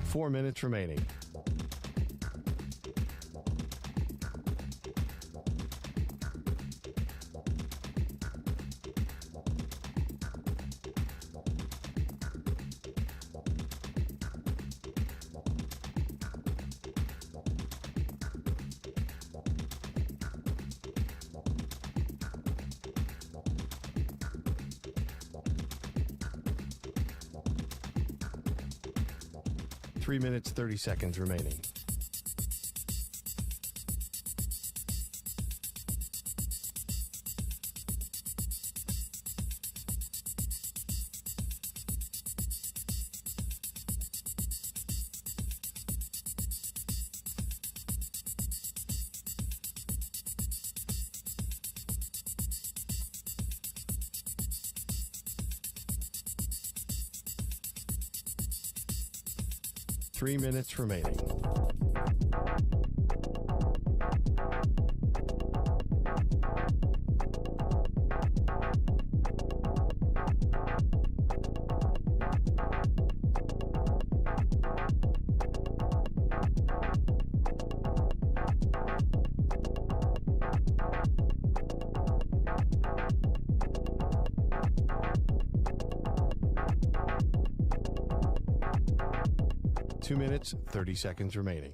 4 minutes remaining. Three minutes, 30 seconds remaining. Three minutes remaining. Two minutes, 30 seconds remaining.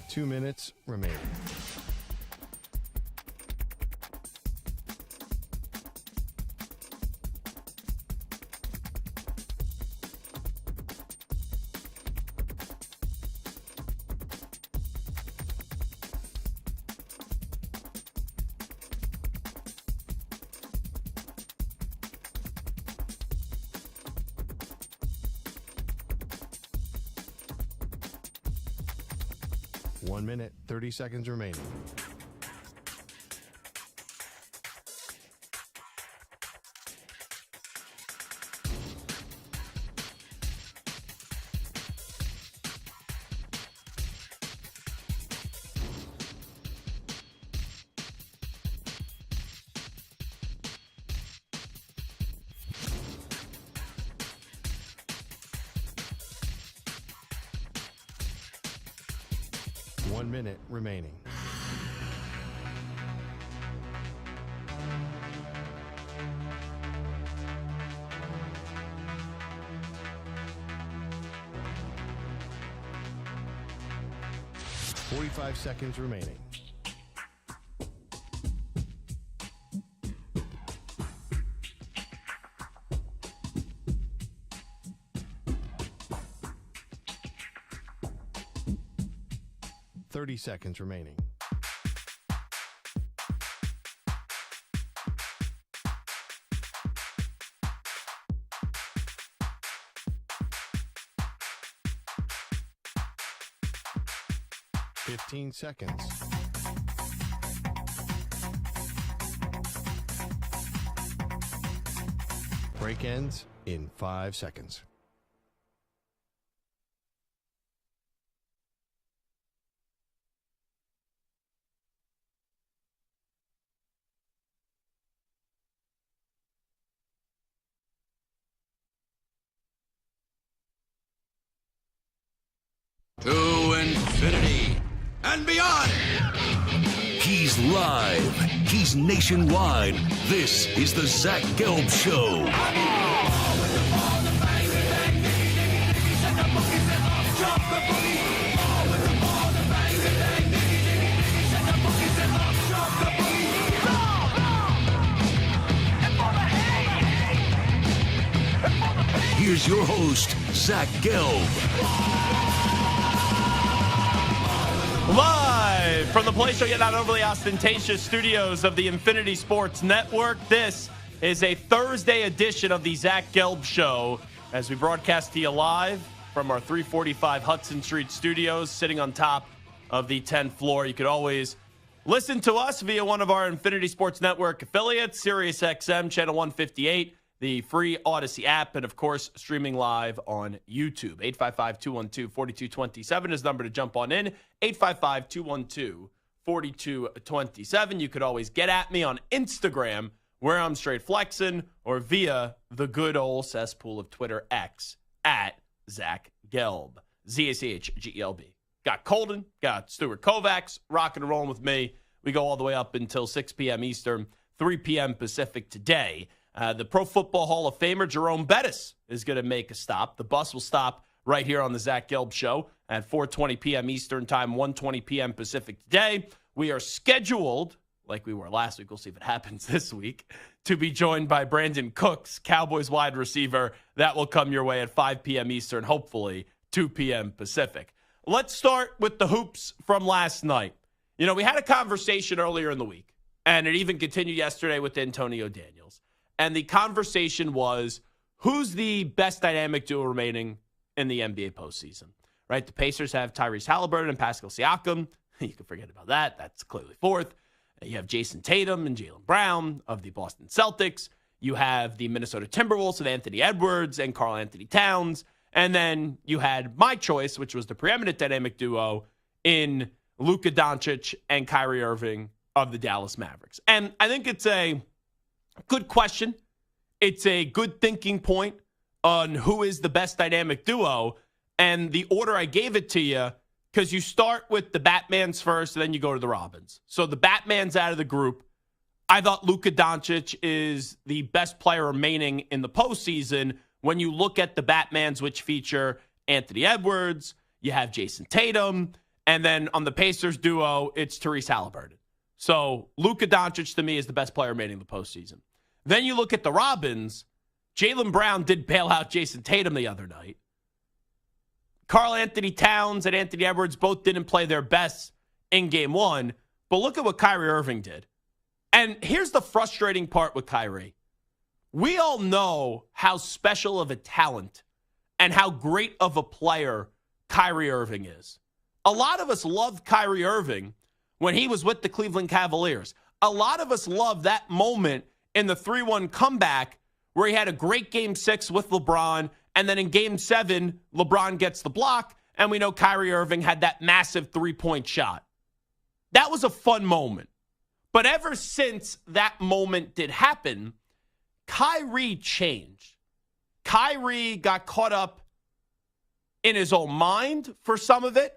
Two minutes remaining. 1 minute, 30 seconds remaining. One minute remaining. .45 seconds remaining. .30 seconds remaining. .15 seconds. Break ends in 5 seconds. To infinity and beyond. He's live. He's nationwide. This is the Zach Gelb Show. Here's your host, Zach Gelb. Live from the place yet not overly ostentatious studios of the Infinity Sports Network, this is a Thursday edition of the Zach Gelb Show as we broadcast to you live from our 345 Hudson Street studios, sitting on top of the 10th floor. You could always listen to us via one of our Infinity Sports Network affiliates, SiriusXM, channel 158, the free Odyssey app, and, of course, streaming live on YouTube. 855-212-4227 is the number to jump on in. 855-212-4227. You could always get at me on Instagram, where I'm straight flexing, or via the good old cesspool of Twitter X at Zach Gelb. ZACHGELB. Got Colden, got Stuart Kovacs, rocking and rolling with me. We go all the way up until 6 p.m. Eastern, 3 p.m. Pacific today. The Pro Football Hall of Famer Jerome Bettis is going to make a stop. The bus will stop right here on the Zach Gelb Show at 4:20 p.m. Eastern Time, 1:20 p.m. Pacific today. We are scheduled, like we were last week, we'll see if it happens this week, to be joined by Brandon Cooks, Cowboys wide receiver. That will come your way at 5 p.m. Eastern, hopefully 2 p.m. Pacific. Let's start with the hoops from last night. You know, we had a conversation earlier in the week, and it even continued yesterday with Antonio Daniels. And the conversation was, who's the best dynamic duo remaining in the NBA postseason? Right? The Pacers have Tyrese Halliburton and Pascal Siakam. You can forget about that. That's clearly fourth. You have Jason Tatum and Jaylen Brown of the Boston Celtics. You have the Minnesota Timberwolves with Anthony Edwards and Karl Anthony Towns. And then you had my choice, which was the preeminent dynamic duo in Luka Doncic and Kyrie Irving of the Dallas Mavericks. And I think it's a good question. It's a good thinking point on who is the best dynamic duo. And the order I gave it to you, because you start with the Batmans first, and then you go to the Robins. So the Batmans out of the group, I thought Luka Doncic is the best player remaining in the postseason. When you look at the Batmans, which feature Anthony Edwards, you have Jason Tatum, and then on the Pacers duo, it's Tyrese Halliburton. So Luka Doncic, to me, is the best player remaining in the postseason. Then you look at the Robins. Jaylen Brown did bail out Jason Tatum the other night. Karl Anthony Towns and Anthony Edwards both didn't play their best in game one, but look at what Kyrie Irving did. And here's the frustrating part with Kyrie. We all know how special of a talent and how great of a player Kyrie Irving is. A lot of us loved Kyrie Irving when he was with the Cleveland Cavaliers. A lot of us loved that moment in the 3-1 comeback where he had a great Game 6 with LeBron, and then in Game 7, LeBron gets the block, and we know Kyrie Irving had that massive three-point shot. That was a fun moment. But ever since that moment did happen, Kyrie changed. Kyrie got caught up in his own mind for some of it,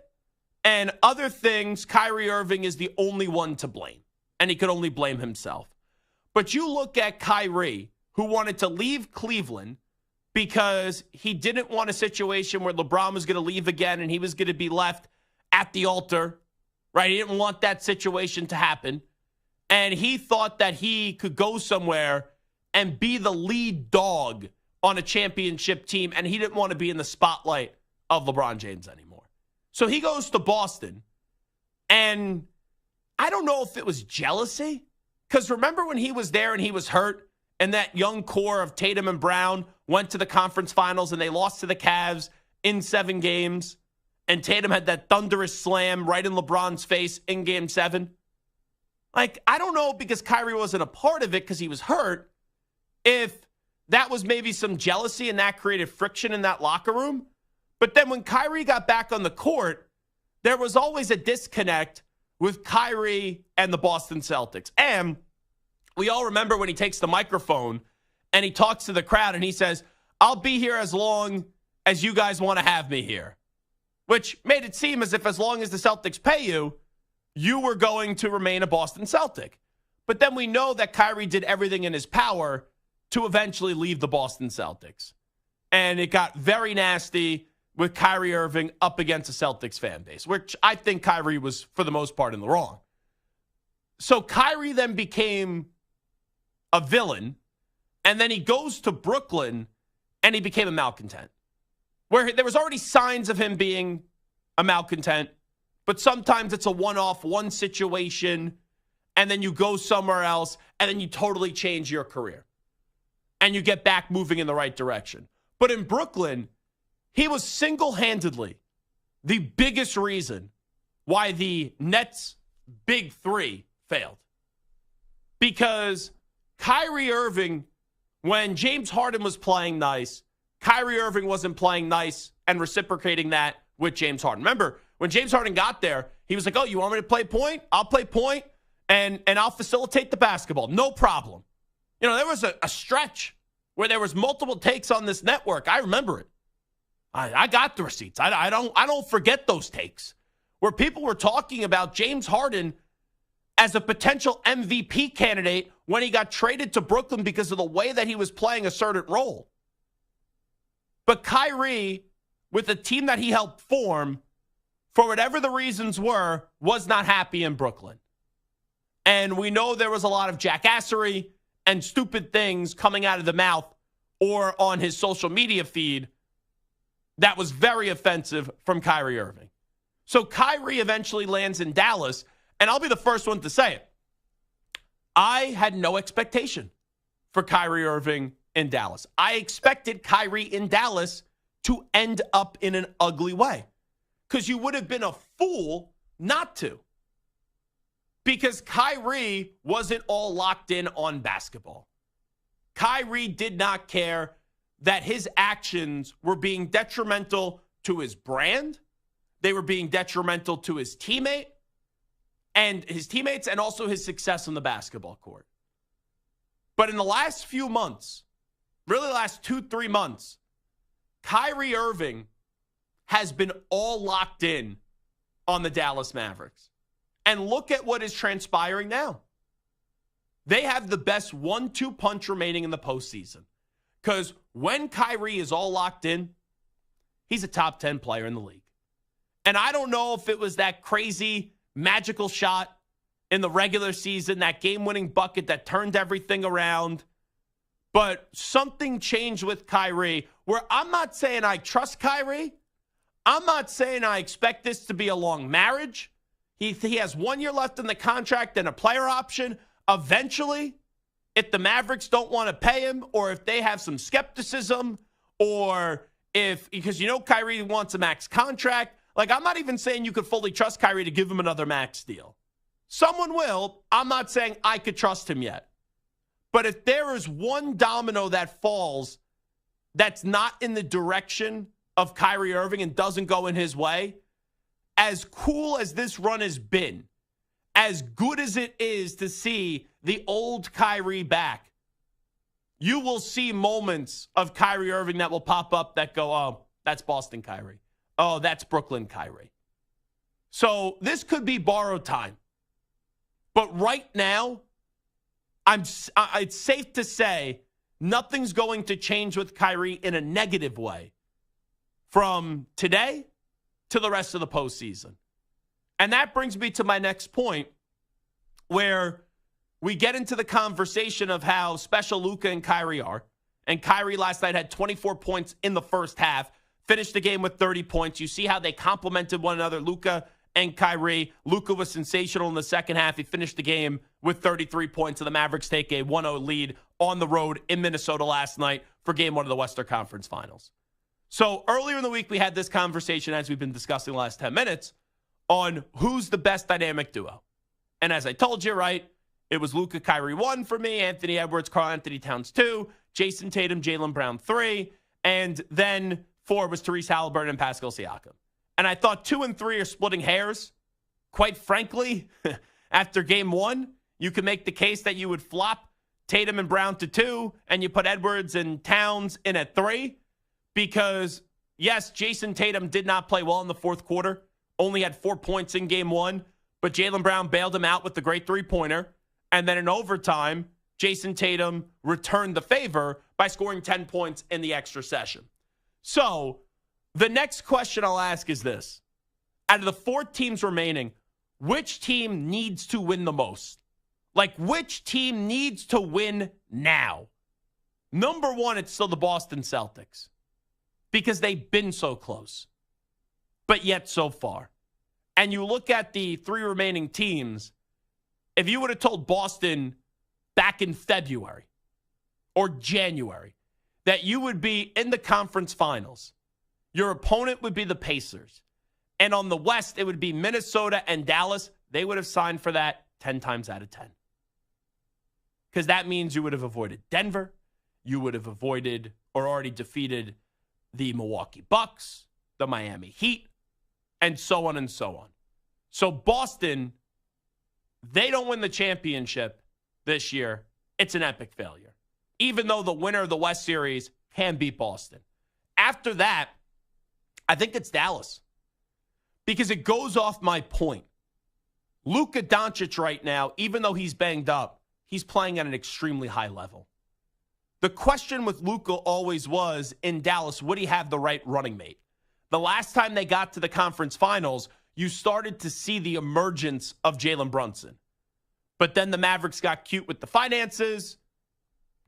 and other things, Kyrie Irving is the only one to blame, and he could only blame himself. But you look at Kyrie, who wanted to leave Cleveland because he didn't want a situation where LeBron was going to leave again and he was going to be left at the altar, right? He didn't want that situation to happen, and he thought that he could go somewhere and be the lead dog on a championship team, and he didn't want to be in the spotlight of LeBron James anymore. So he goes to Boston, and I don't know if it was jealousy, because remember when he was there and he was hurt, and that young core of Tatum and Brown went to the conference finals, and they lost to the Cavs in 7 games, and Tatum had that thunderous slam right in LeBron's face in Game 7? Like, I don't know, because Kyrie wasn't a part of it because he was hurt, if that was maybe some jealousy and that created friction in that locker room. But then when Kyrie got back on the court, there was always a disconnect with Kyrie and the Boston Celtics. And we all remember when he takes the microphone and he talks to the crowd and he says, "I'll be here as long as you guys want to have me here," which made it seem as if as long as the Celtics pay you, you were going to remain a Boston Celtic. But then we know that Kyrie did everything in his power to eventually leave the Boston Celtics. And it got very nasty with Kyrie Irving up against the Celtics fan base, which I think Kyrie was, for the most part, in the wrong. So Kyrie then became a villain, and then he goes to Brooklyn, and he became a malcontent, where there was already signs of him being a malcontent, but sometimes it's a one-off, one situation, and then you go somewhere else, and then you totally change your career. And you get back moving in the right direction. But in Brooklyn, he was single-handedly the biggest reason why the Nets' big three failed. Because Kyrie Irving, when James Harden was playing nice, Kyrie Irving wasn't playing nice and reciprocating that with James Harden. Remember, when James Harden got there, he was like, oh, you want me to play point? I'll play point and I'll facilitate the basketball. No problem. You know, there was a stretch where there was multiple takes on this network. I remember it. I got the receipts. I don't forget those takes where people were talking about James Harden as a potential MVP candidate when he got traded to Brooklyn because of the way that he was playing a certain role. But Kyrie, with the team that he helped form, for whatever the reasons were, was not happy in Brooklyn. And we know there was a lot of jackassery and stupid things coming out of the mouth or on his social media feed that was very offensive from Kyrie Irving. So Kyrie eventually lands in Dallas, and I'll be the first one to say it. I had no expectation for Kyrie Irving in Dallas. I expected Kyrie in Dallas to end up in an ugly way because you would have been a fool not to. Because Kyrie wasn't all locked in on basketball. Kyrie did not care that his actions were being detrimental to his brand. They were being detrimental to his teammates and also his success on the basketball court. But in the last few months, really the last 2-3 months, Kyrie Irving has been all locked in on the Dallas Mavericks. And look at what is transpiring now. They have the best 1-2 punch remaining in the postseason. Because when Kyrie is all locked in, he's a top 10 player in the league. And I don't know if it was that crazy magical shot in the regular season, that game-winning bucket that turned everything around. But something changed with Kyrie where I'm not saying I trust Kyrie. I'm not saying I expect this to be a long marriage. He has 1 year left in the contract and a player option. Eventually, if the Mavericks don't want to pay him or if they have some skepticism or because you know Kyrie wants a max contract. Like, I'm not even saying you could fully trust Kyrie to give him another max deal. Someone will. I'm not saying I could trust him yet. But if there is one domino that falls that's not in the direction of Kyrie Irving and doesn't go in his way, as cool as this run has been, as good as it is to see the old Kyrie back, you will see moments of Kyrie Irving that will pop up that go, oh, that's Boston Kyrie. Oh, that's Brooklyn Kyrie. So this could be borrowed time. But right now, it's safe to say nothing's going to change with Kyrie in a negative way from today to the rest of the postseason. And that brings me to my next point, where we get into the conversation of how special Luka and Kyrie are. And Kyrie last night had 24 points in the first half, finished the game with 30 points. You see how they complemented one another, Luka and Kyrie. Luka was sensational in the second half. He finished the game with 33 points, and the Mavericks take a 1-0 lead on the road in Minnesota last night for Game 1 of the Western Conference Finals. So earlier in the week, we had this conversation, as we've been discussing the last 10 minutes, on who's the best dynamic duo. And as I told you, right, it was Luka, Kyrie 1 for me, Anthony Edwards, Karl Anthony Towns 2, Jason Tatum, Jaylen Brown 3, and then 4 was Therese Halliburton and Pascal Siakam. And I thought 2 and 3 are splitting hairs. Quite frankly, after Game 1, you could make the case that you would flop Tatum and Brown to 2, and you put Edwards and Towns in at 3. Because, yes, Jason Tatum did not play well in the fourth quarter. Only had 4 points in Game 1. But Jaylen Brown bailed him out with the great three-pointer. And then in overtime, Jason Tatum returned the favor by scoring 10 points in the extra session. So the next question I'll ask is this. Out of the 4 teams remaining, which team needs to win the most? Like, which team needs to win now? Number 1, it's still the Boston Celtics. Because they've been so close, but yet so far. And you look at the 3 remaining teams, if you would have told Boston back in February or January that you would be in the conference finals, your opponent would be the Pacers, And on the West, it would be Minnesota and Dallas. They would have signed for that 10 times out of 10. Because that means you would have avoided Denver. You would have avoided or already defeated the Milwaukee Bucks, the Miami Heat, and so on and so on. So Boston, they don't win the championship this year. It's an epic failure. Even though the winner of the West Series can beat Boston. After that, I think it's Dallas. Because it goes off my point. Luka Doncic right now, even though he's banged up, he's playing at an extremely high level. The question with Luka always was, in Dallas, would he have the right running mate? The last time they got to the conference finals, you started to see the emergence of Jalen Brunson. But then the Mavericks got cute with the finances.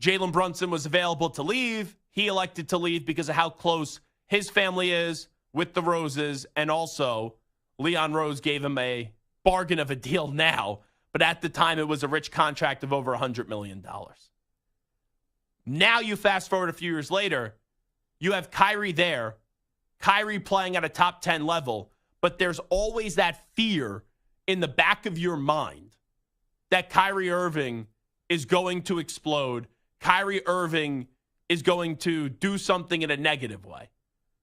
Jalen Brunson was available to leave. He elected to leave because of how close his family is with the Roses. And also, Leon Rose gave him a bargain of a deal now. But at the time, it was a rich contract of over $100 million. Now you fast forward a few years later, you have Kyrie there, Kyrie playing at a top 10 level, but there's always that fear in the back of your mind that Kyrie Irving is going to explode. Kyrie Irving is going to do something in a negative way.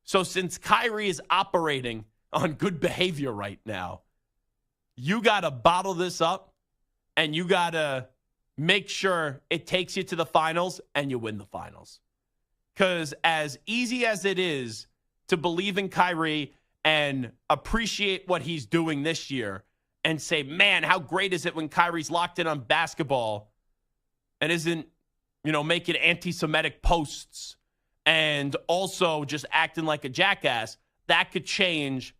So since Kyrie is operating on good behavior right now, you got to bottle this up and you got to make sure it takes you to the finals and you win the finals. Because as easy as it is to believe in Kyrie and appreciate what he's doing this year and say, man, how great is it when Kyrie's locked in on basketball and isn't, making anti-Semitic posts and also just acting like a jackass, that could change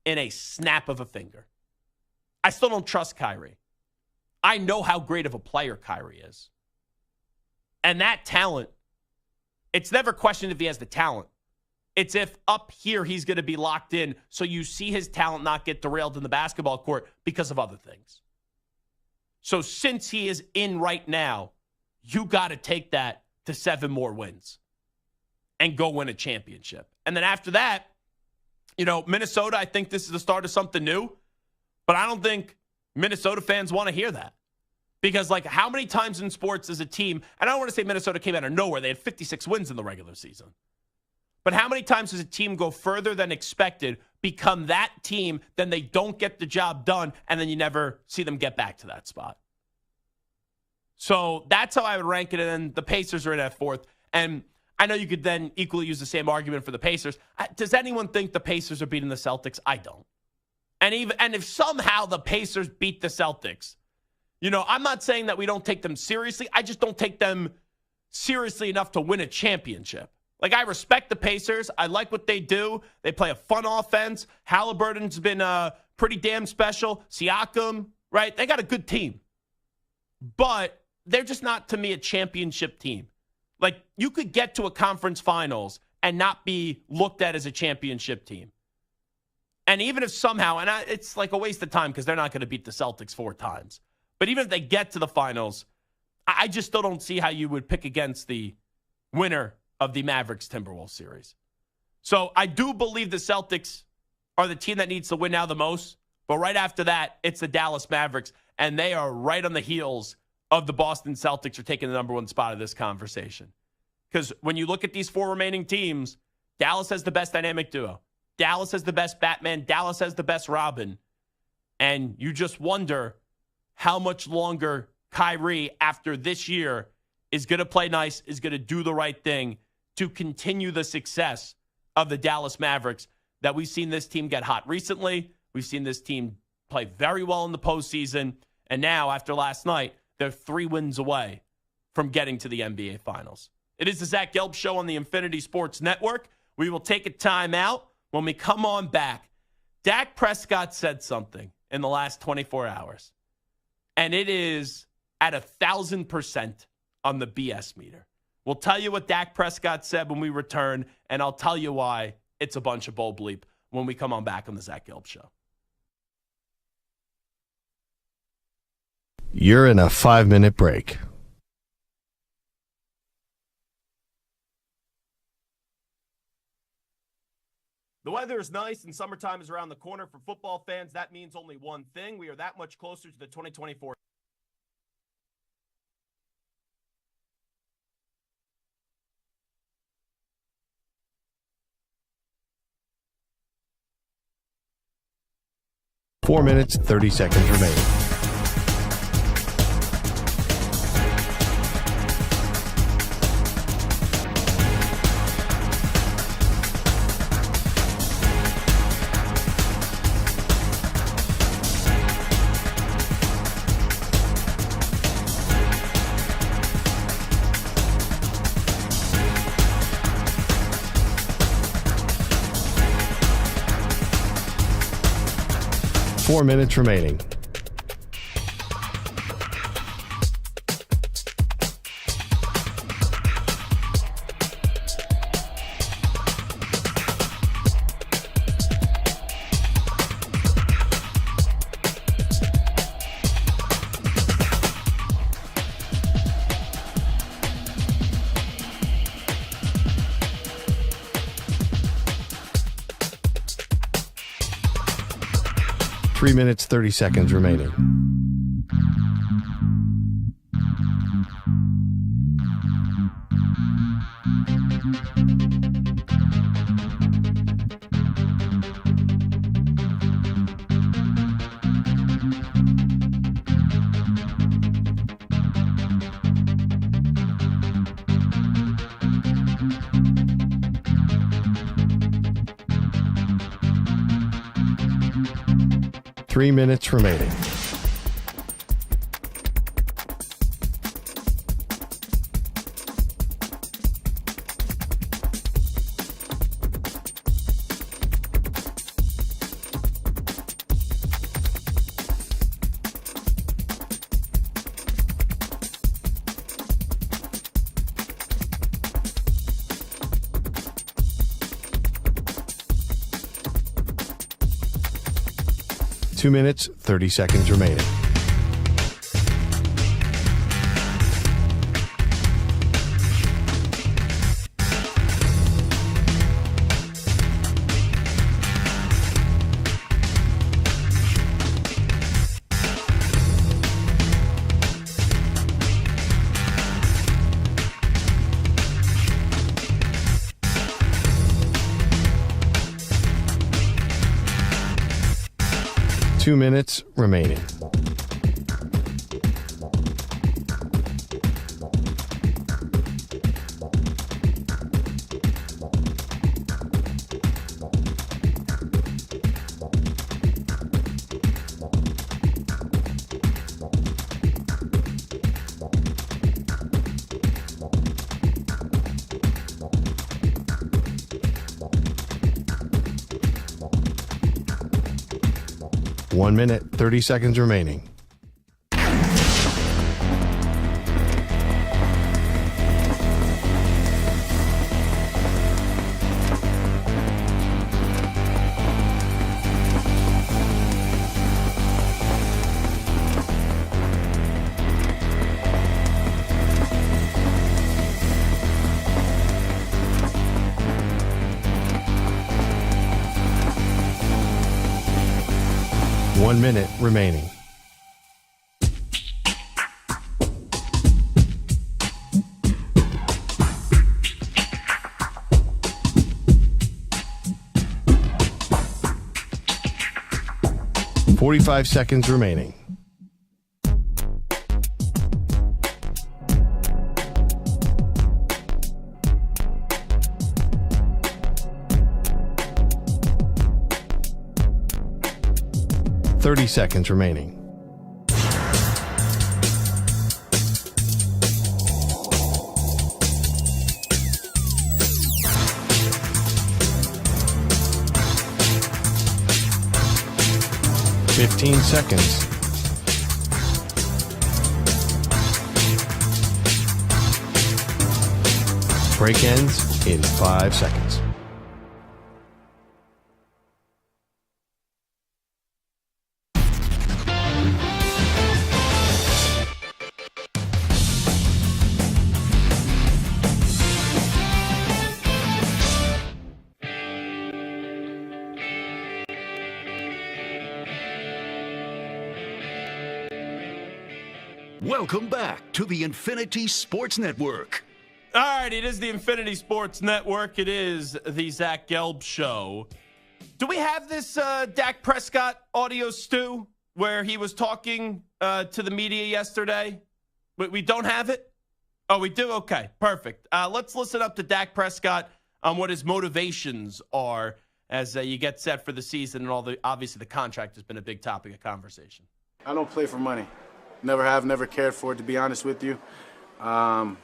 in a snap of a finger. I still don't trust Kyrie. I know how great of a player Kyrie is. And that talent, it's never questioned if he has the talent. It's if up here he's going to be locked in so you see his talent not get derailed in the basketball court because of other things. So since he is in right now, you got to take that to 7 more wins and go win a championship. And then after that, Minnesota, I think this is the start of something new. But I don't think Minnesota fans want to hear that. Because, how many times in sports as a team, and I don't want to say Minnesota came out of nowhere. They had 56 wins in the regular season. But how many times does a team go further than expected, become that team, then they don't get the job done, and then you never see them get back to that spot? So that's how I would rank it, and then the Pacers are in at 4th. And I know you could then equally use the same argument for the Pacers. Does anyone think the Pacers are beating the Celtics? I don't. And if somehow the Pacers beat the Celtics, I'm not saying that we don't take them seriously. I just don't take them seriously enough to win a championship. I respect the Pacers. I like what they do. They play a fun offense. Halliburton's been pretty damn special. Siakam, right? They got a good team. But they're just not, to me, a championship team. You could get to a conference finals and not be looked at as a championship team. And even if somehow, and it's a waste of time because they're not going to beat the Celtics 4 times. But even if they get to the finals, I just still don't see how you would pick against the winner of the Mavericks-Timberwolves series. So I do believe the Celtics are the team that needs to win now the most. But right after that, it's the Dallas Mavericks. And they are right on the heels of the Boston Celtics are taking the number 1 spot of this conversation. Because when you look at these 4 remaining teams, Dallas has the best dynamic duo. Dallas has the best Batman. Dallas has the best Robin. And you just wonder how much longer Kyrie, after this year, is going to play nice, is going to do the right thing to continue the success of the Dallas Mavericks that we've seen this team get hot recently. We've seen this team play very well in the postseason. And now, after last night, they're 3 wins away from getting to the NBA Finals. It is the Zach Gelb Show on the Infinity Sports Network. We will take a time out. When we come on back, Dak Prescott said something in the last 24 hours. And it is at 1,000% on the BS meter. We'll tell you what Dak Prescott said when we return, and I'll tell you why it's a bunch of bull bleep when we come on back on the Zach Gelb Show. You're in a 5-minute break. The weather is nice and summertime is around the corner for football fans. That means only one thing. We are that much closer to the 2024. Four minutes, 30 seconds remaining. 4 minutes remaining. Three minutes, 30 seconds remaining. Three minutes remaining. Two minutes, 30 seconds remaining. Two minutes remaining. One minute, 30 seconds remaining. One minute remaining. Forty-five seconds remaining. 30 seconds remaining. Fifteen seconds. Break ends in 5 seconds. Welcome back to the Infinity Sports Network. All right, it is the Infinity Sports Network. It is the Zach Gelb Show. Do we have this Dak Prescott audio stew where he was talking to the media yesterday? We don't have it? Oh, we do? Okay, perfect. Let's listen up to Dak Prescott on what his motivations are as you get set for the season and obviously the contract has been a big topic of conversation. I don't play for money. Never have, never cared for it, to be honest with you. Would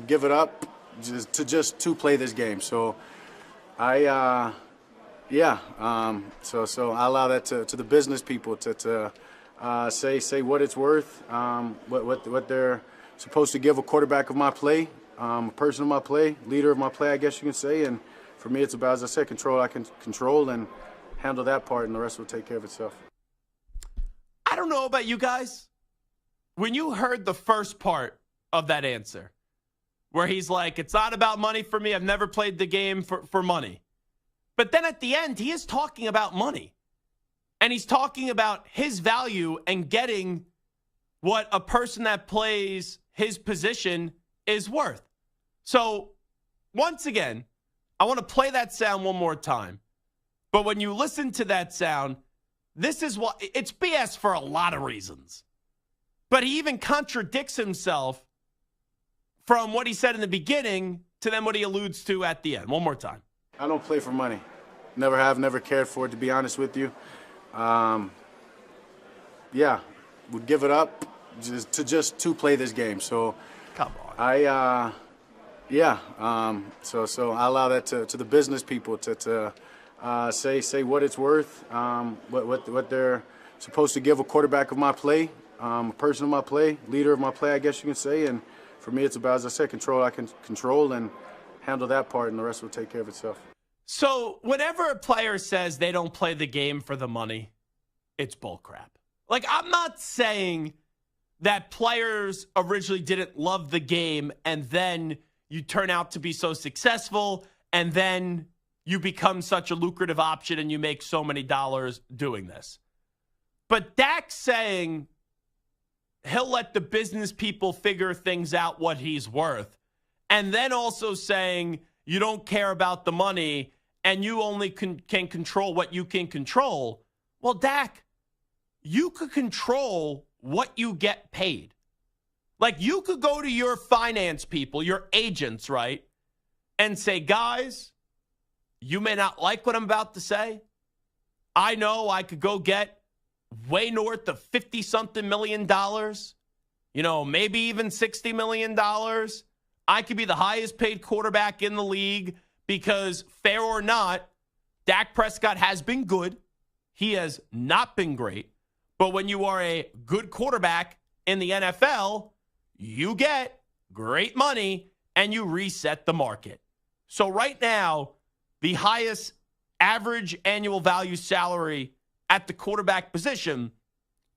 give it up just to play this game. So so I allow that to the business people to say what it's worth, what they're supposed to give a quarterback of my play, a person of my play, leader of my play, I guess you can say. And for me, it's about, as I said, control. I can control and handle that part, and the rest will take care of itself. I don't know about you guys. When you heard the first part of that answer, where he's like, it's not about money for me. I've never played the game for money. But then at the end, he is talking about money. And he's talking about his value and getting what a person that plays his position is worth. So, once again, I want to play that sound one more time. But when you listen to that sound, this is what it's BS for a lot of reasons. But he even contradicts himself from what he said in the beginning to then what he alludes to at the end. One more time. I don't play for money. Never have, never cared for it, to be honest with you. Would give it up just to play this game. So come on. So I allow that to the business people to say what it's worth, what they're supposed to give a quarterback of my play, a person of my play, leader of my play, I guess you can say. And for me, it's about, as I said, control. I can control and handle that part, and the rest will take care of itself. So whenever a player says they don't play the game for the money, it's bullcrap. Like, I'm not saying that players originally didn't love the game and then you turn out to be so successful and then you become such a lucrative option and you make so many dollars doing this. But Dak's saying he'll let the business people figure things out what he's worth. And then also saying you don't care about the money and you only can control what you can control. Well, Dak, you could control what you get paid. Like, you could go to your finance people, your agents, right, and say, guys, you may not like what I'm about to say. I know I could go get way north of $50-something million, maybe even $60 million. I could be the highest paid quarterback in the league because, fair or not, Dak Prescott has been good. He has not been great. But when you are a good quarterback in the NFL, you get great money and you reset the market. So right now, the highest average annual value salary at the quarterback position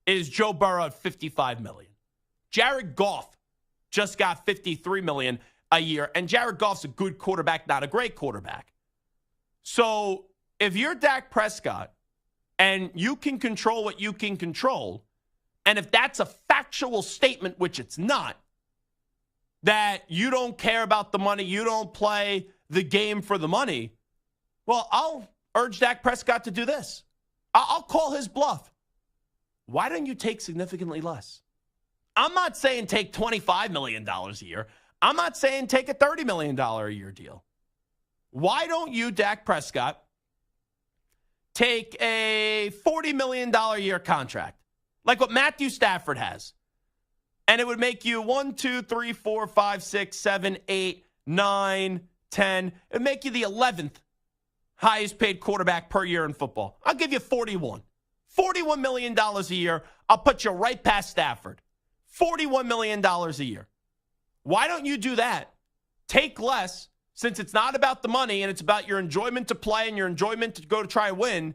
is Joe Burrow at $55 million. Jared Goff just got $53 million a year, and Jared Goff's a good quarterback, not a great quarterback. So if you're Dak Prescott and you can control what you can control, and if that's a factual statement, which it's not, that you don't care about the money, you don't play the game for the money, well, I'll urge Dak Prescott to do this. I'll call his bluff. Why don't you take significantly less? I'm not saying take $25 million a year. I'm not saying take a $30 million a year deal. Why don't you, Dak Prescott, take a $40 million a year contract, like what Matthew Stafford has? And it would make you 1, 2, 3, 4, 5, 6, 7, 8, 9, 10. It would make you the 11th highest paid quarterback per year in football. I'll give you 41. $41 million a year. I'll put you right past Stafford. $41 million a year. Why don't you do that? Take less, since it's not about the money and it's about your enjoyment to play and your enjoyment to go to try and win.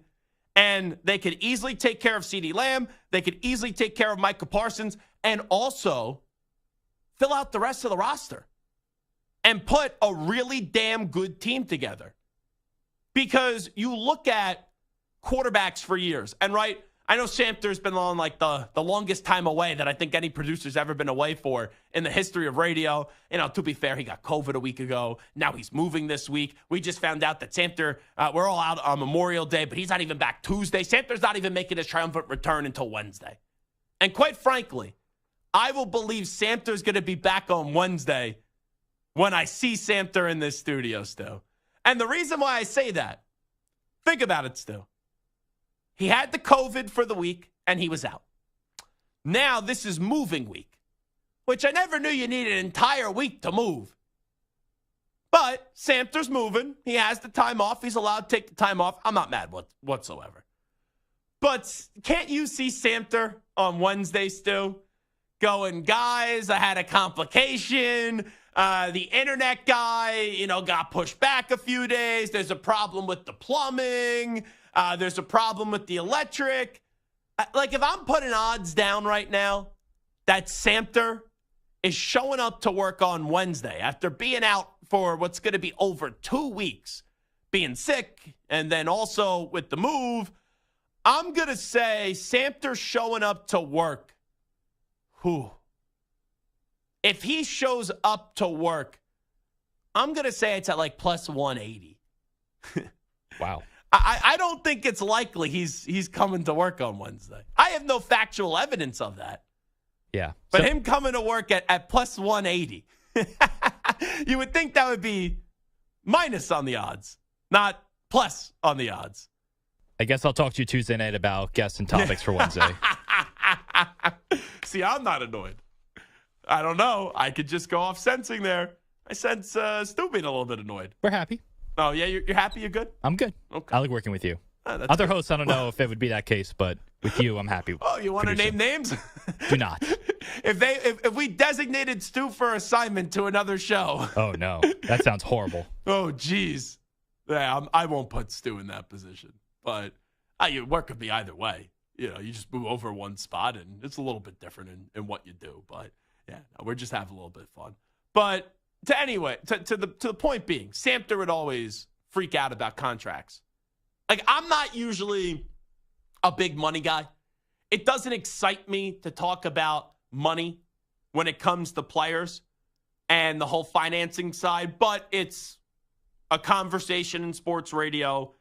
And they could easily take care of CeeDee Lamb. They could easily take care of Micah Parsons and also fill out the rest of the roster and put a really damn good team together. Because you look at quarterbacks for years, and right, I know Samter's been on like the longest time away that I think any producer's ever been away for in the history of radio. To be fair, he got COVID a week ago. Now he's moving this week. We just found out that Samter, we're all out on Memorial Day, but he's not even back Tuesday. Samter's not even making his triumphant return until Wednesday. And quite frankly, I will believe Samter's going to be back on Wednesday when I see Samter in this studio, Stu. And the reason why I say that, think about it, Stu. He had the COVID for the week, and he was out. Now this is moving week, which I never knew you needed an entire week to move. But Samter's moving. He has the time off. He's allowed to take the time off. I'm not mad whatsoever. But can't you see Samter on Wednesday, Stu, going, guys, I had a complication. The internet guy, got pushed back a few days. There's a problem with the plumbing. There's a problem with the electric. If I'm putting odds down right now that Samter is showing up to work on Wednesday after being out for what's going to be over 2 weeks, being sick, and then also with the move, I'm going to say Samter showing up to work. If he shows up to work, I'm going to say it's at like plus 180. Wow. I don't think it's likely he's coming to work on Wednesday. I have no factual evidence of that. Yeah. But him coming to work at plus 180, you would think that would be minus on the odds, not plus on the odds. I guess I'll talk to you Tuesday night about guests and topics for Wednesday. See, I'm not annoyed. I don't know. I could just go off sensing there. I sense Stu being a little bit annoyed. We're happy. Oh, yeah? You're happy? You're good? I'm good. Okay. I like working with you. That's Other good. hosts, I don't know if it would be that case, but with you, I'm happy. Oh, you want to name names? Do not. If we designated Stu for assignment to another show. Oh, no. That sounds horrible. Oh, geez. Yeah, I won't put Stu in that position. But you work with me either way. You just move over one spot, and it's a little bit different in what you do. But, yeah, we're just having a little bit of fun. But to the point being, Samter would always freak out about contracts. I'm not usually a big money guy. It doesn't excite me to talk about money when it comes to players and the whole financing side, but it's a conversation in sports radio.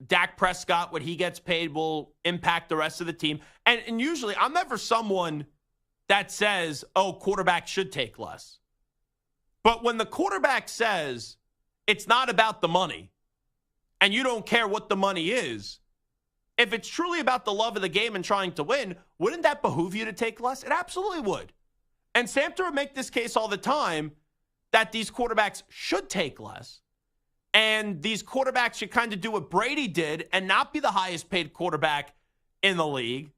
Dak Prescott, what he gets paid will impact the rest of the team. And usually I'm never someone that says, quarterback should take less. But when the quarterback says it's not about the money and you don't care what the money is, if it's truly about the love of the game and trying to win, wouldn't that behoove you to take less? It absolutely would. And Samter would make this case all the time that these quarterbacks should take less. And these quarterbacks should kind of do what Brady did and not be the highest paid quarterback in the league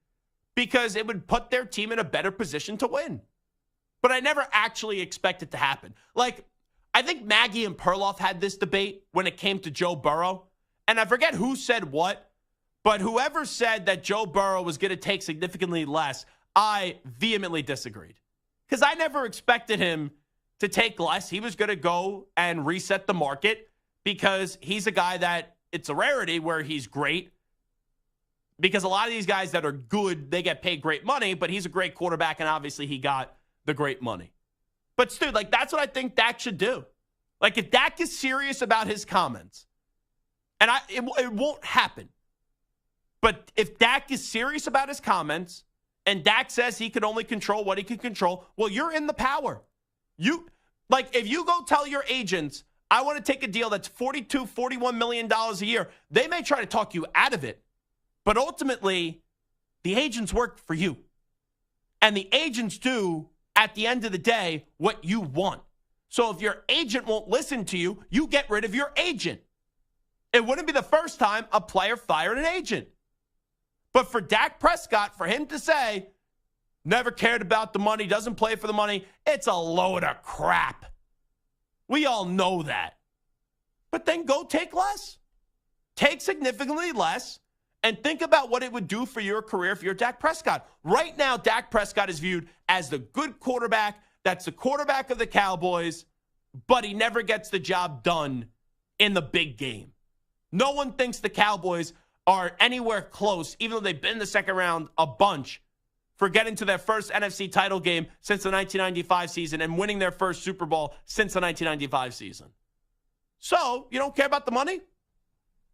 because it would put their team in a better position to win. But I never actually expect it to happen. I think Maggie and Perloff had this debate when it came to Joe Burrow. And I forget who said what, but whoever said that Joe Burrow was going to take significantly less, I vehemently disagreed. Because I never expected him to take less. He was going to go and reset the market because he's a guy that it's a rarity where he's great. Because a lot of these guys that are good, they get paid great money, but he's a great quarterback, and obviously he got the great money. But, Stu, that's what I think Dak should do. If Dak is serious about his comments, and it won't happen, but if Dak is serious about his comments, and Dak says he can only control what he can control, well, you're in the power. If you go tell your agents, I want to take a deal that's $42, $41 million a year, they may try to talk you out of it. But ultimately, the agents work for you. And the agents do, at the end of the day, what you want. So if your agent won't listen to you, you get rid of your agent. It wouldn't be the first time a player fired an agent. But for Dak Prescott, for him to say, never cared about the money, doesn't play for the money, it's a load of crap. We all know that. But then go take less. Take significantly less and think about what it would do for your career if you're Dak Prescott. Right now, Dak Prescott is viewed as the good quarterback. That's the quarterback of the Cowboys, but he never gets the job done in the big game. No one thinks the Cowboys are anywhere close, even though they've been in the second round a bunch, for getting to their first NFC title game since the 1995 season and winning their first Super Bowl since the 1995 season. So, you don't care about the money?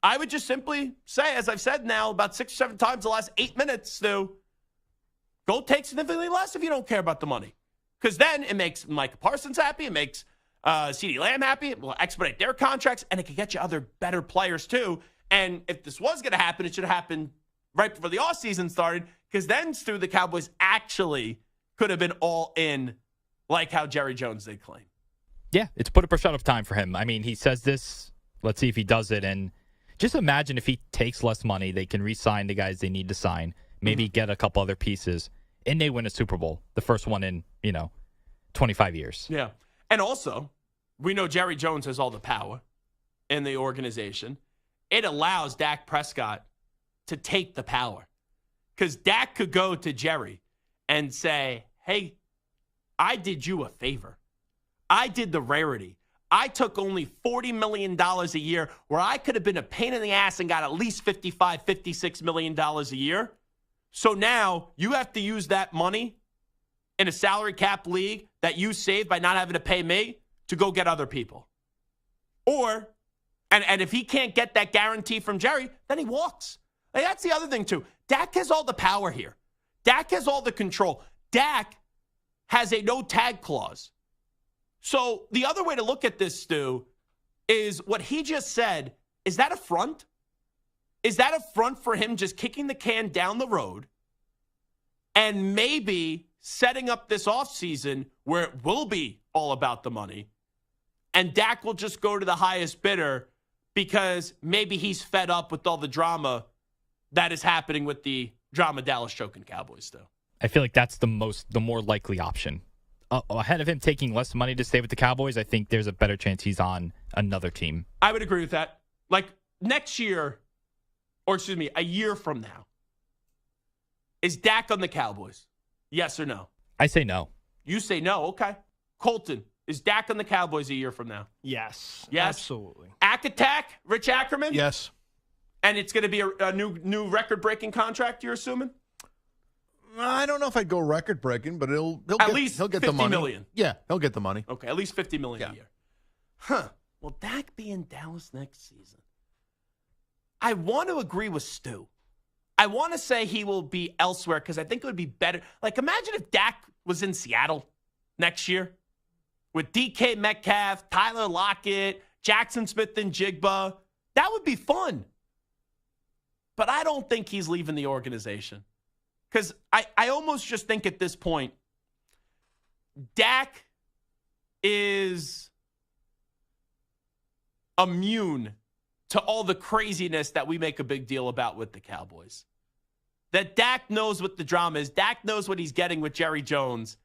I would just simply say, as I've said now about 6 or 7 times the last 8 minutes, Stu, go take significantly less if you don't care about the money. Because then it makes Micah Parsons happy. It makes CeeDee Lamb happy. It will expedite their contracts, and it could get you other better players too. And if this was going to happen, it should have happened right before the offseason started, because then, Stu, the Cowboys actually could have been all in like how Jerry Jones did claim. Yeah, it's put up or shut up time for him. I mean, he says this. Let's see if he does it. And just imagine if he takes less money, they can re-sign the guys they need to sign, maybe get a couple other pieces, and they win a Super Bowl, the first one in, 25 years. Yeah. And also, we know Jerry Jones has all the power in the organization. It allows Dak Prescott to take the power. Because Dak could go to Jerry and say, hey, I did you a favor. I did the rarity. I took only $40 million a year where I could have been a pain in the ass and got at least $55, $56 million a year. So now you have to use that money in a salary cap league that you saved by not having to pay me to go get other people. Or, and if he can't get that guarantee from Jerry, then he walks. Like, that's the other thing, too. Dak has all the power here. Dak has all the control. Dak has a no-tag clause. So the other way to look at this, Stu, is what he just said. Is that a front? Is that a front for him just kicking the can down the road and maybe setting up this offseason where it will be all about the money, and Dak will just go to the highest bidder because maybe he's fed up with all the drama that is happening with the drama Dallas choking Cowboys still? I feel like that's the more likely option. Ahead of him taking less money to stay with the Cowboys, I think there's a better chance he's on another team. I would agree with that. Like next year, or excuse me, a year from now, is Dak on the Cowboys? Yes or no? I say no. You say no. Okay. Colton, is Dak on the Cowboys a year from now? Yes. Yes? Absolutely. Attack, Rich Ackerman? Yes. And it's going to be a new record-breaking contract, you're assuming? I don't know if I'd go record-breaking, but he'll At get, least he'll get the $50 money. million. Yeah, he'll get the money. Okay, at least $50 million a year. Huh. Will Dak be in Dallas next season? I want to agree with Stu. I want to say he will be elsewhere because I think it would be better. Like, imagine if Dak was in Seattle next year with DK Metcalf, Tyler Lockett, Jackson Smith and Jigba. That would be fun. But I don't think he's leaving the organization. Because I almost just think at this point, Dak is immune to all the craziness that we make a big deal about with the Cowboys. That Dak knows what the drama is. Dak knows what he's getting with Jerry Jones.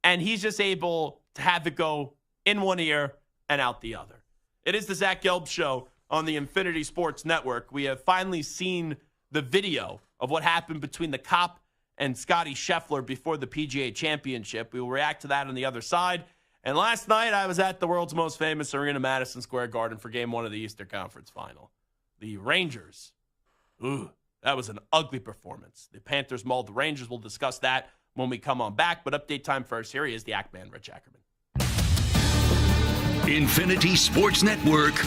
And he's just able to have it go in one ear and out the other. It is the Zach Gelb Show on the Infinity Sports Network. We have finally seen the video of what happened between the cop and Scotty Scheffler before the PGA Championship. We will react to that on the other side. And last night, I was at the world's most famous arena, Madison Square Garden, for Game 1 of the Eastern Conference Final. The Rangers. Ooh, that was an ugly performance. The Panthers mauled the Rangers. We'll discuss that when we come on back. But update time first. Here he is, the Ackman, Rich Ackerman. Infinity Sports Network.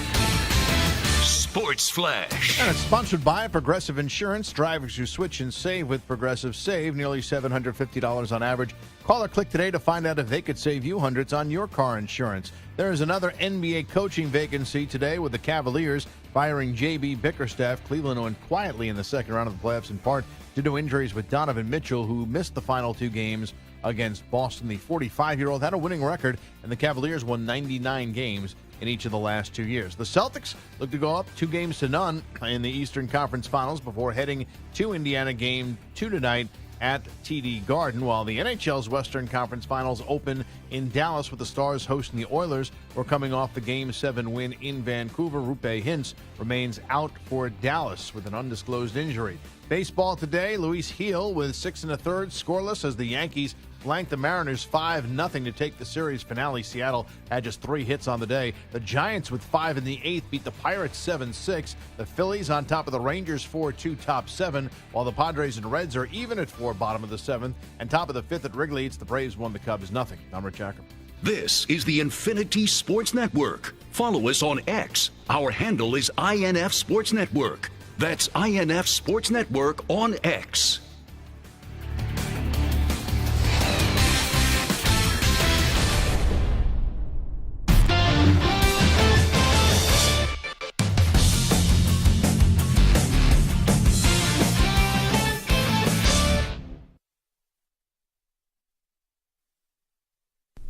Sports Flash. And it's sponsored by Progressive Insurance. Drivers who switch and save with Progressive save nearly $750 on average. Call or click today to find out if they could save you hundreds on your car insurance. There is another NBA coaching vacancy today with the Cavaliers firing J.B. Bickerstaff. Cleveland went quietly in the second round of the playoffs in part due to injuries with Donovan Mitchell, who missed the final 2 games against Boston. The 45-year-old had a winning record, and the Cavaliers won 99 games in each of the last 2 years. The Celtics look to go up 2-0 in the Eastern Conference Finals before heading to Indiana Game 2 tonight at TD Garden, while the NHL's Western Conference Finals open in Dallas with the Stars hosting the Oilers. We're coming off the Game 7 win in Vancouver. Roope Hintz remains out for Dallas with an undisclosed injury. Baseball today, Luis Gil with 6 1/3 scoreless as the Yankees blanked the Mariners 5-0 to take the series finale. Seattle had just 3 hits on the day. The Giants, with 5 in the 8th, beat the Pirates 7-6. The Phillies on top of the Rangers 4-2, top 7, while the Padres and Reds are even at 4, bottom of the 7th. And top of the 5th at Wrigley, it's the Braves 1, the Cubs 0. I'm Rich Acker. This is the Infinity Sports Network. Follow us on X. Our handle is INF Sports Network. That's INF Sports Network on X.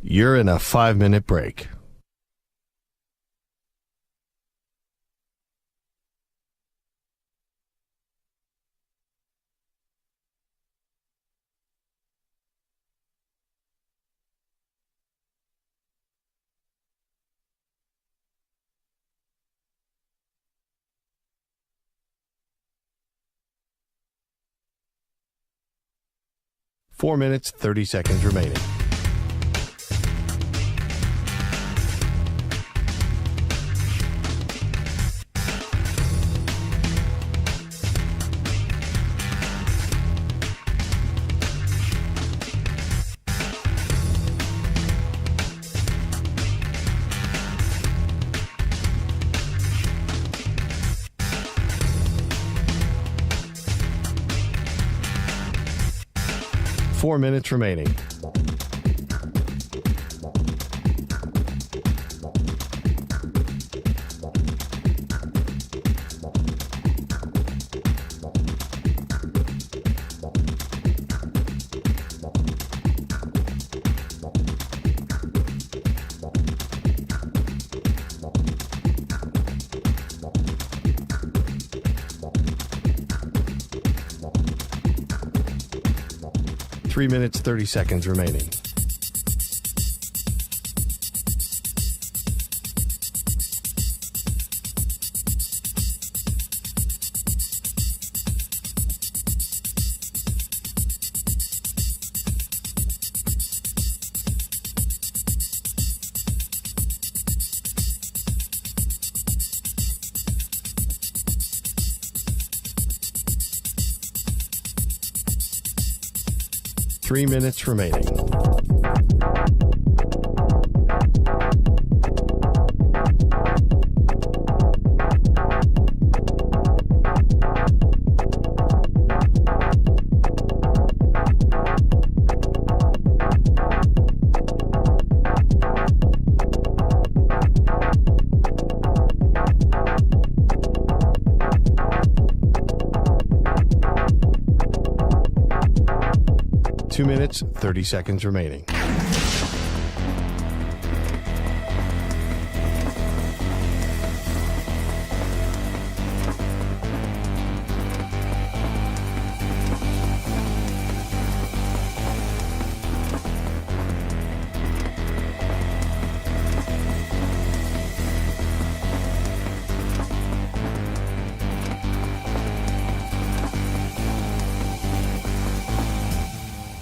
You're in a 5-minute break. Four minutes, 30 seconds remaining. Four minutes remaining. Three minutes, 30 seconds remaining. Three minutes remaining. Two minutes, 30 seconds remaining.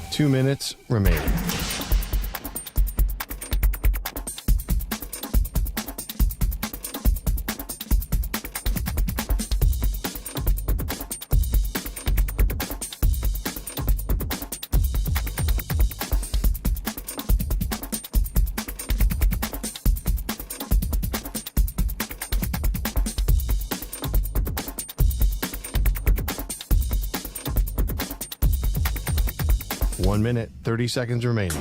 Two minutes remaining. One minute, 30 seconds remaining.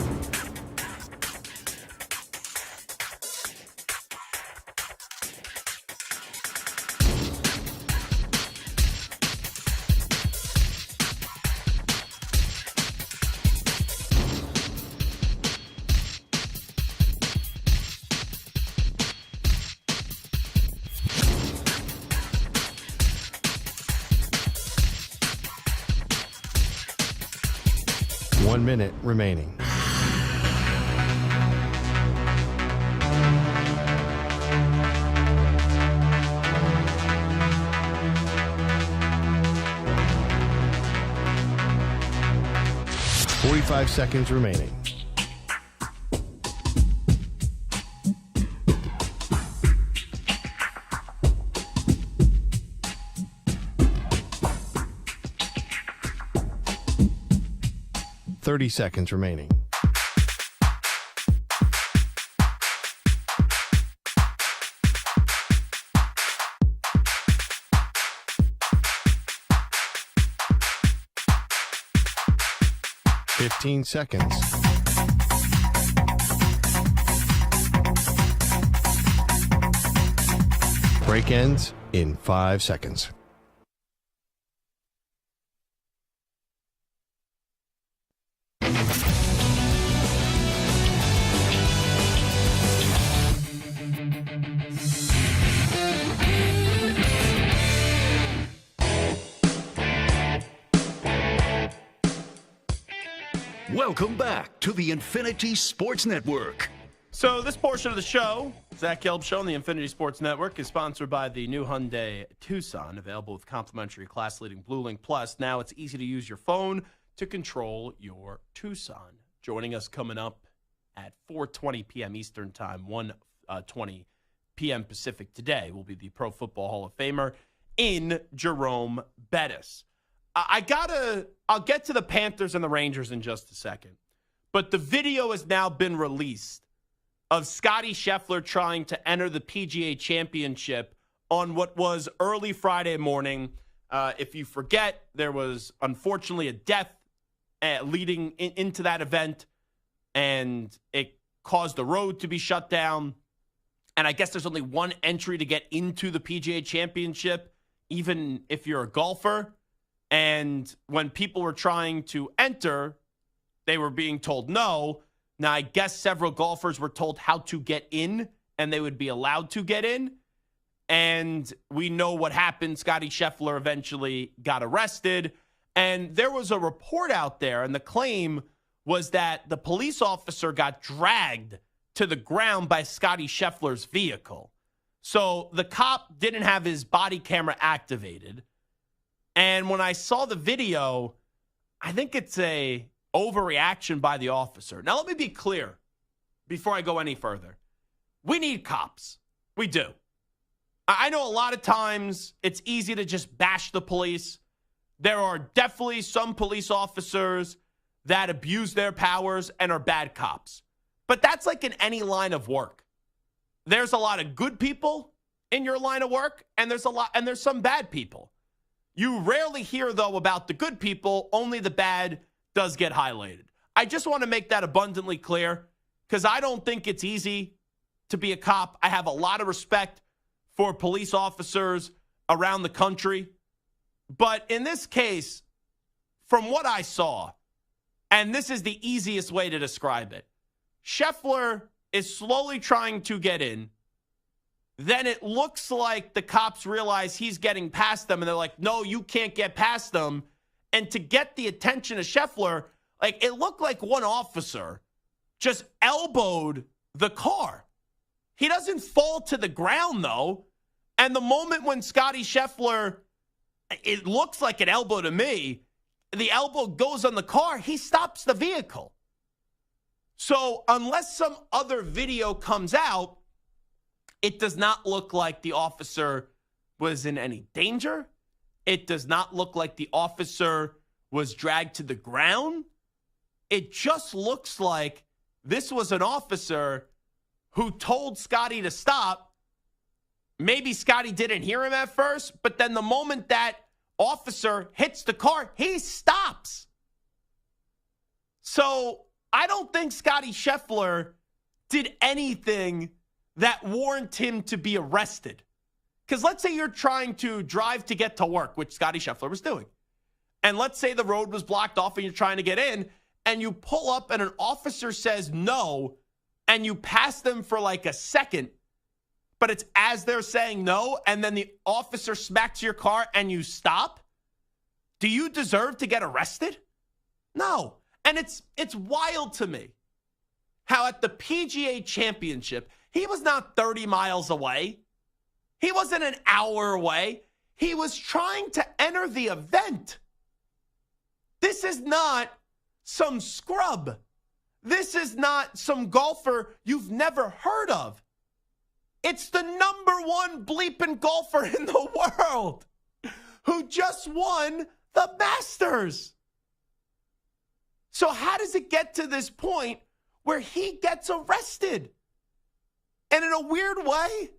One minute remaining. 45 seconds remaining. Thirty seconds remaining. Fifteen seconds. Break ends in 5 seconds. Welcome back to the Infinity Sports Network. So this portion of the show, Zach Gelb Show on the Infinity Sports Network, is sponsored by the new Hyundai Tucson, available with complimentary class-leading Blue Link Plus. Now it's easy to use your phone to control your Tucson. Joining us coming up at 4:20 p.m. Eastern Time, 1:20 p.m. Pacific today will be the Pro Football Hall of Famer in Jerome Bettis. I'll get to the Panthers and the Rangers in just a second. But the video has now been released of Scottie Scheffler trying to enter the PGA Championship on what was early Friday morning. If you forget, there was unfortunately a death leading into that event, and it caused the road to be shut down. And I guess there's only one entry to get into the PGA Championship, even if you're a golfer. And when people were trying to enter, they were being told no. Now, I guess several golfers were told how to get in, and they would be allowed to get in. And we know what happened. Scottie Scheffler eventually got arrested. And there was a report out there, and the claim was that the police officer got dragged to the ground by Scottie Scheffler's vehicle. So the cop didn't have his body camera activated. And when I saw the video, I think it's a overreaction by the officer. Now, let me be clear before I go any further. We need cops. We do. I know a lot of times it's easy to just bash the police. There are definitely some police officers that abuse their powers and are bad cops. But that's like in any line of work. There's a lot of good people in your line of work, and there's some bad people. You rarely hear, though, about the good people. Only the bad does get highlighted. I just want to make that abundantly clear because I don't think it's easy to be a cop. I have a lot of respect for police officers around the country. But in this case, from what I saw, and this is the easiest way to describe it, Scheffler is slowly trying to get in. Then it looks like the cops realize he's getting past them, and they're like, no, you can't get past them. And to get the attention of Scheffler, like it looked like one officer just elbowed the car. He doesn't fall to the ground, though. And the moment when Scottie Scheffler, it looks like an elbow to me, the elbow goes on the car, he stops the vehicle. So unless some other video comes out, it does not look like the officer was in any danger. It does not look like the officer was dragged to the ground. It just looks like this was an officer who told Scottie to stop. Maybe Scottie didn't hear him at first, but then the moment that officer hits the car, he stops. So I don't think Scottie Scheffler did anything that warrant him to be arrested. Because let's say you're trying to drive to get to work, which Scottie Scheffler was doing. And let's say the road was blocked off and you're trying to get in, and you pull up and an officer says no, and you pass them for like a second, but it's as they're saying no, and then the officer smacks your car and you stop. Do you deserve to get arrested? No. And it's wild to me how at the PGA Championship, he was not 30 miles away. He wasn't an hour away. He was trying to enter the event. This is not some scrub. This is not some golfer you've never heard of. It's the number one bleeping golfer in the world who just won the Masters. So how does it get to this point where he gets arrested? And in a weird way,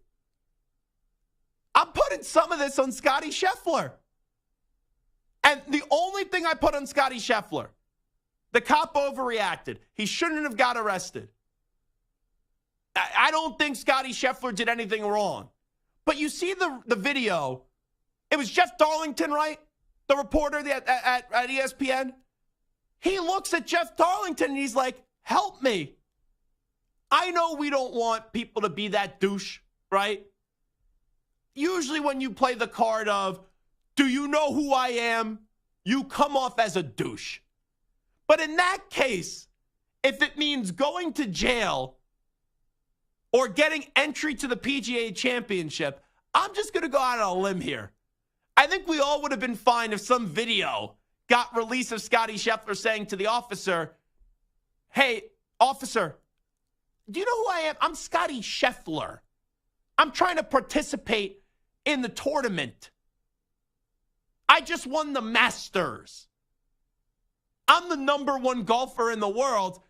I'm putting some of this on Scottie Scheffler. And the only thing I put on Scottie Scheffler, the cop overreacted. He shouldn't have got arrested. I don't think Scottie Scheffler did anything wrong. But you see the video. It was Jeff Darlington, right? The reporter at ESPN. He looks at Jeff Darlington and he's like, help me. I know we don't want people to be that douche, right? Usually when you play the card of, do you know who I am? You come off as a douche. But in that case, if it means going to jail or getting entry to the PGA Championship, I'm just going to go out on a limb here. I think we all would have been fine if some video got release of Scottie Scheffler saying to the officer, hey, officer, do you know who I am? I'm Scottie Scheffler. I'm trying to participate in the tournament. I just won the Masters. I'm the number one golfer in the world.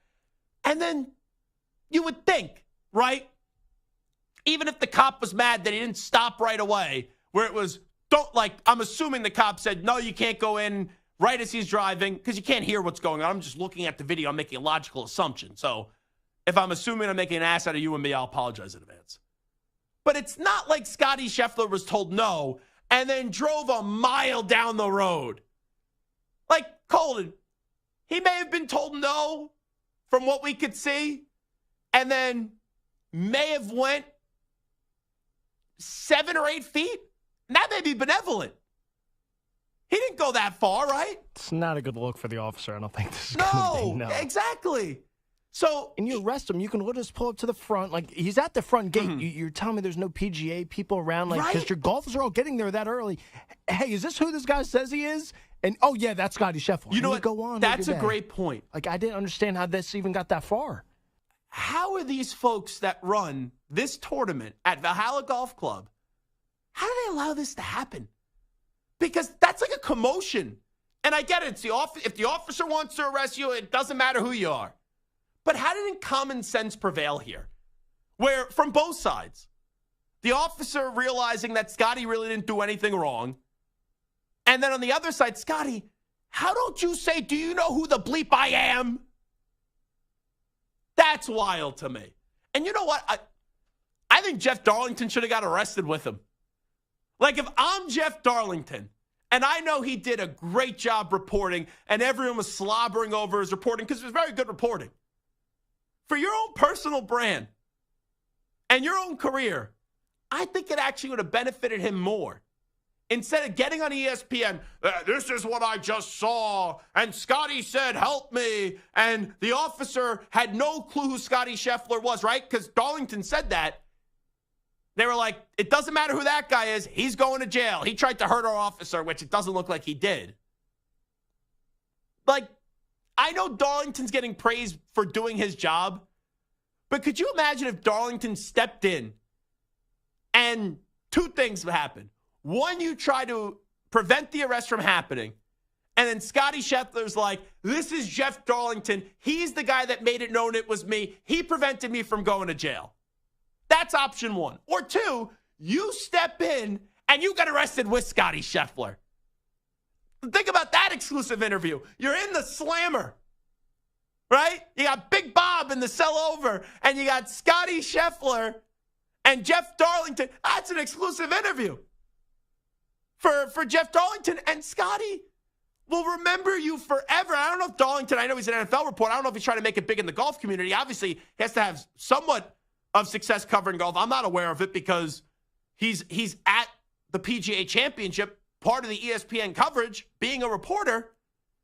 And then you would think, right? Even if the cop was mad that he didn't stop right away, where it was, I'm assuming the cop said, no, you can't go in right as he's driving, because you can't hear what's going on. I'm just looking at the video. I'm making a logical assumption. So if I'm assuming I'm making an ass out of you and me, I'll apologize in advance. But it's not like Scottie Scheffler was told no and then drove a mile down the road. Like Colin, he may have been told no from what we could see and then may have went 7 or 8 feet. And that may be benevolent. He didn't go that far, right? It's not a good look for the officer. I don't think this is going to be. No, exactly. So, and you arrest him, you can just pull up to the front. Like, he's at the front gate. You're telling me there's no PGA people around? Like, because your golfers are all getting there that early. Hey, is this who this guy says he is? And, oh, yeah, that's Scottie Scheffler. You know what? Go on. That's a great point. Like, I didn't understand how this even got that far. How are these folks that run this tournament at Valhalla Golf Club, how do they allow this to happen? Because that's like a commotion. And I get it. It's if the officer wants to arrest you, it doesn't matter who you are. But how didn't common sense prevail here? Where, from both sides, the officer realizing that Scottie really didn't do anything wrong. And then on the other side, Scottie, how don't you say, do you know who the bleep I am? That's wild to me. And you know what? I think Jeff Darlington should have got arrested with him. Like, if I'm Jeff Darlington, and I know he did a great job reporting, and everyone was slobbering over his reporting because it was very good reporting. For your own personal brand and your own career, I think it actually would have benefited him more. Instead of getting on ESPN, this is what I just saw, and Scottie said, help me, and the officer had no clue who Scottie Scheffler was, right? Because Darlington said that. They were like, it doesn't matter who that guy is. He's going to jail. He tried to hurt our officer, which it doesn't look like he did. Like, I know Darlington's getting praised for doing his job, but could you imagine if Darlington stepped in and 2 things would happen? One, you try to prevent the arrest from happening, and then Scottie Scheffler's like, this is Jeff Darlington. He's the guy that made it known it was me. He prevented me from going to jail. That's option 1. Or 2, you step in and you get arrested with Scottie Scheffler. Think about that exclusive interview. You're in the slammer, right? You got Big Bob in the sell over, and you got Scottie Scheffler and Jeff Darlington. That's an exclusive interview for Jeff Darlington. And Scottie will remember you forever. I don't know if Darlington, I know he's an NFL reporter. I don't know if he's trying to make it big in the golf community. Obviously, he has to have somewhat of success covering golf. I'm not aware of it because he's at the PGA Championship, part of the ESPN coverage, being a reporter.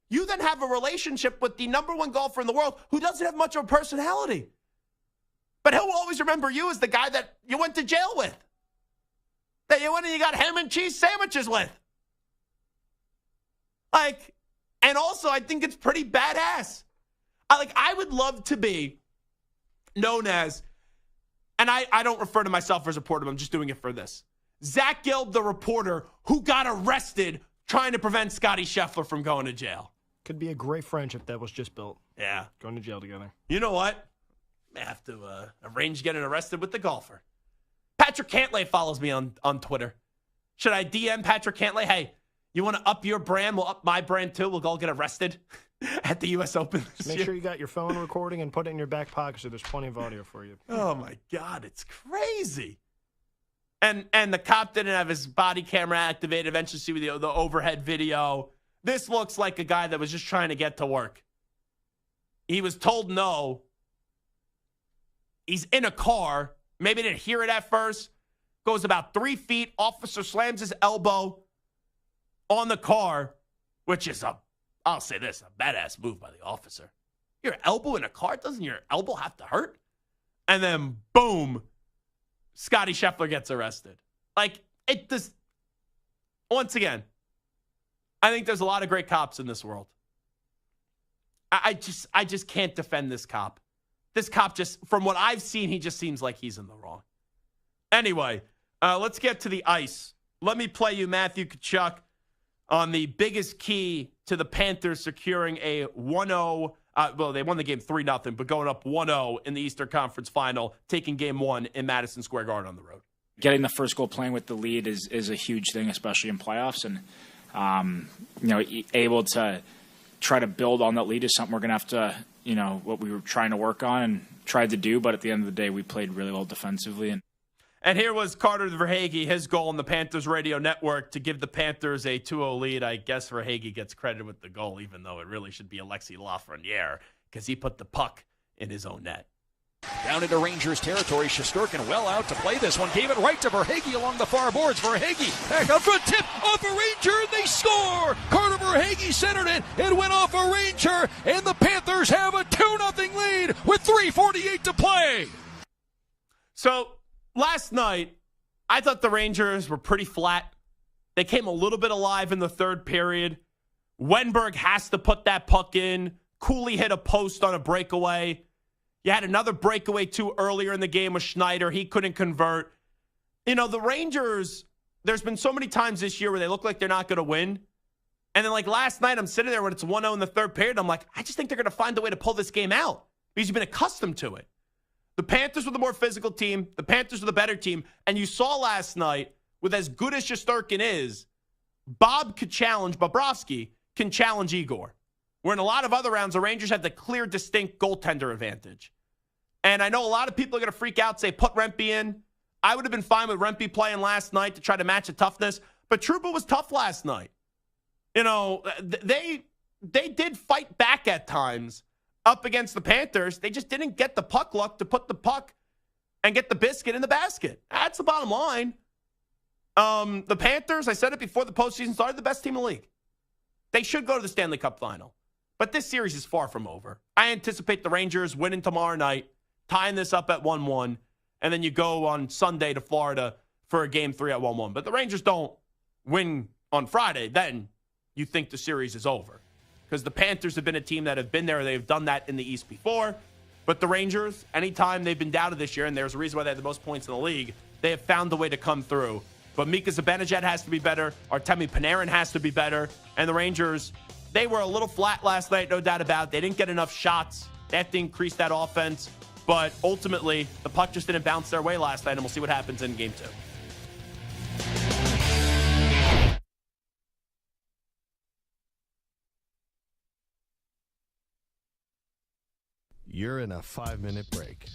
You then have a relationship with the number one golfer in the world who doesn't have much of a personality. But he'll always remember you as the guy that you went to jail with, that you went and you got ham and cheese sandwiches with. Like, and also I think it's pretty badass I would love to be known as, and I don't refer to myself as a reporter, I'm just doing it for this. Zach Gelb, the reporter who got arrested trying to prevent Scottie Scheffler from going to jail. Could be a great friendship that was just built. Yeah. Going to jail together. You know what? I have to arrange getting arrested with the golfer. Patrick Cantlay follows me on Twitter. Should I DM Patrick Cantlay? Hey, you want to up your brand? We'll up my brand too. We'll go get arrested at the U.S. Open this Make year. sure you got your phone recording and put it in your back pocket so there's plenty of audio for you. Oh, my God. It's crazy. And the cop didn't have his body camera activated. Eventually see the overhead video. This looks like a guy that was just trying to get to work. He was told no. He's in a car. Maybe didn't hear it at first. Goes about 3 feet. Officer slams his elbow on the car, which is I'll say this, a badass move by the officer. Your elbow in a car? Doesn't your elbow have to hurt? And then, boom, Scottie Scheffler gets arrested. It does. Once again, I think there's a lot of great cops in this world. I just can't defend this cop. This cop just, from what I've seen, he just seems like he's in the wrong. Anyway, let's get to the ice. Let me play you Matthew Tkachuk on the biggest key to the Panthers securing a 1-0. Well, they won the game 3-0, but going up 1-0 in the Eastern Conference Final, taking game 1 in Madison Square Garden on the road. Getting the first goal playing with the lead is a huge thing, especially in playoffs. And, able to try to build on that lead is something we're going to have to, what we were trying to work on and tried to do. But at the end of the day, we played really well defensively. And here was Carter Verhaeghe, his goal on the Panthers radio network to give the Panthers a 2-0 lead. I guess Verhaeghe gets credit with the goal, even though it really should be Alexis Lafreniere, because he put the puck in his own net. Down into Rangers territory, Shesterkin well out to play this one. Gave it right to Verhaeghe along the far boards. Verhaeghe back up front, tip off a Ranger, and they score! Carter Verhaeghe centered it. It went off a Ranger, and the Panthers have a 2-0 lead with 3:48 to play. So, last night, I thought the Rangers were pretty flat. They came a little bit alive in the third period. Wenberg has to put that puck in. Cooley hit a post on a breakaway. You had another breakaway, too, earlier in the game with Schneider. He couldn't convert. The Rangers, there's been so many times this year where they look like they're not going to win. And then, last night, I'm sitting there when it's 1-0 in the third period. I'm like, I just think they're going to find a way to pull this game out because you've been accustomed to it. The Panthers were the more physical team. The Panthers were the better team. And you saw last night, with as good as Shesterkin is, Bobrovsky can challenge Igor. Where in a lot of other rounds, the Rangers had the clear, distinct goaltender advantage. And I know a lot of people are going to freak out, say, put Rempe in. I would have been fine with Rempe playing last night to try to match the toughness. But Trouba was tough last night. They did fight back at times up against the Panthers. They just didn't get the puck luck to put the puck and get the biscuit in the basket. That's the bottom line. The Panthers, I said it before the postseason started, the best team in the league. They should go to the Stanley Cup final. But this series is far from over. I anticipate the Rangers winning tomorrow night, tying this up at 1-1, and then you go on Sunday to Florida for a Game 3 at 1-1. But the Rangers don't win on Friday, then you think the series is over. Because the Panthers have been a team that have been there. They've done that in the East before. But the Rangers, anytime they've been doubted this year, and there's a reason why they have the most points in the league, they have found a way to come through. But Mika Zibanejad has to be better. Artemi Panarin has to be better. And the Rangers, they were a little flat last night, no doubt about it. They didn't get enough shots. They have to increase that offense. But ultimately, the puck just didn't bounce their way last night, and we'll see what happens in Game 2. You're in a 5-minute break.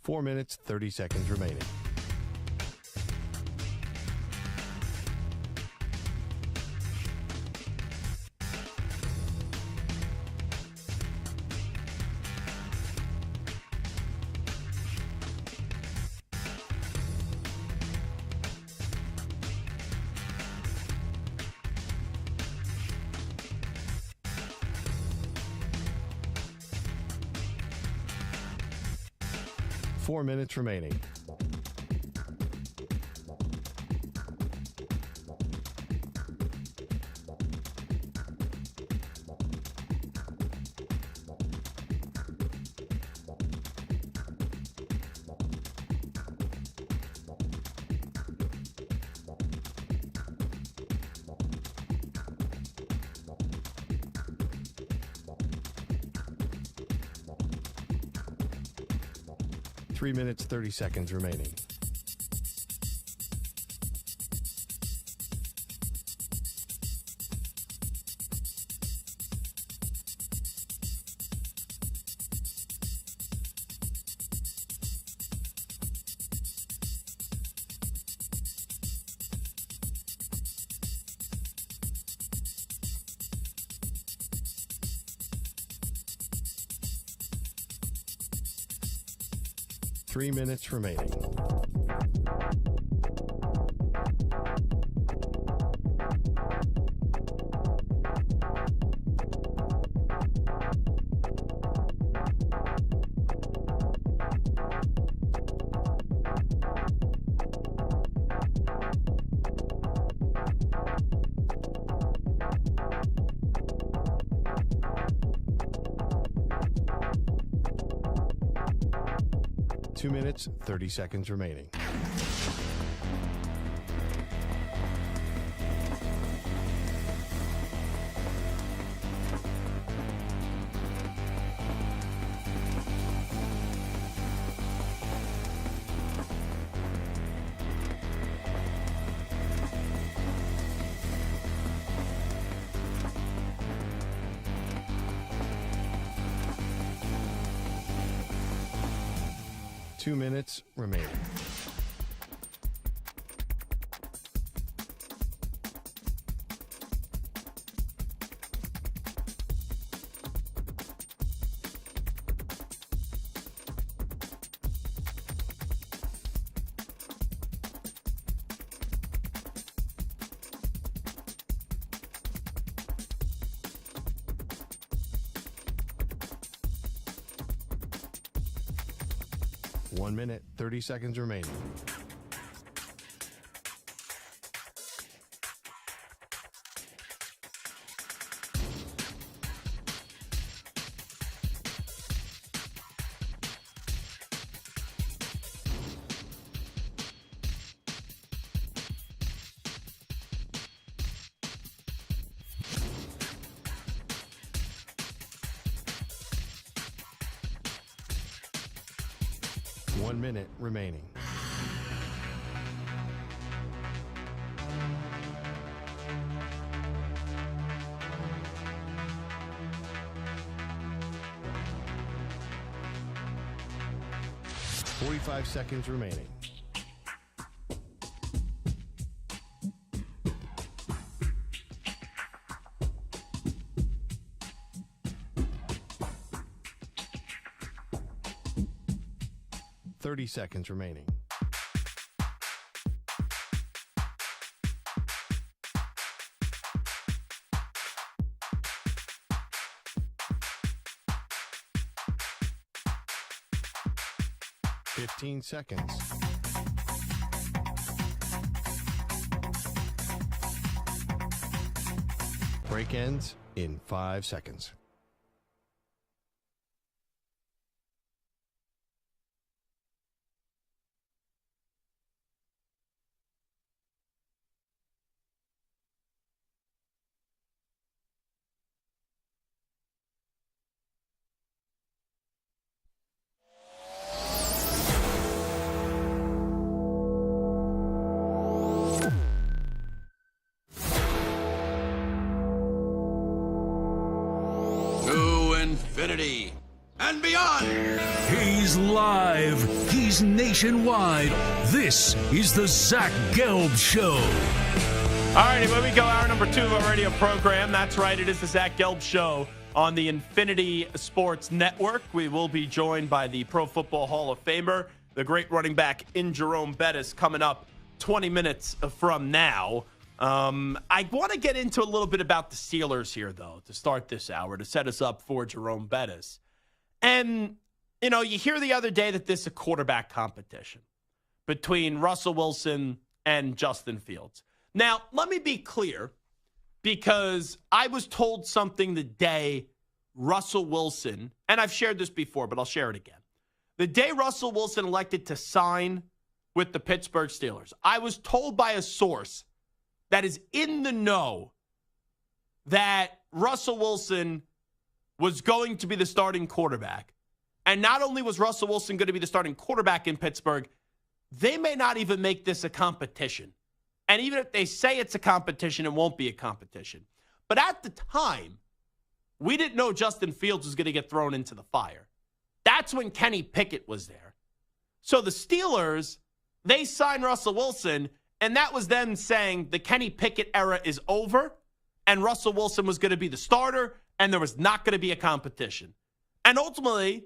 Four minutes, 30 seconds remaining. 4 minutes remaining. Three minutes, 30 seconds remaining. Three minutes remaining. Two minutes, 30 seconds remaining. Two minutes remaining. One minute, 30 seconds remaining. One minute remaining. .45 seconds remaining. .30 seconds remaining. .15 seconds. Break ends in 5 seconds. Infinity and beyond. He's live. He's nationwide. This is the Zach Gelb Show. All righty, here we go. Hour number 2 of our radio program. That's right. It is the Zach Gelb Show on the Infinity Sports Network. We will be joined by the Pro Football Hall of Famer, the great running back in Jerome Bettis, coming up 20 minutes from now. I want to get into a little bit about the Steelers here, though, to start this hour, to set us up for Jerome Bettis. And you hear the other day that this is a quarterback competition between Russell Wilson and Justin Fields. Now, let me be clear, because I was told something the day Russell Wilson, and I've shared this before, but I'll share it again. The day Russell Wilson elected to sign with the Pittsburgh Steelers, I was told by a source that is in the know that Russell Wilson was going to be the starting quarterback. And not only was Russell Wilson going to be the starting quarterback in Pittsburgh, they may not even make this a competition. And even if they say it's a competition, it won't be a competition. But at the time, we didn't know Justin Fields was going to get thrown into the fire. That's when Kenny Pickett was there. So the Steelers, they signed Russell Wilson, and that was them saying the Kenny Pickett era is over, and Russell Wilson was going to be the starter, and there was not going to be a competition. And ultimately,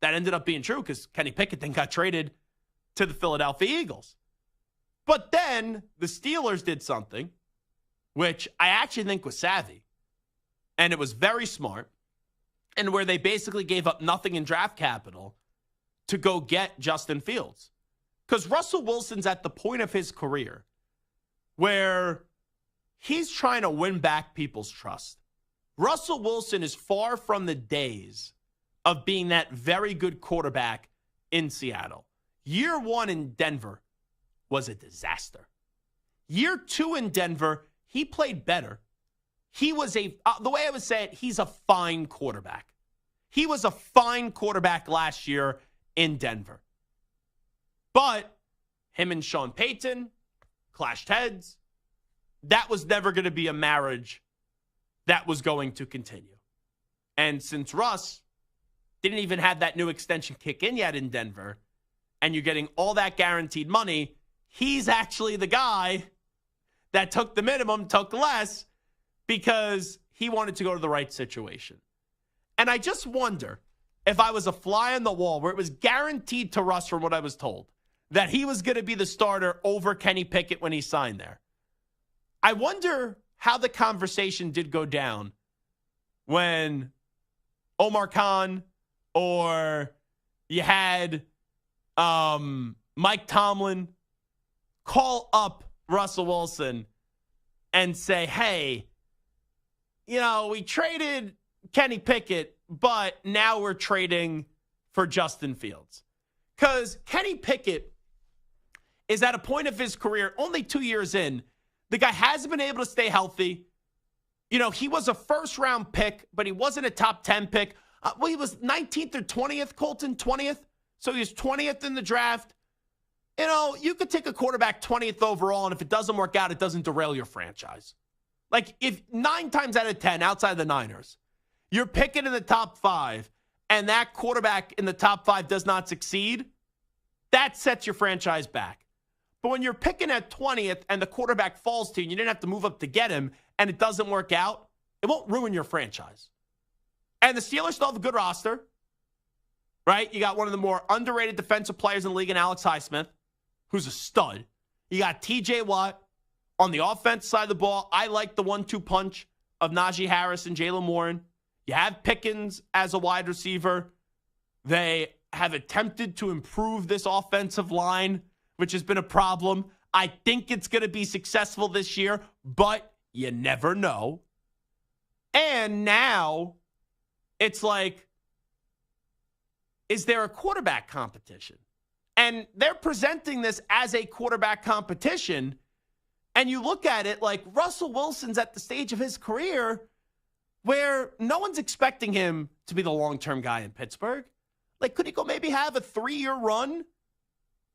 that ended up being true because Kenny Pickett then got traded to the Philadelphia Eagles. But then the Steelers did something which I actually think was savvy, and it was very smart, and where they basically gave up nothing in draft capital to go get Justin Fields. Because Russell Wilson's at the point of his career where he's trying to win back people's trust. Russell Wilson is far from the days of being that very good quarterback in Seattle. Year 1 in Denver was a disaster. Year 2 in Denver, he played better. He was the way I would say it, he's a fine quarterback. He was a fine quarterback last year in Denver. But him and Sean Payton clashed heads. That was never going to be a marriage that was going to continue. And since Russ didn't even have that new extension kick in yet in Denver, and you're getting all that guaranteed money, he's actually the guy that took the minimum, took less, because he wanted to go to the right situation. And I just wonder if I was a fly on the wall where it was guaranteed to Russ, from what I was told, that he was going to be the starter over Kenny Pickett when he signed there. I wonder how the conversation did go down when Omar Khan or you had Mike Tomlin call up Russell Wilson and say, hey, we traded Kenny Pickett, but now we're trading for Justin Fields. Because Kenny Pickett is at a point of his career, only 2 years in, the guy hasn't been able to stay healthy. He was a first-round pick, but he wasn't a top 10 pick. He was 19th or 20th, Colton, 20th. So he was 20th in the draft. You could take a quarterback 20th overall, and if it doesn't work out, it doesn't derail your franchise. Like, if 9 times out of 10, outside of the Niners, you're picking in the top 5, and that quarterback in the top 5 does not succeed, that sets your franchise back. But when you're picking at 20th and the quarterback falls to you and you didn't have to move up to get him and it doesn't work out, it won't ruin your franchise. And the Steelers still have a good roster, right? You got one of the more underrated defensive players in the league in Alex Highsmith, who's a stud. You got TJ Watt on the offense side of the ball. I like the 1-2 punch of Najee Harris and Jalen Warren. You have Pickens as a wide receiver. They have attempted to improve this offensive line, which has been a problem. I think it's going to be successful this year, but you never know. And now it's like, is there a quarterback competition? And they're presenting this as a quarterback competition. And you look at it like Russell Wilson's at the stage of his career where no one's expecting him to be the long-term guy in Pittsburgh. Like, could he go maybe have a 3-year run?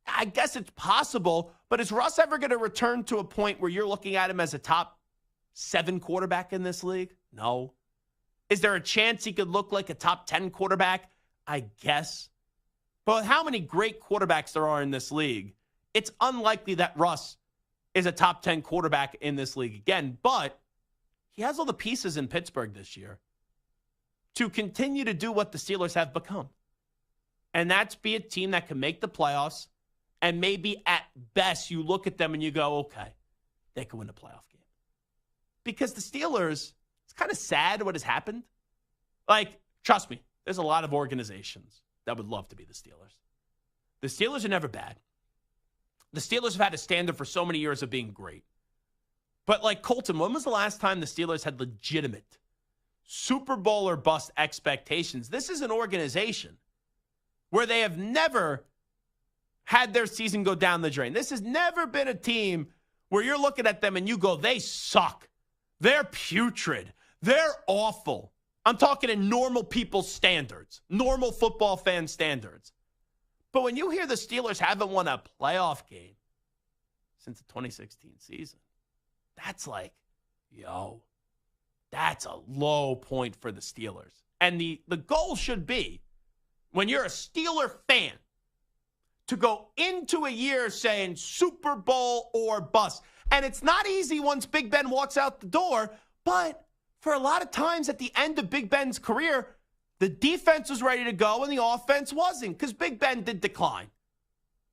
I guess it's possible, but is Russ ever going to return to a point where you're looking at him as a top 7 quarterback in this league? No. Is there a chance he could look like a top 10 quarterback? I guess. But how many great quarterbacks there are in this league, it's unlikely that Russ is a top 10 quarterback in this league again. But he has all the pieces in Pittsburgh this year to continue to do what the Steelers have become. And that's be a team that can make the playoffs. And maybe at best, you look at them and you go, okay, they can win a playoff game. Because the Steelers, it's kind of sad what has happened. Like, trust me, there's a lot of organizations that would love to be the Steelers. The Steelers are never bad. The Steelers have had a standard for so many years of being great. But like Colton, when was the last time the Steelers had legitimate Super Bowl or bust expectations? This is an organization where they have never had their season go down the drain. This has never been a team where you're looking at them and you go, they suck. They're putrid. They're awful. I'm talking in normal people's standards, normal football fan standards. But when you hear the Steelers haven't won a playoff game since the 2016 season, that's like, yo, that's a low point for the Steelers. And the goal should be, when you're a Steeler fan, to go into a year saying Super Bowl or bust. And it's not easy once Big Ben walks out the door, but for a lot of times at the end of Big Ben's career, the defense was ready to go and the offense wasn't, because Big Ben did decline,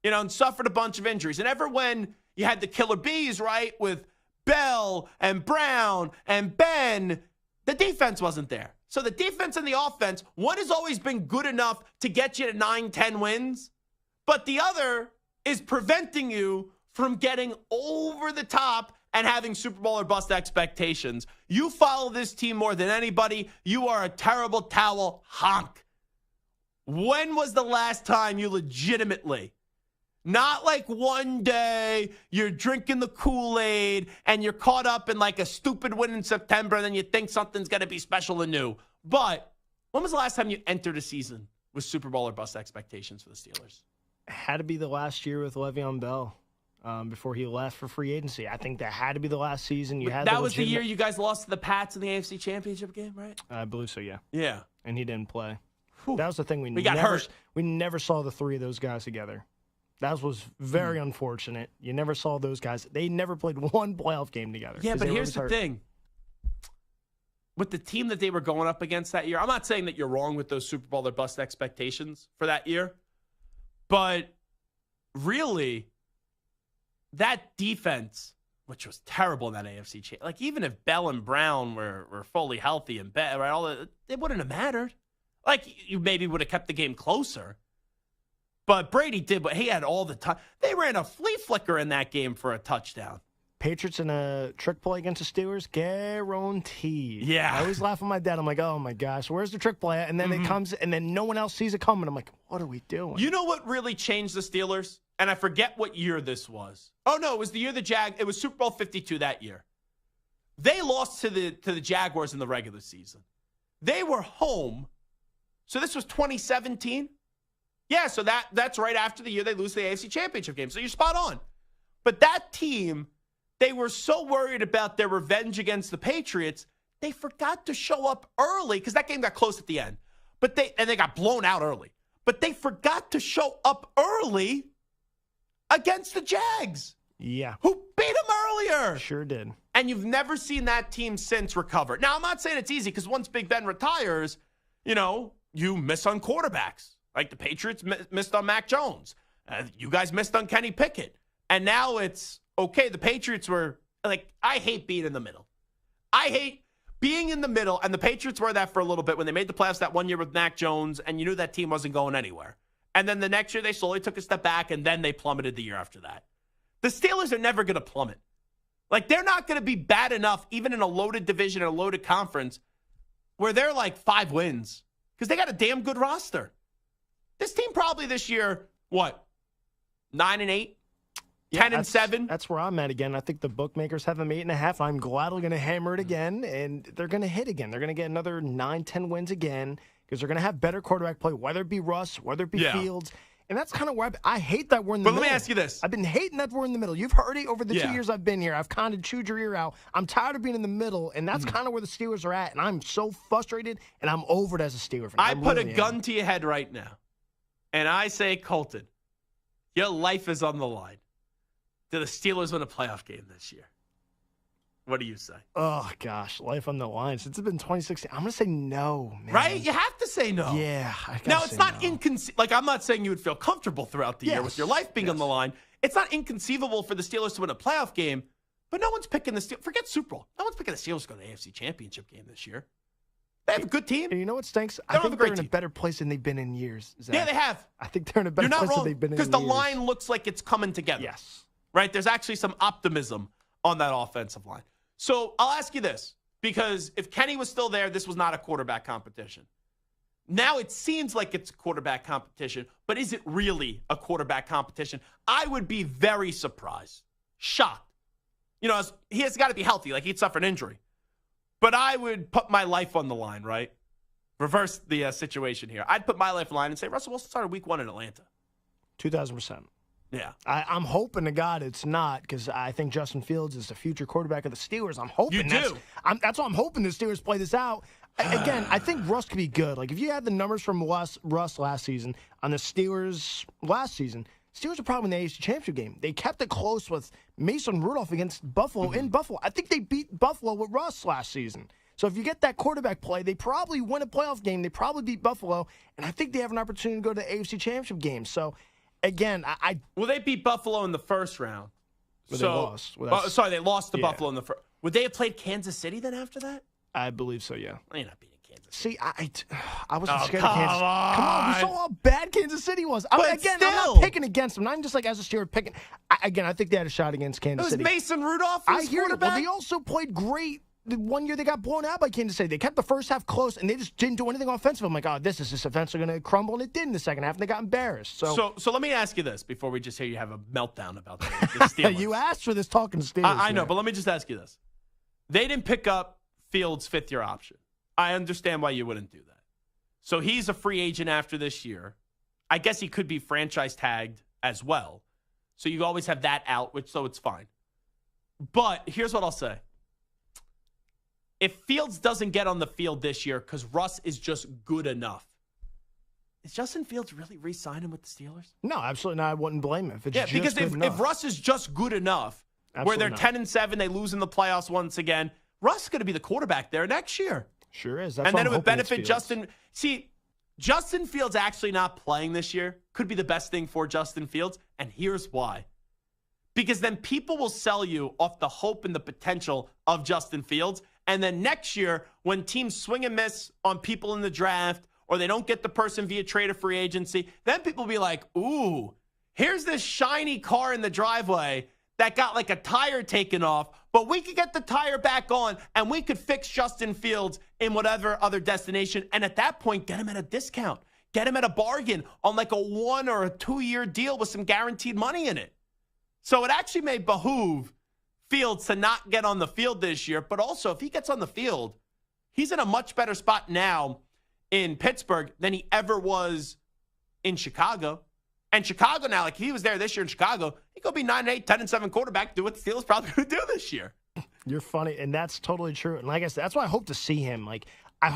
and suffered a bunch of injuries. And ever when you had the killer bees, right, with Bell and Brown and Ben, the defense wasn't there. So the defense and the offense, one has always been good enough to get you to 9-10 wins, but the other is preventing you from getting over the top and having Super Bowl or bust expectations. You follow this team more than anybody. You are a terrible towel honk. When was the last time you legitimately, not like one day you're drinking the Kool-Aid and you're caught up in like a stupid win in September and then you think something's going to be special and new. But when was the last time you entered a season with Super Bowl or bust expectations for the Steelers? Had to be the last year with Le'Veon Bell. Before he left for free agency. I think that had to be the last season. That was the year you guys lost to the Pats in the AFC Championship game, right? I believe so, yeah. Yeah. And he didn't play. That was the thing. We got hurt. We never saw the three of those guys together. That was very unfortunate. You never saw those guys. They never played one playoff game together. Yeah, but here's the thing. With the team that they were going up against that year, I'm not saying that you're wrong with those Super Bowl or bust expectations for that year, but really, that defense, which was terrible in that AFC championship, like even if Bell and Brown were fully healthy and right, all that, it wouldn't have mattered. Like you maybe would have kept the game closer. But Brady did, but he had all the time. They ran a flea flicker in that game for a touchdown. Patriots in a trick play against the Steelers, guaranteed. Yeah. I always laugh at my dad. I'm like, oh my gosh, where's the trick play? And then it comes, and then no one else sees it coming. I'm like, what are we doing? You know what really changed the Steelers? And I forget what year this was. Oh no, it was the year it was Super Bowl 52 that year. They lost to the Jaguars in the regular season. They were home. So this was 2017. Yeah, so that's right after the year they lose the AFC Championship game. So you're spot on. But that team, they were so worried about their revenge against the Patriots, they forgot to show up early because that game got close at the end. And they got blown out early. But they forgot to show up early against the Jags. Yeah. Who beat them earlier. Sure did. And you've never seen that team since recover. Now, I'm not saying it's easy because once Big Ben retires, you miss on quarterbacks. Like the Patriots missed on Mac Jones. You guys missed on Kenny Pickett. And now it's, okay, the Patriots were, like, I hate being in the middle. I hate being in the middle, and the Patriots were that for a little bit when they made the playoffs that one year with Mac Jones, and you knew that team wasn't going anywhere. And then the next year, they slowly took a step back, and then they plummeted the year after that. The Steelers are never going to plummet. Like, they're not going to be bad enough, even in a loaded division or a loaded conference, where they're like 5 wins. Because they got a damn good roster. This team probably this year, 9-8? 10-7? That's where I'm at again. I think the bookmakers have them 8.5. I'm gladly going to hammer it again, and they're going to hit again. They're going to get another 9-10 wins again because they're going to have better quarterback play, whether it be Russ, whether it be Fields. And that's kind of where I hate that we're in the middle. But let me ask you this. I've been hating that we're in the middle. You've heard it over the 2 years I've been here. I've kind of chewed your ear out. I'm tired of being in the middle, and that's kind of where the Steelers are at. And I'm so frustrated, and I'm over it as a Steeler fan. I put a gun to your head right now, and I say, Colton, your life is on the line. Do the Steelers win a playoff game this year? What do you say? Oh, gosh. Life on the line. Since it's been 2016, I'm going to say no, man. Right? You have to say no. Yeah. Now, it's not inconceivable. Like, I'm not saying you would feel comfortable throughout the year with your life being on the line. It's not inconceivable for the Steelers to win a playoff game, but no one's picking the Steelers. Forget Super Bowl. No one's picking the Steelers to go to the AFC Championship game this year. They have a good team. And you know what stinks? I think they're in a better place than they've been in years, Zach. Yeah, they have. I think they're in a better place than they've been in years. Because the line looks like it's coming together. Yes. Right? There's actually some optimism on that offensive line. So I'll ask you this, because if Kenny was still there, this was not a quarterback competition. Now it seems like it's a quarterback competition, but is it really a quarterback competition? I would be very surprised, shocked. You know, he has got to be healthy, like he'd suffer an injury. But I would put my life on the line, right? Reverse the situation here. I'd put my life on the line and say, Russell Wilson started week 1 in Atlanta. 2,000%. Yeah. I'm hoping to God it's not, because I think Justin Fields is the future quarterback of the Steelers. I'm hoping that's why I'm hoping the Steelers play this out. Again, I think Russ could be good. Like, if you had the numbers from Russ last season on the Steelers last season, Steelers are probably in the AFC Championship game. They kept it close with Mason Rudolph against Buffalo in Buffalo. I think they beat Buffalo with Russ last season. So if you get that quarterback play, they probably win a playoff game. They probably beat Buffalo, and I think they have an opportunity to go to the AFC Championship game. So, again, Well, they beat Buffalo in the first round. They lost. They lost to Buffalo in the first. Would they have played Kansas City then after that? I believe so, yeah. They're not beating Kansas City. See, I wasn't scared of Kansas. Come on, we saw how bad Kansas City was. I'm not picking against them. I'm just like, as a Steeler, picking. I think they had a shot against Kansas City. It was Mason Rudolph. I hear it. Well, they also played great. The one year they got blown out by Kansas City. They kept the first half close, and they just didn't do anything offensive. I'm like, oh, this is just eventually going to crumble, and it did in the second half, and they got embarrassed. So let me ask you this before we just hear you have a meltdown about the Steelers. You asked for this talking Steelers. I know, but let me just ask you this. They didn't pick up Fields' fifth-year option. I understand why you wouldn't do that. So he's a free agent after this year. I guess he could be franchise tagged as well. So you always have that out, so it's fine. But here's what I'll say. If Fields doesn't get on the field this year because Russ is just good enough, is Justin Fields really re-signing with the Steelers? No, absolutely not. I wouldn't blame him. Because if Russ is just good enough, where they're 10-7, they lose in the playoffs once again, Russ is going to be the quarterback there next year. Sure is. And then it would benefit Justin. See, Justin Fields actually not playing this year could be the best thing for Justin Fields, and here's why. Because then people will sell you off the hope and the potential of Justin Fields. And then next year, when teams swing and miss on people in the draft, or they don't get the person via trade or free agency, then people will be like, ooh, here's this shiny car in the driveway that got like a tire taken off, but we could get the tire back on, and we could fix Justin Fields in whatever other destination. And at that point, get him at a discount. Get him at a bargain on like a 1 or a 2-year deal with some guaranteed money in it. So it actually may behoove Fields to not get on the field this year, but also if he gets on the field, he's in a much better spot now in Pittsburgh than he ever was in Chicago. And Chicago now, like he was there this year in Chicago, he could be 9-8, 10-7 quarterback, do what the Steelers probably going to do this year. You're funny, and that's totally true. And like I said, that's why I hope to see him. Like I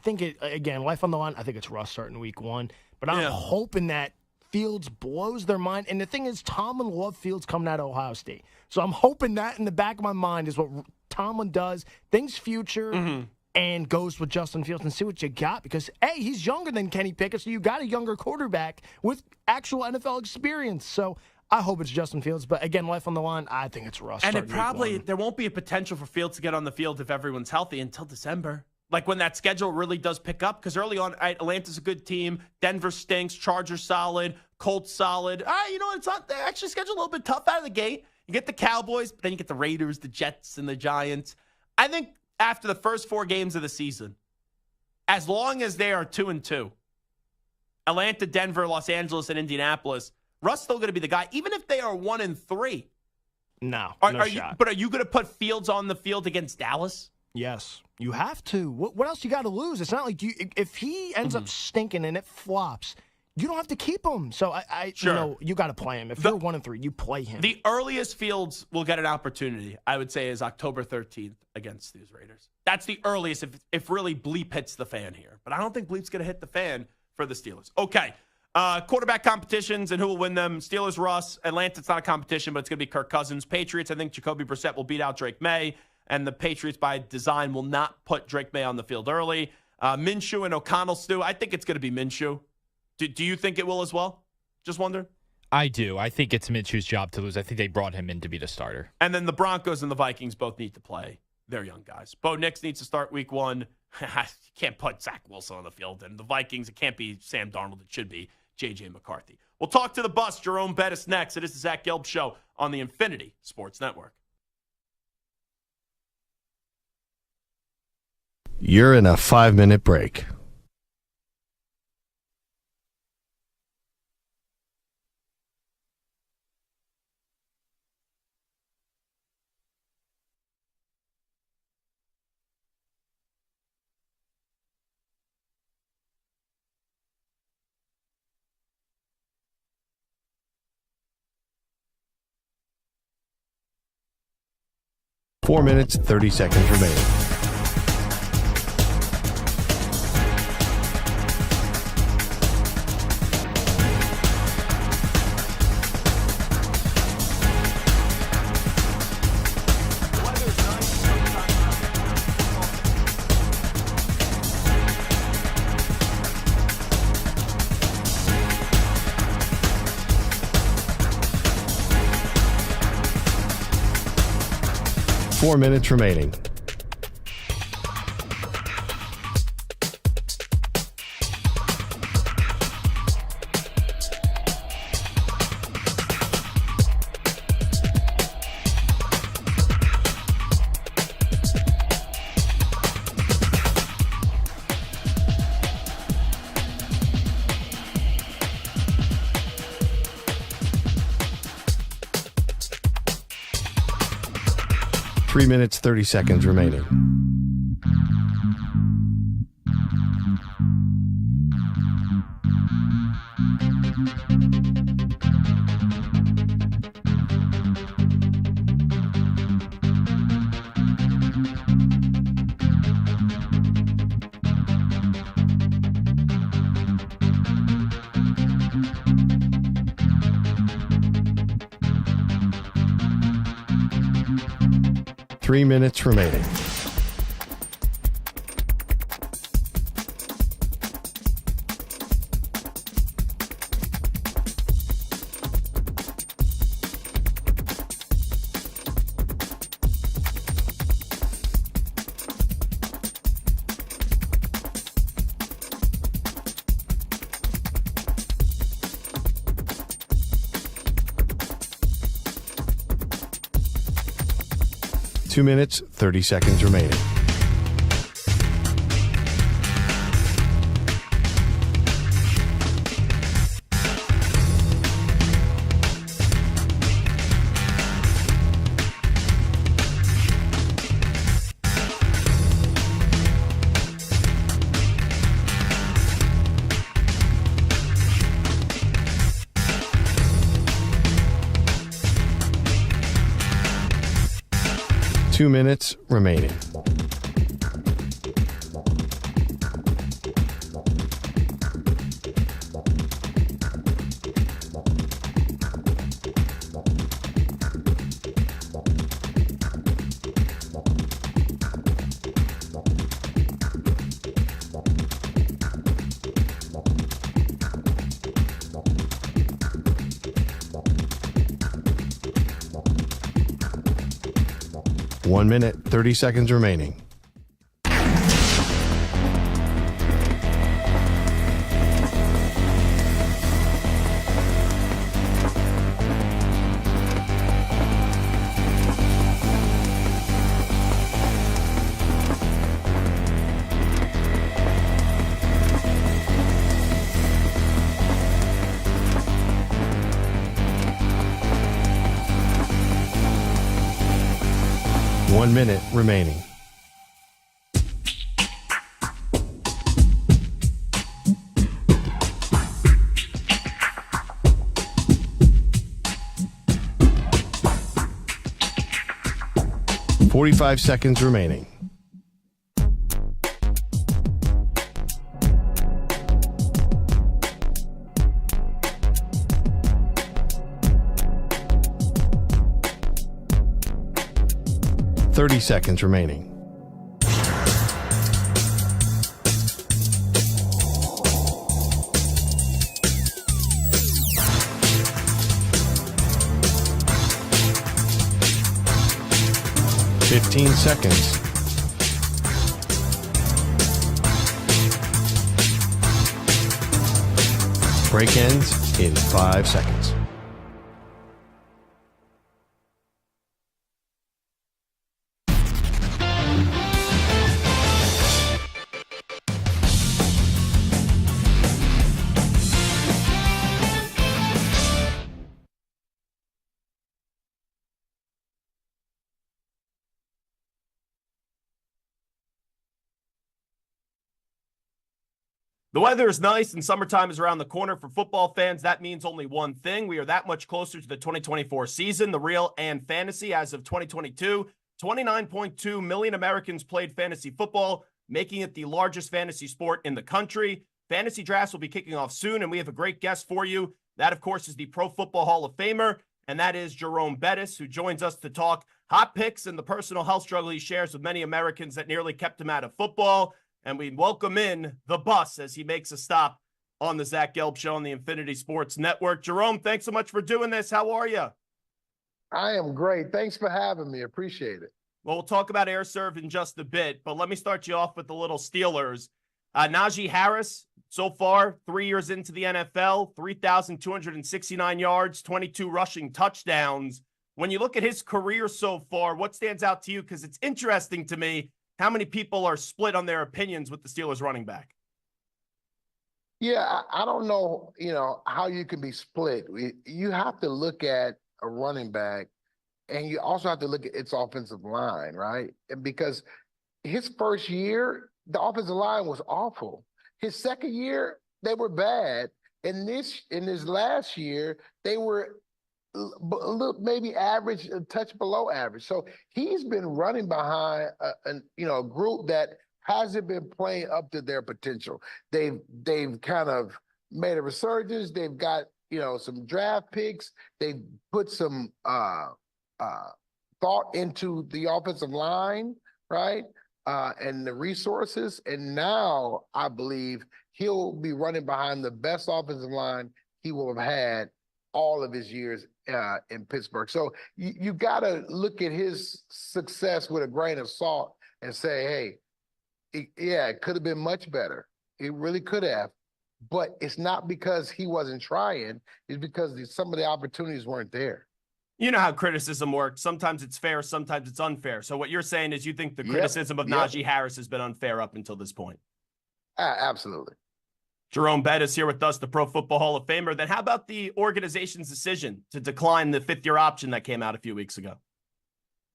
think it, again, life on the line, I think it's Russ starting week 1, but I'm hoping that Fields blows their mind. And the thing is, Tomlin loved Fields coming out of Ohio State. So I'm hoping that in the back of my mind is what Tomlin does, thinks future, and goes with Justin Fields and see what you got. Because, A, he's younger than Kenny Pickett, so you got a younger quarterback with actual NFL experience. So I hope it's Justin Fields. But, again, life on the line, I think it's Russ. And there won't be a potential for Fields to get on the field if everyone's healthy until December. Like when that schedule really does pick up, because early on, Atlanta's a good team. Denver stinks. Chargers solid. Colts solid. You know what? It's not actually scheduled a little bit tough out of the gate. You get the Cowboys, but then you get the Raiders, the Jets, and the Giants. I think after the first 4 games of the season, as long as they are 2-2, Atlanta, Denver, Los Angeles, and Indianapolis, Russ still going to be the guy, even if they are 1-3. No shot. But are you going to put Fields on the field against Dallas? Yes, you have to. What else you got to lose? It's not like if he ends up stinking and it flops, you don't have to keep him. So you got to play him. If you're 1-3, you play him. The earliest Fields will get an opportunity, I would say, is October 13th against these Raiders. That's the earliest if really bleep hits the fan here. But I don't think bleep's going to hit the fan for the Steelers. Okay, quarterback competitions and who will win them. Steelers, Russ. Atlanta, it's not a competition, but it's going to be Kirk Cousins. Patriots, I think Jacoby Brissett will beat out Drake May. And the Patriots, by design, will not put Drake May on the field early. Minshew and O'Connell, Stu, I think it's going to be Minshew. Do you think it will as well? Just wondering. I do. I think it's Minshew's job to lose. I think they brought him in to be the starter. And then the Broncos and the Vikings both need to play their young guys. Bo Nix needs to start week 1. You can't put Zach Wilson on the field. And the Vikings, it can't be Sam Darnold. It should be J.J. McCarthy. We'll talk to the bus, Jerome Bettis, next. It is the Zach Gelb Show on the Infinity Sports Network. You're in a 5-minute break. Four minutes, 30 seconds remaining. Four minutes remaining. Three minutes, 30 seconds remaining. Three minutes remaining. Two minutes, 30 seconds remaining. Two minutes remaining. One minute, 30 seconds remaining. One minute remaining. .45 seconds remaining. .30 seconds remaining. .15 seconds. Break ends in 5 seconds. The weather is nice and summertime is around the corner for football fans. That means only one thing. We are that much closer to the 2024 season, the real and fantasy. As of 2022, 29.2 million Americans played fantasy football, making it the largest fantasy sport in the country. Fantasy drafts will be kicking off soon, and we have a great guest for you. That, of course, is the Pro Football Hall of Famer, and that is Jerome Bettis, who joins us to talk hot picks and the personal health struggle he shares with many Americans that nearly kept him out of football. And we welcome in the bus as he makes a stop on the Zach Gelb Show on the Infinity Sports Network. Jerome, thanks so much for doing this. How are you? I am great. Thanks for having me. Appreciate it. Well, we'll talk about Air Serv in just a bit, but let me start you off with the little Steelers. Najee Harris, so far, 3 years into the NFL, 3,269 yards, 22 rushing touchdowns. When you look at his career so far, what stands out to you? Because it's interesting to me how many people are split on their opinions with the Steelers running back. Yeah, I don't know, how you can be split. You have to look at a running back, and you also have to look at its offensive line, right? And because his first year, the offensive line was awful. His second year, they were bad. And in this last year, they were maybe average, a touch below average. So he's been running behind a group that hasn't been playing up to their potential. They've kind of made a resurgence. They've got some draft picks. They've put some thought into the offensive line, right? And the resources. And now I believe he'll be running behind the best offensive line he will have had all of his years in Pittsburgh. So you got to look at his success with a grain of salt and say, hey, it could have been much better. It really could have. But it's not because he wasn't trying. It's because some of the opportunities weren't there. You know how criticism works. Sometimes it's fair, sometimes it's unfair. So what you're saying is you think the criticism of Najee Harris has been unfair up until this point? Absolutely. Jerome Bettis here with us, the Pro Football Hall of Famer. Then how about the organization's decision to decline the fifth-year option that came out a few weeks ago?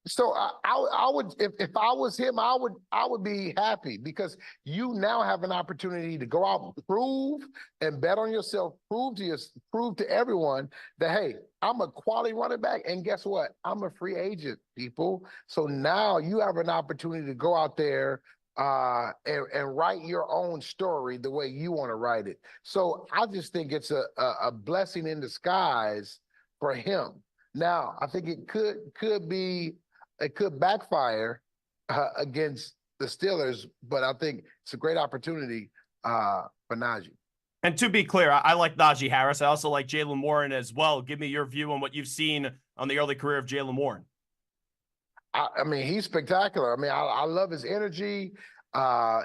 So I would, if I was him, I would be happy because you now have an opportunity to go out and prove and bet on yourself, prove to everyone that, hey, I'm a quality running back, and guess what? I'm a free agent, people. So now you have an opportunity to go out there and write your own story the way you want to write it. So I just think it's a blessing in disguise for him. Now, I think it could backfire against the Steelers, but I think it's a great opportunity for Najee. And to be clear, I like Najee Harris. I also like Jaylen Warren as well. Give me your view on what you've seen on the early career of Jaylen Warren. I mean, he's spectacular. I mean, I love his energy,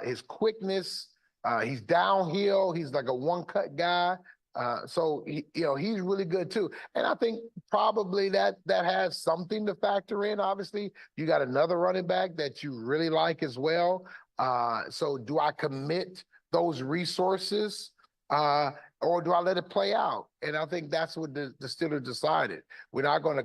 his quickness. He's downhill. He's like a one-cut guy. So he's really good too. And I think probably that has something to factor in. Obviously, you got another running back that you really like as well. So do I commit those resources or do I let it play out? And I think that's what the Steelers decided. We're not going to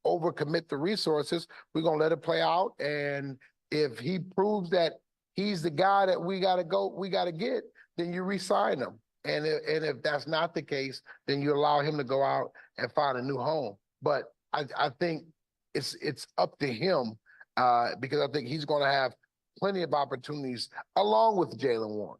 overcommit the resources. We're going to let it play out. And if he proves that he's the guy that we got to get, then you re-sign him. And if that's not the case, then you allow him to go out and find a new home. But I think it's up to him because I think he's going to have plenty of opportunities along with Jaylen Warren.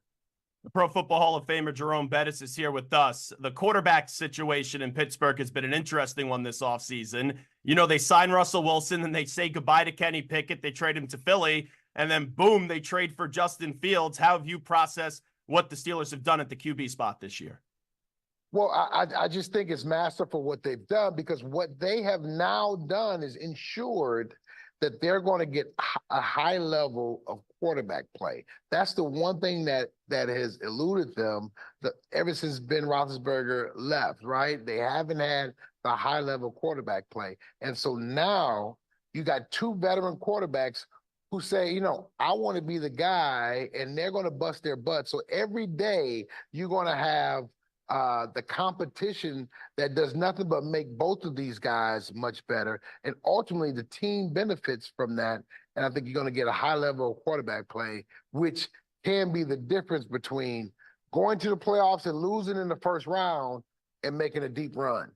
The Pro Football Hall of Famer Jerome Bettis is here with us. The quarterback situation in Pittsburgh has been an interesting one this offseason. They sign Russell Wilson and they say goodbye to Kenny Pickett. They trade him to Philly, and then boom, they trade for Justin Fields. How have you processed what the Steelers have done at the QB spot this year? Well, I just think it's masterful what they've done because what they have now done is ensured that they're going to get a high level of quarterback play. That's the one thing that has eluded them ever since Ben Roethlisberger left, right? They haven't had the high level quarterback play. And so now you got two veteran quarterbacks who say, you know, I want to be the guy, and they're going to bust their butt. So every day you're going to have the competition that does nothing but make both of these guys much better. And ultimately the team benefits from that. And I think you're going to get a high level of quarterback play, which can be the difference between going to the playoffs and losing in the first round and making a deep run.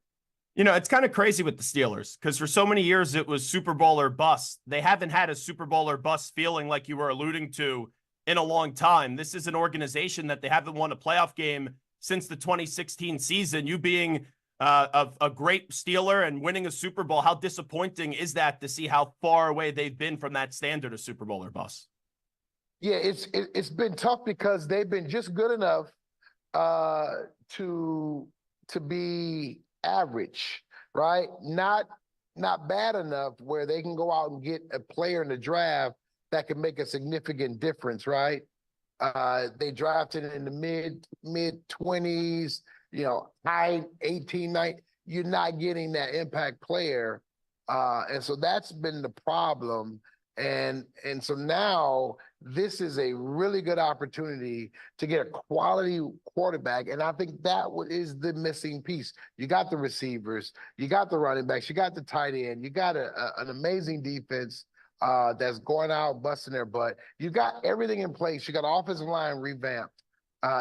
You know, it's kind of crazy with the Steelers because for so many years it was Super Bowl or bust. They haven't had a Super Bowl or bust feeling like you were alluding to in a long time. This is an organization that they haven't won a playoff game since the 2016 season. You being a great Steeler and winning a Super Bowl, how disappointing is that to see how far away they've been from that standard of Super Bowl or bust? Yeah, it's been tough because they've been just good enough to be average, right? Not bad enough where they can go out and get a player in the draft that can make a significant difference, right? They drafted in the mid 20s, you know, high 18, 19. You're not getting that impact player. And so that's been the problem. And so now this is a really good opportunity to get a quality quarterback. And I think that is the missing piece. You got the receivers, you got the running backs, you got the tight end, you got an amazing defense that's going out, busting their butt. You got everything in place. You got offensive line revamped.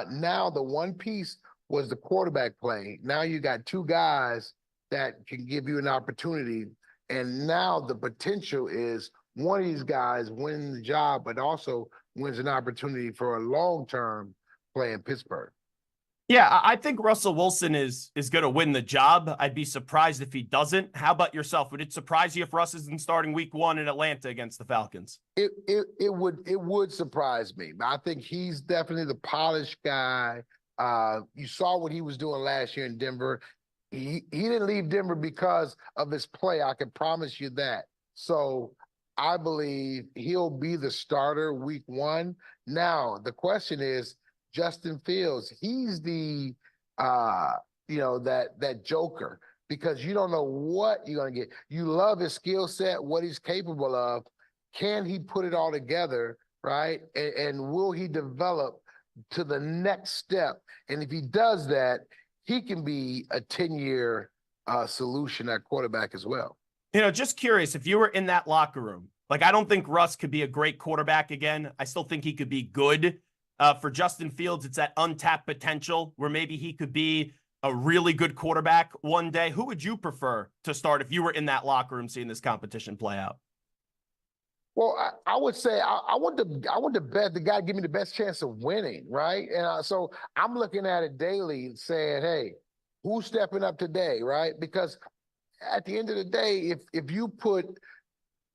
Now the one piece was the quarterback play. Now you got two guys that can give you an opportunity. And now the potential is one of these guys wins the job, but also wins an opportunity for a long-term play in Pittsburgh. Yeah, I think Russell Wilson is going to win the job. I'd be surprised if he doesn't. How about yourself? Would it surprise you if Russ isn't starting week 1 in Atlanta against the Falcons? It would surprise me. I think he's definitely the polished guy. You saw what he was doing last year in Denver. He didn't leave Denver because of his play. I can promise you that. So I believe he'll be the starter week 1. Now, the question is, Justin Fields, he's the, that joker, because you don't know what you're going to get. You love his skill set, what he's capable of. Can he put it all together, right? And will he develop to the next step? And if he does that, he can be a 10-year solution at quarterback as well. You know, just curious, if you were in that locker room, like, I don't think Russ could be a great quarterback again. I still think he could be good. For Justin Fields, it's that untapped potential where maybe he could be a really good quarterback one day. Who would you prefer to start if you were in that locker room seeing this competition play out? Well, I would say I want to bet the guy give me the best chance of winning, right? And so I'm looking at it daily saying, hey, who's stepping up today, right? Because at the end of the day, if you put,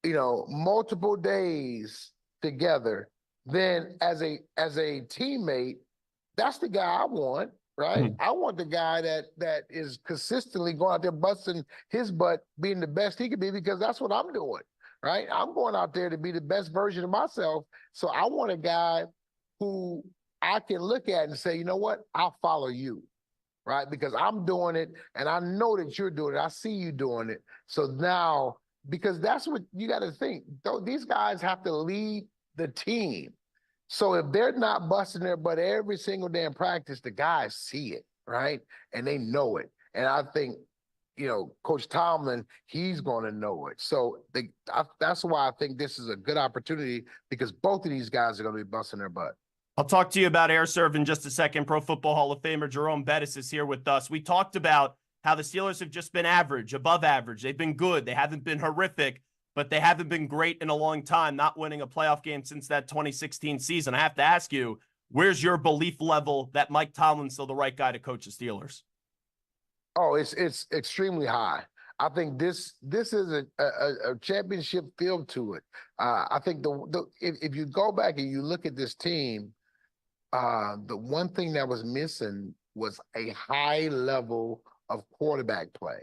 multiple days together, then as a teammate, that's the guy I want, right? I want the guy that is consistently going out there busting his butt, being the best he can be, because that's what I'm doing, right? I'm going out there to be the best version of myself. So I want a guy who I can look at and say, you know what? I'll follow you, right? Because I'm doing it and I know that you're doing it. I see you doing it. So now, because that's what you got to think. These guys have to lead the team. So if they're not busting their butt every single day in practice, the guys see it, right? And they know it. And I think, Coach Tomlin, he's going to know it. So that's why I think this is a good opportunity, because both of these guys are going to be busting their butt. I'll talk to you about air serve in just a second. Pro Football Hall of Famer Jerome Bettis is here with us. We talked about how the Steelers have just been average, above average. They've been good. They haven't been horrific, but they haven't been great in a long time, not winning a playoff game since that 2016 season. I have to ask you, where's your belief level that Mike Tomlin's still the right guy to coach the Steelers? Oh, it's extremely high. I think this is a championship feel to it. I think if you go back and you look at this team, the one thing that was missing was a high level of quarterback play.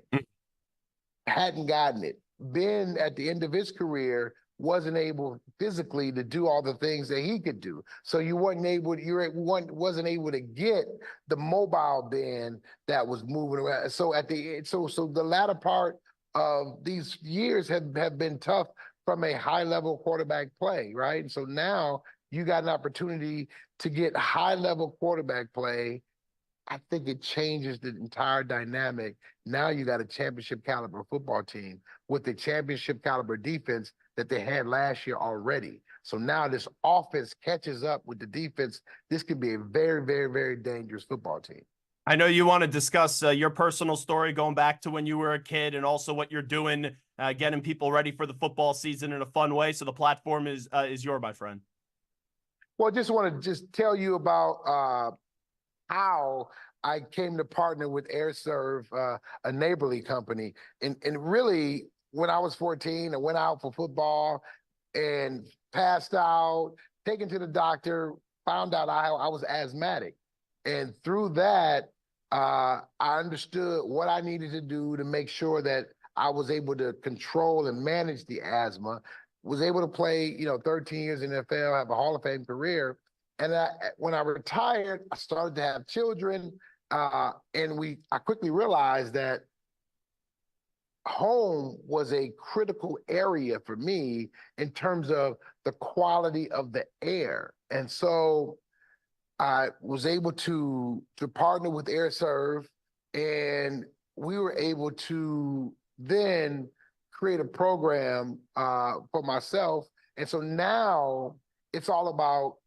Hadn't gotten it. Ben, at the end of his career, wasn't able physically to do all the things that he could do. So you wasn't able to get the mobile Ben that was moving around. So the latter part of these years have been tough from a high level quarterback play, right? And so now you got an opportunity to get high level quarterback play. I think it changes the entire dynamic. Now you got a championship caliber football team with the championship caliber defense that they had last year already. So now this offense catches up with the defense. This could be a very, very, very dangerous football team. I know you want to discuss your personal story going back to when you were a kid and also what you're doing, getting people ready for the football season in a fun way. So the platform is yours, my friend. Well, I just want to tell you about how I came to partner with AirServe, a neighborly company. And really, when I was 14, I went out for football and passed out, taken to the doctor, found out I was asthmatic. And through that, I understood what I needed to do to make sure that I was able to control and manage the asthma, was able to play, 13 years in the NFL, have a Hall of Fame career. And when I retired, I started to have children, and I quickly realized that home was a critical area for me in terms of the quality of the air. And so I was able to partner with AirServe, and we were able to then create a program for myself. And so now it's all about,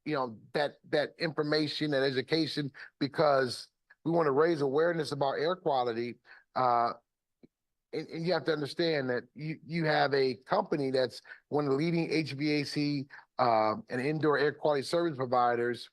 that information and education, because we want to raise awareness about air quality. And you have to understand that you have a company that's one of the leading HVAC and indoor air quality service providers.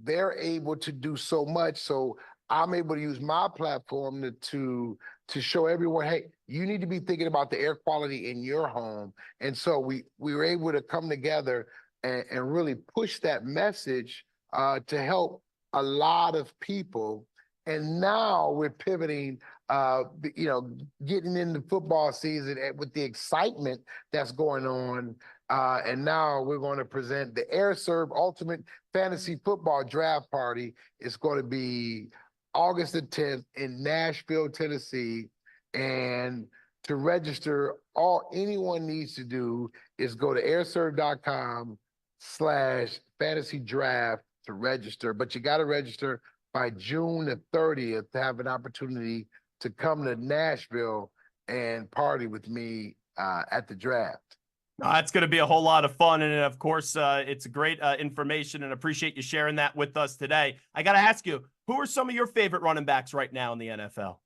They're able to do so much. So I'm able to use my platform to show everyone, hey, you need to be thinking about the air quality in your home. And so we were able to come together and really push that message to help a lot of people. And now we're pivoting, getting into football season with the excitement that's going on. And now we're going to present the AirServe Ultimate Fantasy Football Draft Party. It's going to be August the 10th in Nashville, Tennessee. And to register, all anyone needs to do is go to airserve.com/fantasy draft to register. But you got to register by June the 30th to have an opportunity to come to Nashville and party with me at the draft. It's going to be a whole lot of fun. And of course, it's great information, and appreciate you sharing that with us today. I got to ask you, who are some of your favorite running backs right now in the NFL?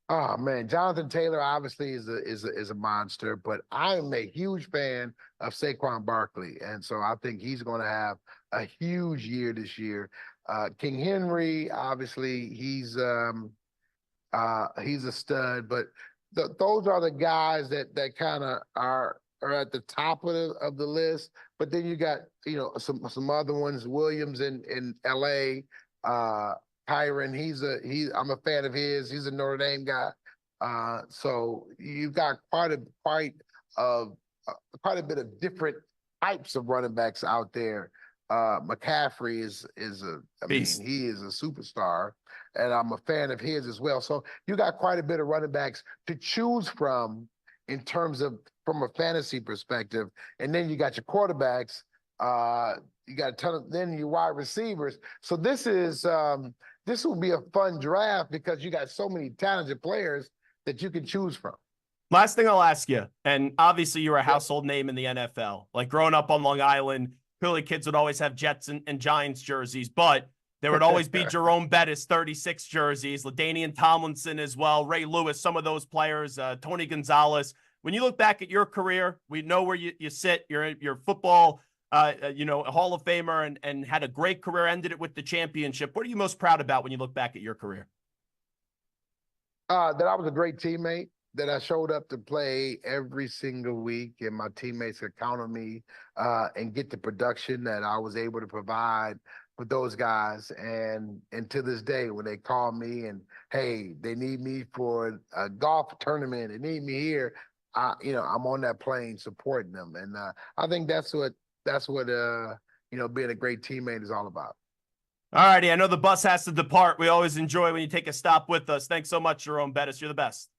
Oh man, Jonathan Taylor obviously is a monster, but I'm a huge fan of Saquon Barkley, and so I think he's going to have a huge year this year. King Henry, obviously, he's a stud, but those are the guys that kind of are at the top of the list. But then you got some other ones, Williams in L.A. Kyron, I'm a fan of his. He's a Notre Dame guy. So you've got quite a bit of different types of running backs out there. McCaffrey he is a superstar, and I'm a fan of his as well. So you got quite a bit of running backs to choose from in terms of from a fantasy perspective. And then you got your quarterbacks. You got a ton of then your wide receivers. So this will be a fun draft because you got so many talented players that you can choose from. Last thing I'll ask you, and obviously you're a household name in the NFL. Like growing up on Long Island, clearly kids would always have Jets and Giants jerseys, but there would always be Jerome Bettis 36 jerseys, LaDainian Tomlinson as well, Ray Lewis, some of those players, Tony Gonzalez. When you look back at your career, we know where you sit. You're football, a Hall of Famer, and had a great career, ended it with the championship. What are you most proud about when you look back at your career? That I was a great teammate, that I showed up to play every single week, and my teammates could count on me and get the production that I was able to provide for those guys. And to this day, when they call me and, hey, they need me for a golf tournament, they need me here, I'm on that plane supporting them, and I think that's what being a great teammate is all about. All righty, I know the bus has to depart. We always enjoy when you take a stop with us. Thanks so much, Jerome Bettis. You're the best.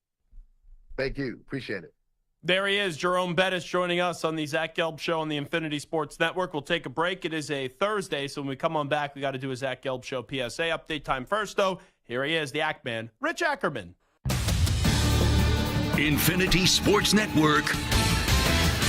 Thank you. Appreciate it. There he is, Jerome Bettis, joining us on the Zach Gelb Show on the Infinity Sports Network. We'll take a break. It is a Thursday, so when we come on back, we got to do a Zach Gelb Show PSA update. Time first, though. Here he is, the Ackman, Rich Ackerman. Infinity Sports Network,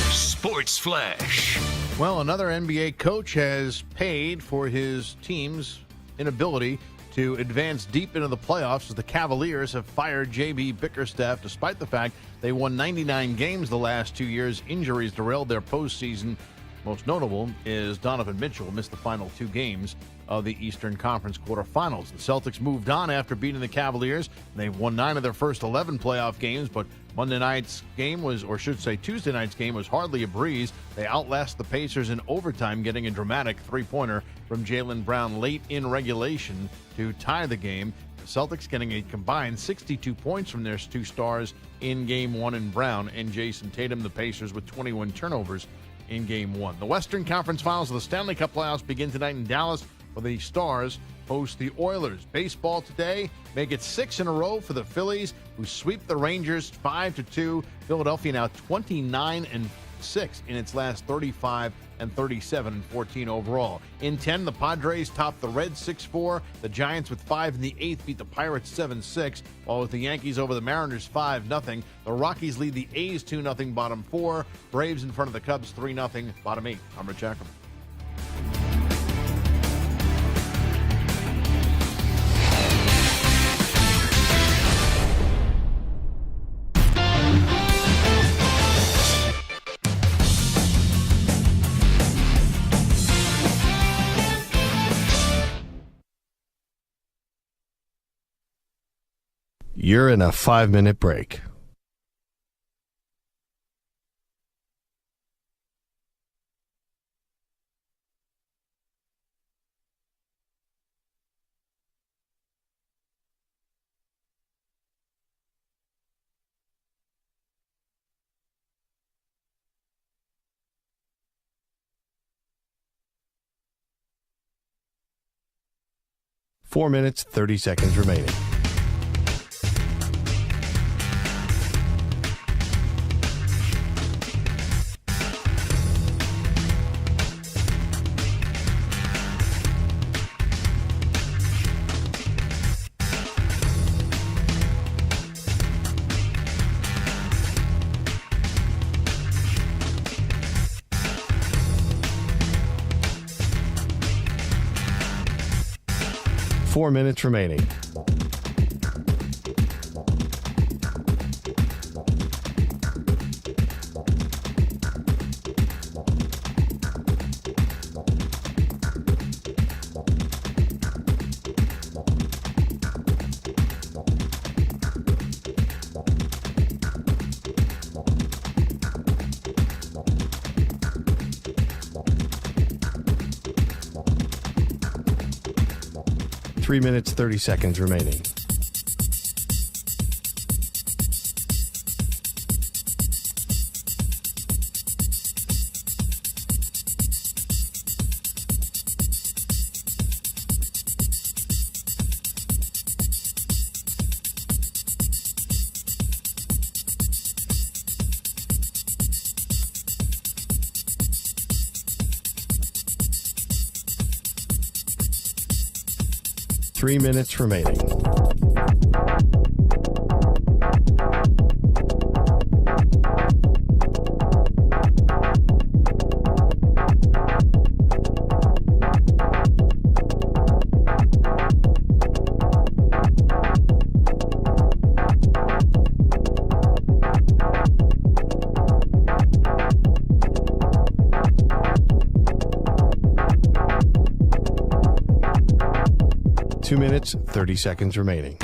Sports Flash. Well, another NBA coach has paid for his team's inability to advance deep into the playoffs as the Cavaliers have fired J.B. Bickerstaff despite the fact they won 99 games the last 2 years. Injuries derailed their postseason. Most notable is Donovan Mitchell missed the final 2 games of the Eastern Conference quarterfinals. The Celtics moved on after beating the Cavaliers. They've won 9 of their first 11 playoff games, but Tuesday night's game was hardly a breeze. They outlasted the Pacers in overtime, getting a dramatic three-pointer from Jaylen Brown late in regulation to tie the game. The Celtics getting a combined 62 points from their 2 stars in Game 1 in Brown and Jason Tatum. The Pacers with 21 turnovers in Game 1. The Western Conference Finals of the Stanley Cup playoffs begin tonight in Dallas, where the Stars host the Oilers. Baseball today, make it 6 in a row for the Phillies, who sweep the Rangers 5-2. Philadelphia now 29-6 in its last 35 and 37-14 overall. In 10, the Padres top the Reds 6-4. The Giants with 5 in the 8th beat the Pirates 7-6, while with the Yankees over the Mariners 5-0. The Rockies lead the A's 2-0 bottom 4. Braves in front of the Cubs 3-0 bottom 8. I'm Rich Ackerman. You're in a 5-minute break. Four minutes, 30 seconds remaining. Four minutes remaining. Three minutes, 30 seconds remaining. Three minutes remaining. Two minutes, 30 seconds remaining.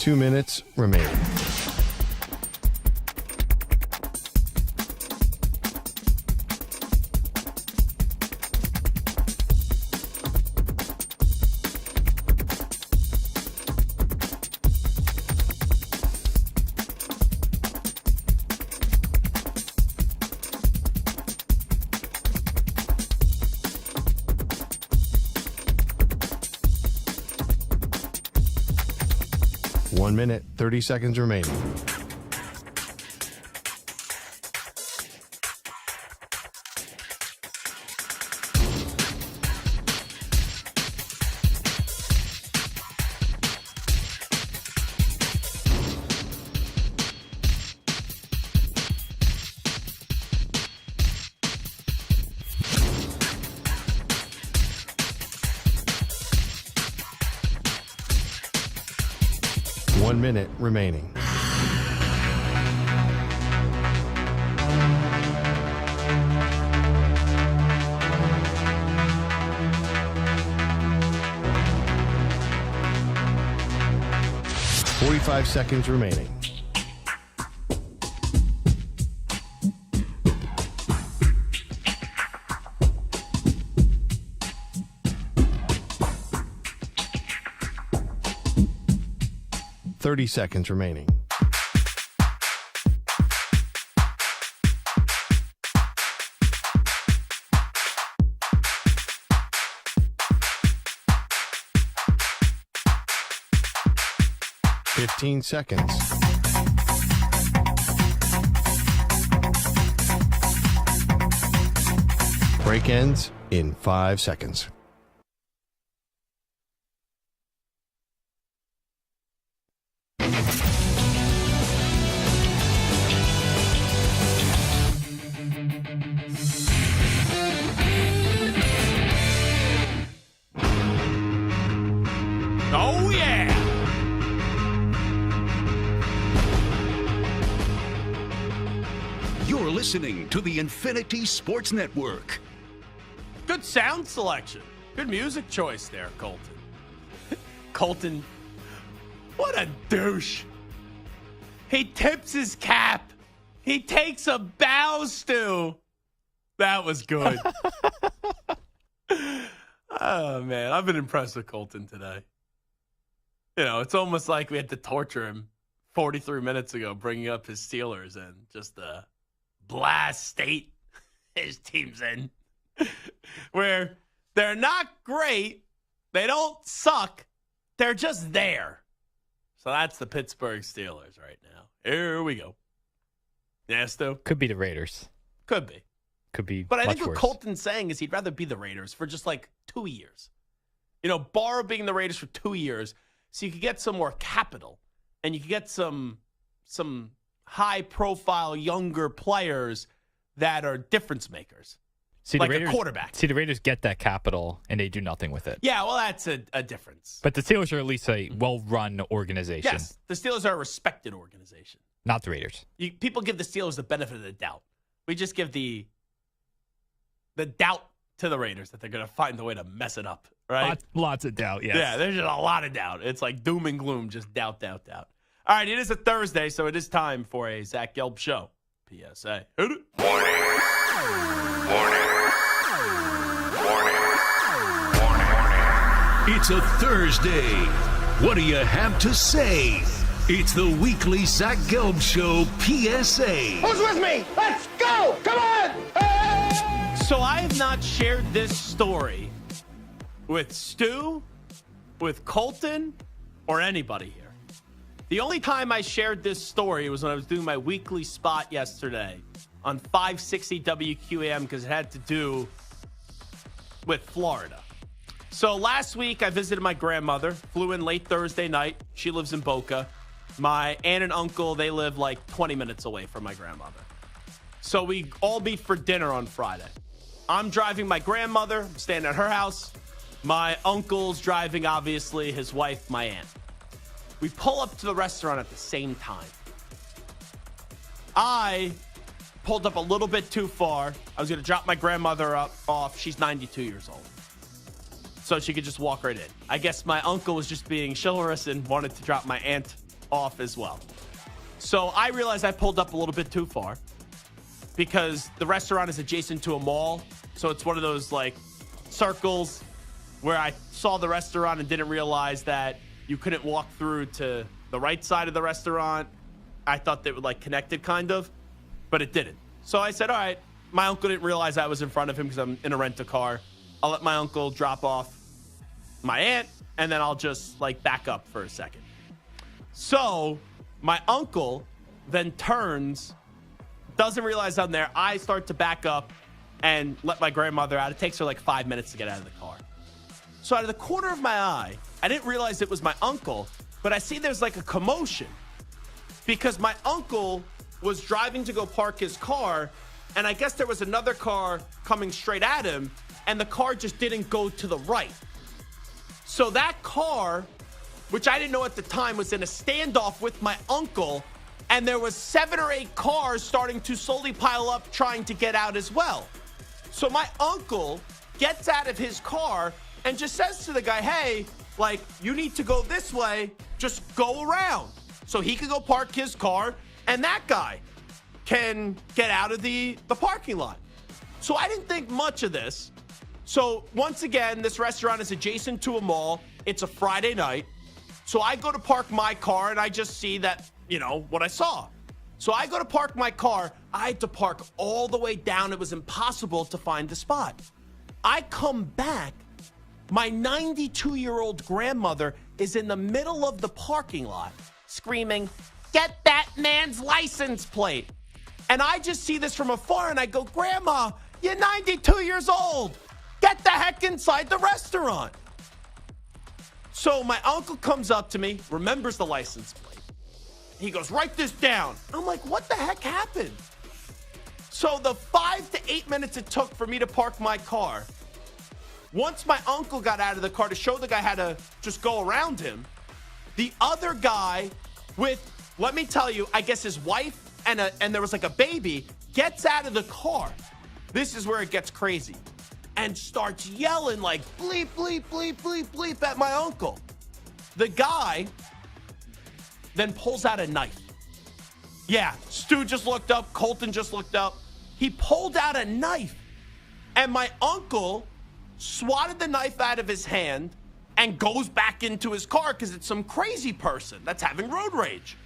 2 minutes remaining. One minute, 30 seconds remaining. One minute remaining. Forty-five seconds remaining. Thirty seconds remaining. Fifteen seconds. Break ends in 5 seconds. Oh, yeah. You're listening to the Infinity Sports Network. Good sound selection. Good music choice there, Colton. Colton, what a douche. He tips his cap. He takes a bow, Stu. That was good. Oh, man. I've been impressed with Colton today. You know, it's almost like we had to torture him 43 minutes ago, bringing up his Steelers and just the blast state his team's in, where they're not great, they don't suck, they're just there. So that's the Pittsburgh Steelers right now. Here we go. Yeah, Stu? Could be the Raiders. Could be. Could be. But I much think what worse. Colton's saying is he'd rather be the Raiders for just like 2 years. You know, borrow being the Raiders for 2 years so you could get some more capital and you could get some high-profile younger players that are difference makers. See, like the Raiders, a quarterback. See, the Raiders get that capital and they do nothing with it. Yeah, well, that's a difference. But the Steelers are at least a well-run organization. Yes, the Steelers are a respected organization. Not the Raiders. People give the Steelers the benefit of the doubt. We just give the doubt to the Raiders that they're going to find a way to mess it up, right? Lots of doubt, yes. Yeah, there's just a lot of doubt. It's like doom and gloom, just doubt. All right, it is a Thursday, so it is time for a Zach Gelb Show. PSA. Hit it. It's a Thursday. What do you have to say? It's the weekly Zach Gelb Show PSA. Who's with me? Let's go! Come on! Hey! So I have not shared this story with Stu, with Colton, or anybody here. The only time I shared this story was when I was doing my weekly spot yesterday on 560 WQAM because it had to do with Florida. So last week I visited my grandmother, flew in late Thursday night. She lives in Boca. My aunt and uncle, they live like 20 minutes away from my grandmother. So we all meet for dinner on Friday. I'm driving my grandmother, I'm staying at her house. My uncle's driving, obviously, his wife, my aunt. We pull up to the restaurant at the same time. I pulled up a little bit too far. I was going to drop my grandmother off. She's 92 years old. So she could just walk right in. I guess my uncle was just being chivalrous and wanted to drop my aunt off as well. So I realized I pulled up a little bit too far because the restaurant is adjacent to a mall. So it's one of those like circles where I saw the restaurant and didn't realize that you couldn't walk through to the right side of the restaurant. I thought they were like connected kind of, but it didn't. So I said, all right, my uncle didn't realize I was in front of him because I'm in a rent-a-car. I'll let my uncle drop off my aunt, and then I'll just like back up for a second. So my uncle then turns, doesn't realize I'm there. I start to back up and let my grandmother out. It takes her like 5 minutes to get out of the car. So out of the corner of my eye, I didn't realize it was my uncle, but I see there's like a commotion because my uncle was driving to go park his car, and I guess there was another car coming straight at him, and the car just didn't go to the right. So that car, which I didn't know at the time, was in a standoff with my uncle, and there was 7 or 8 cars starting to slowly pile up trying to get out as well. So my uncle gets out of his car and just says to the guy, hey, like, you need to go this way, just go around. So he could go park his car, and that guy can get out of the parking lot. So I didn't think much of this. So once again, this restaurant is adjacent to a mall. It's a Friday night. So I go to park my car, and I just see that, you know, what I saw. So I go to park my car. I had to park all the way down. It was impossible to find the spot. I come back. My 92-year-old grandmother is in the middle of the parking lot screaming, get that man's license plate. And I just see this from afar, and I go, Grandma, you're 92 years old. Get the heck inside the restaurant. So my uncle comes up to me, remembers the license plate. He goes, write this down. I'm like, what the heck happened? So the 5 to 8 minutes it took for me to park my car, once my uncle got out of the car to show the guy how to just go around him, the other guy with, let me tell you, I guess his wife and there was like a baby, gets out of the car. This is where it gets crazy. And starts yelling like bleep, bleep, bleep, bleep, bleep at my uncle. The guy then pulls out a knife. Yeah, Stu just looked up. Colton just looked up. He pulled out a knife. And my uncle swatted the knife out of his hand and goes back into his car because it's some crazy person that's having road rage.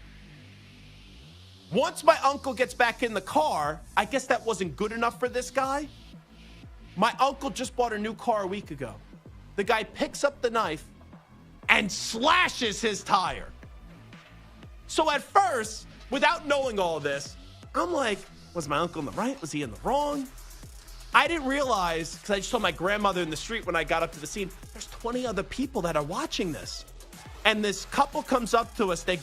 Once my uncle gets back in the car, I guess that wasn't good enough for this guy. My uncle just bought a new car a week ago. The guy picks up the knife and slashes his tire. So at first, without knowing all this, I'm like, was my uncle in the right? Was he in the wrong? I didn't realize, because I just saw my grandmother in the street when I got up to the scene, there's 20 other people that are watching this. And this couple comes up to us. They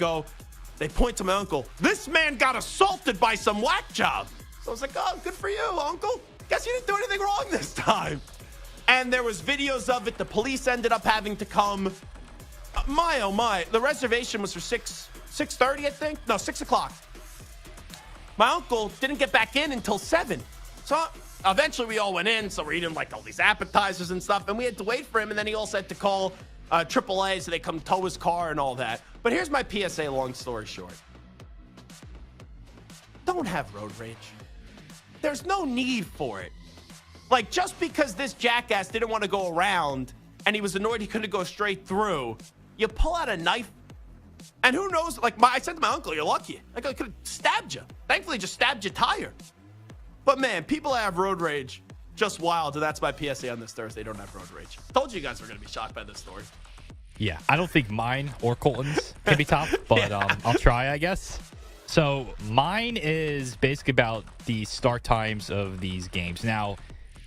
point to my uncle. This man got assaulted by some whack job. So I was like, oh, good for you, uncle. Guess you didn't do anything wrong this time. And there was videos of it. The police ended up having to come. My, oh my. The reservation was for 6:30, I think. No, 6 o'clock. My uncle didn't get back in until 7. So eventually we all went in. So we're eating like all these appetizers and stuff. And we had to wait for him. And then he also had to call AAA so they come tow his car and all that. But here's my PSA, long story short. Don't have road rage. There's no need for it. Like, just because this jackass didn't want to go around and he was annoyed he couldn't go straight through, you pull out a knife. And who knows? Like, I said to my uncle, you're lucky. Like, I could have stabbed you. Thankfully, just stabbed your tire. But, man, people that have road rage, just wild. And that's my PSA on this Thursday. Don't have road rage. Told you guys were going to be shocked by this story. Yeah, I don't think mine or Colton's can be top, but I'll try, I guess. So mine is basically about the start times of these games. Now,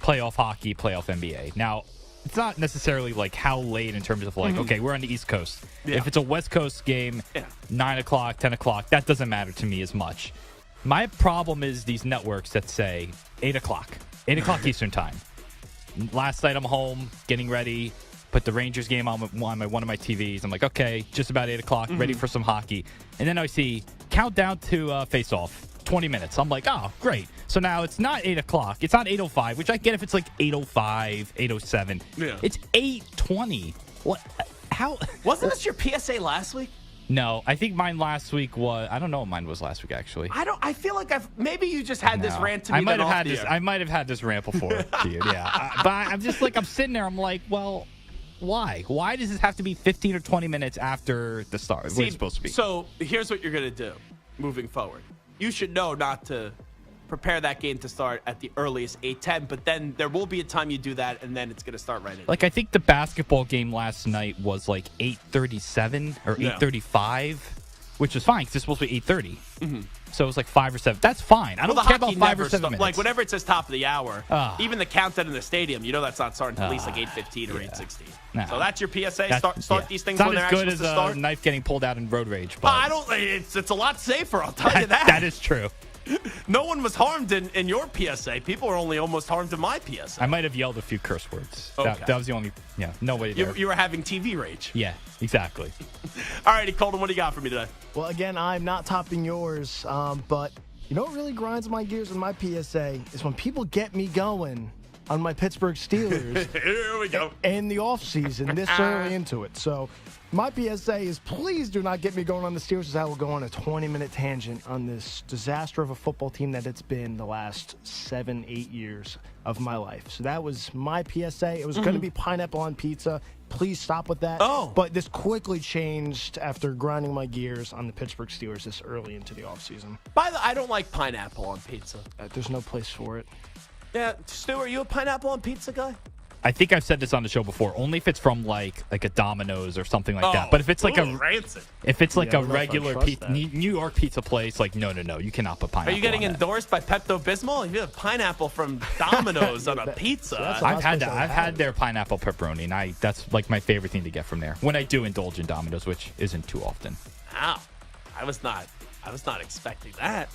playoff hockey, playoff NBA. Now, it's not necessarily like how late in terms of like, okay, we're on the East Coast. Yeah. If it's a West Coast game, 9 o'clock, 10 o'clock, that doesn't matter to me as much. My problem is these networks that say 8 o'clock Eastern time. Last night I'm home, getting ready, put the Rangers game on one of my TVs. I'm like, okay, just about 8 o'clock, ready for some hockey. And then I see countdown to face-off, 20 minutes. I'm like, oh, great. So now it's not 8 o'clock. It's not 8:05, which I get if it's like 8:05, 8:07. Yeah. It's 8:20. What? How? Wasn't this your PSA last week? No, I think mine last week was. I don't know what mine was last week, actually. I feel like maybe you just had this rant to me. I might have had this rant before, dude. Yeah, but I'm just like I'm sitting there. I'm like, well, why? Why does this have to be 15 or 20 minutes after the start? What it's supposed to be. So here's what you're gonna do moving forward. You should know not to prepare that game to start at the earliest 8:10, but then there will be a time you do that, and then it's going to start right in. Like, I think the basketball game last night was like 8:37 or 8:35, which is fine because it's supposed to be 8:30. Mm-hmm. So it was like 5 or 7. That's fine. I don't care about 5 or 7 minutes. Like, whenever it says top of the hour, even the countdown in the stadium, you know that's not starting until at least like 8:15 or 8:16. No. So that's your PSA. Start these things it's when they're not as actually good supposed as to start. A knife getting pulled out in road rage. But it's a lot safer, I'll tell you that. That is true. No one was harmed in your PSA. People were only almost harmed in my PSA. I might have yelled a few curse words. Okay. That was the only, nobody there. You were having TV rage. Yeah, exactly. All righty, Colton, what do you got for me today? Well, again, I'm not topping yours, but you know what really grinds my gears in my PSA is when people get me going on my Pittsburgh Steelers. Here we go. In the offseason, this early into it. So my PSA is please do not get me going on the Steelers, as I will go on a 20-minute tangent on this disaster of a football team that it's been the last 7-8 years of my life. So that was my PSA. It was going to be pineapple on pizza. Please stop with that. Oh. But this quickly changed after grinding my gears on the Pittsburgh Steelers this early into the offseason. By the way, I don't like pineapple on pizza. There's no place for it. Yeah, Stu, are you a pineapple on pizza guy? I think I've said this on the show before. Only if it's from like a Domino's or something like that. But if it's like rancid. If it's like a regular pizza, New York pizza place, like no, you cannot put pineapple. Are you getting endorsed by Pepto-Bismol? You have pineapple from Domino's on a pizza. I've had their pineapple pepperoni, and that's like my favorite thing to get from there when I do indulge in Domino's, which isn't too often. Wow, I was not expecting that.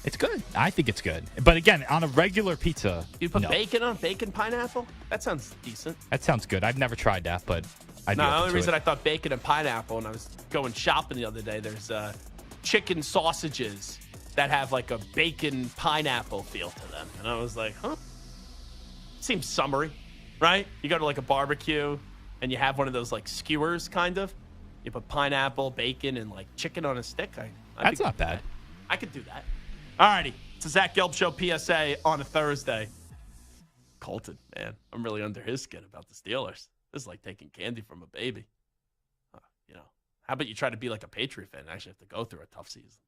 It's good. I think it's good. But again, on a regular pizza, you put bacon on bacon pineapple? That sounds decent. That sounds good. I've never tried that, but the only reason I thought bacon and pineapple, when I was going shopping the other day, there's chicken sausages that have like a bacon pineapple feel to them. And I was like, seems summery, right? You go to like a barbecue and you have one of those like skewers kind of. You put pineapple, bacon, and like chicken on a stick. That's not bad. I could do that. All righty. It's a Zach Gelb Show PSA on a Thursday. Colton, man, I'm really under his skin about the Steelers. This is like taking candy from a baby. How about you try to be like a Patriot fan and actually have to go through a tough season?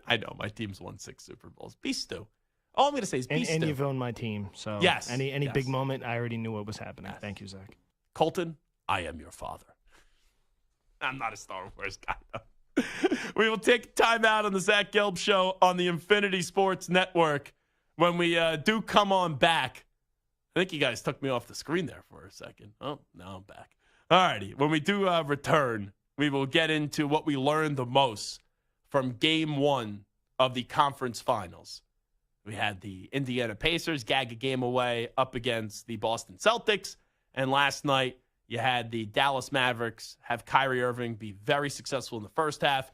I know, my team's won 6 Super Bowls. Be Stu. All I'm going to say is be Stu. And you've owned my team, so yes, any big moment, I already knew what was happening. Yes. Thank you, Zach. Colton, I am your father. I'm not a Star Wars guy, though. We will take time out on the Zach Gelb Show on the Infinity Sports Network. When we do come on back, I think you guys took me off the screen there for a second. Oh, now I'm back. All righty. When we do return, we will get into what we learned the most from Game 1 of the conference finals. We had the Indiana Pacers gag a game away up against the Boston Celtics. And last night, you had the Dallas Mavericks have Kyrie Irving be very successful in the first half.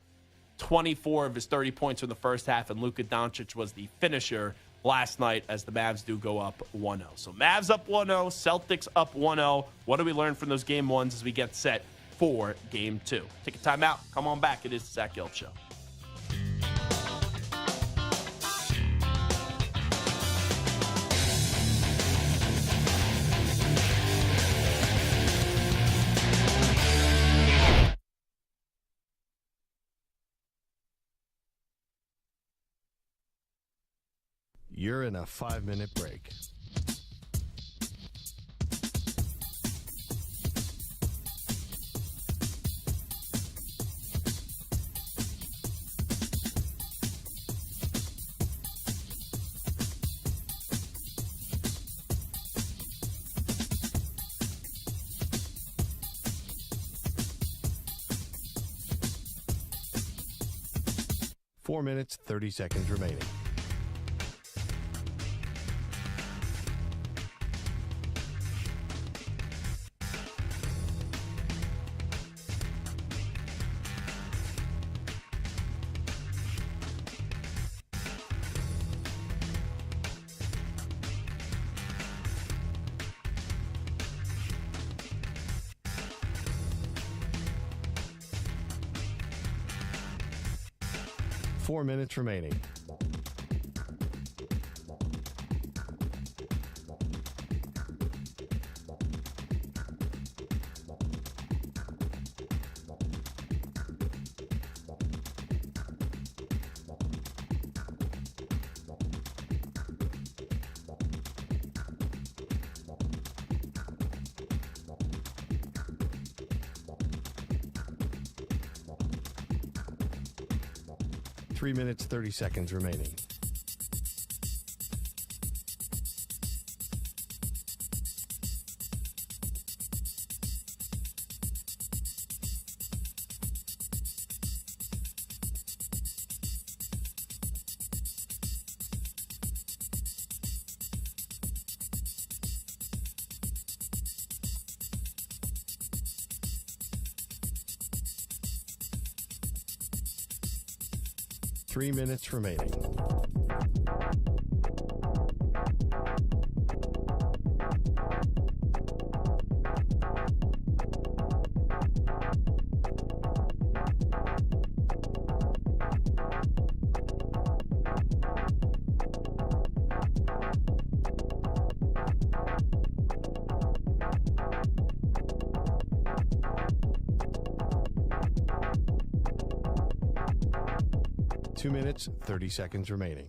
24 of his 30 points in the first half, and Luka Doncic was the finisher last night as the Mavs do go up 1-0. So Mavs up 1-0, Celtics up 1-0. What do we learn from those game ones as we get set for Game 2? Take a time out. Come on back. It is the Zach Gelb Show. You're in a 5-minute break. Four minutes, 30 seconds remaining. 4 minutes remaining. Three minutes, 30 seconds remaining. Three minutes remaining. Two minutes, 30 seconds remaining.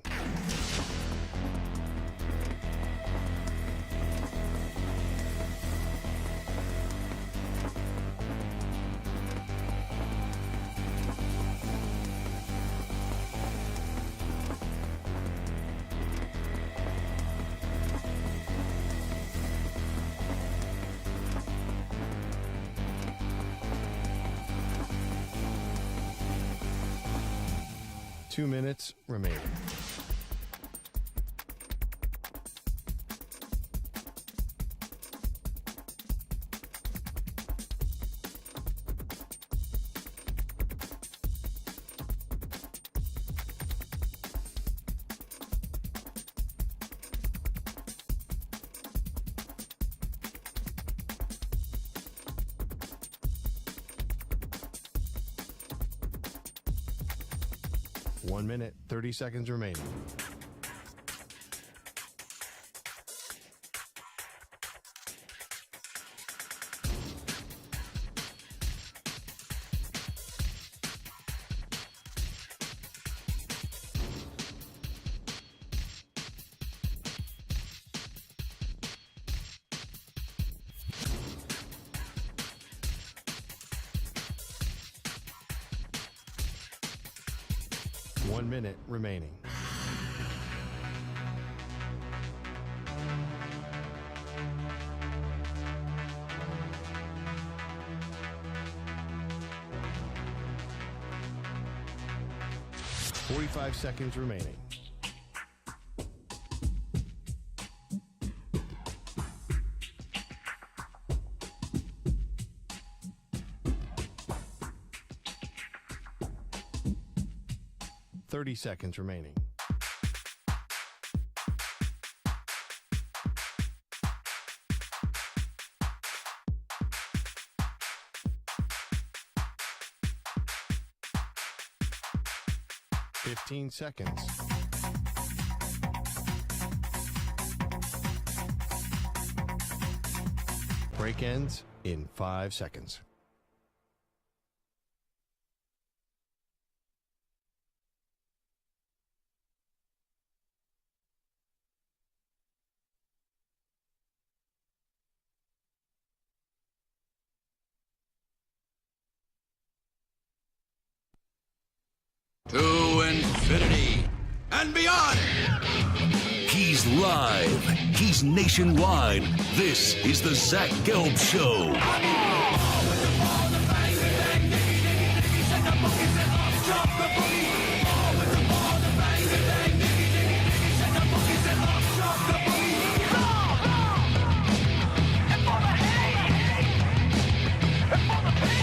Two minutes remaining. One minute, 30 seconds remaining. One minute remaining. Forty-five seconds remaining. Thirty seconds remaining. Fifteen seconds. Break ends in 5 seconds. To infinity and beyond. He's live. He's nationwide. This is the Zach Gelb Show.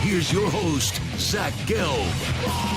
Here's your host, Zach Gelb.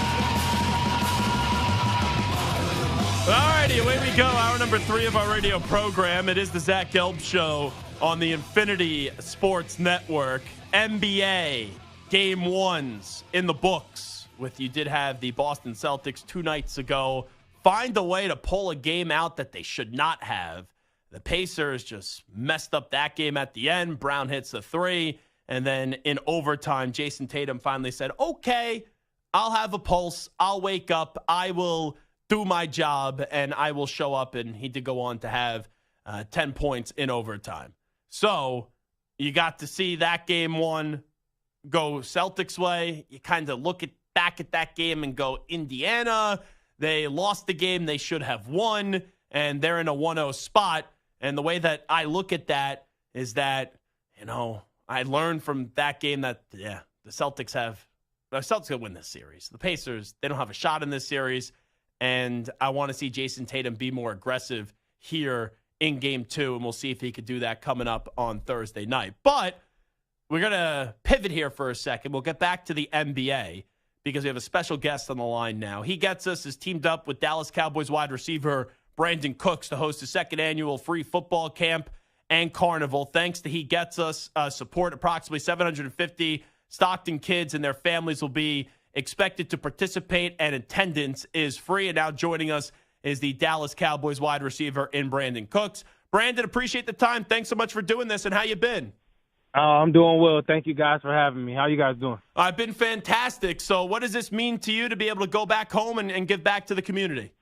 Alrighty, away we go. Hour number 3 of our radio program. It is the Zach Gelb Show on the Infinity Sports Network. NBA Game 1s in the books with you did have the Boston Celtics 2 nights ago find a way to pull a game out that they should not have. The Pacers just messed up that game at the end. Brown hits the 3. And then in overtime, Jason Tatum finally said, okay, I'll have a pulse. I'll wake up. I will do my job, and I will show up. And he did go on to have 10 points in overtime. So you got to see that game 1 go Celtics way. You kind of look back at that game and go, Indiana, they lost the game they should have won, and they're in a 1-0 spot. And the way that I look at that is that, I learned from that game that, the Celtics will win this series. The Pacers, they don't have a shot in this series, and I want to see Jason Tatum be more aggressive here in game 2, and we'll see if he could do that coming up on Thursday night. But we're going to pivot here for a second. We'll get back to the NBA because we have a special guest on the line now. He Gets Us is teamed up with Dallas Cowboys wide receiver Brandon Cooks to host the 2nd annual free football camp and carnival. Thanks to He Gets Us support, approximately 750 Stockton kids and their families will be expected to participate, and attendance is free. And now joining us is the Dallas Cowboys wide receiver in Brandon Cooks. Brandon, appreciate the time. Thanks so much for doing this, and how you been? I'm doing well. Thank you guys for having me. How you guys doing? I've been fantastic. So what does this mean to you to be able to go back home and give back to the community?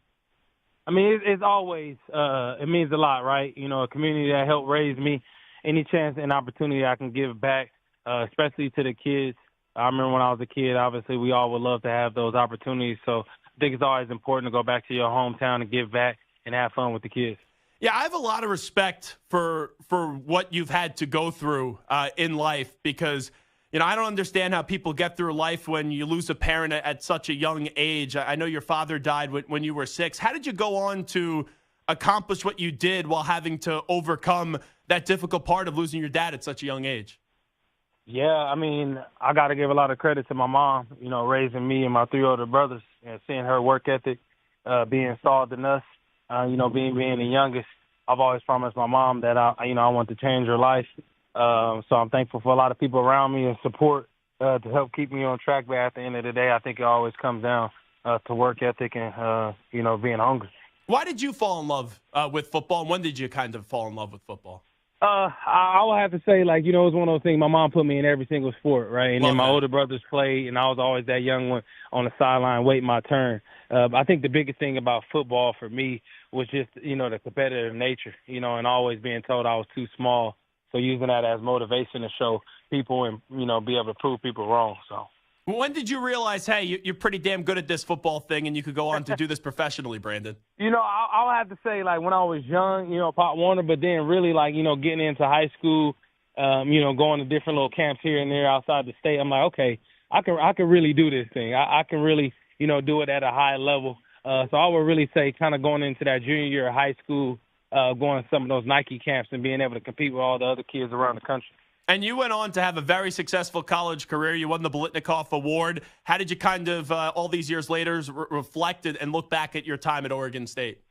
I mean, it's always, it means a lot, right? A community that helped raise me. Any chance and opportunity I can give back, especially to the kids. I remember when I was a kid, obviously we all would love to have those opportunities. So I think it's always important to go back to your hometown and give back and have fun with the kids. Yeah, I have a lot of respect for what you've had to go through in life because, I don't understand how people get through life when you lose a parent at such a young age. I know your father died when you were 6. How did you go on to accomplish what you did while having to overcome that difficult part of losing your dad at such a young age? Yeah, I mean, I got to give a lot of credit to my mom, raising me and my 3 older brothers and seeing her work ethic, being installed in us, being the youngest. I've always promised my mom that I want to change her life. So I'm thankful for a lot of people around me and support to help keep me on track. But at the end of the day, I think it always comes down to work ethic and, being hungry. Why did you fall in love with football, and when did you kind of fall in love with football? I would have to say, it was one of those things. My mom put me in every single sport, right? And then my older brothers played, and I was always that young one on the sideline waiting my turn. I think the biggest thing about football for me was just, the competitive nature, and always being told I was too small. So using that as motivation to show people and, be able to prove people wrong. So when did you realize, hey, you're pretty damn good at this football thing and you could go on to do this professionally, Brandon? I'll have to say, when I was young, Pop Warner, but then really, getting into high school, going to different little camps here and there outside the state, I'm like, okay, I can really do this thing. I can really, do it at a high level. So I would really say kind of going into that junior year of high school, going to some of those Nike camps and being able to compete with all the other kids around the country. And you went on to have a very successful college career. You won the Biletnikoff Award. How did you kind of, all these years later, reflect and look back at your time at Oregon State?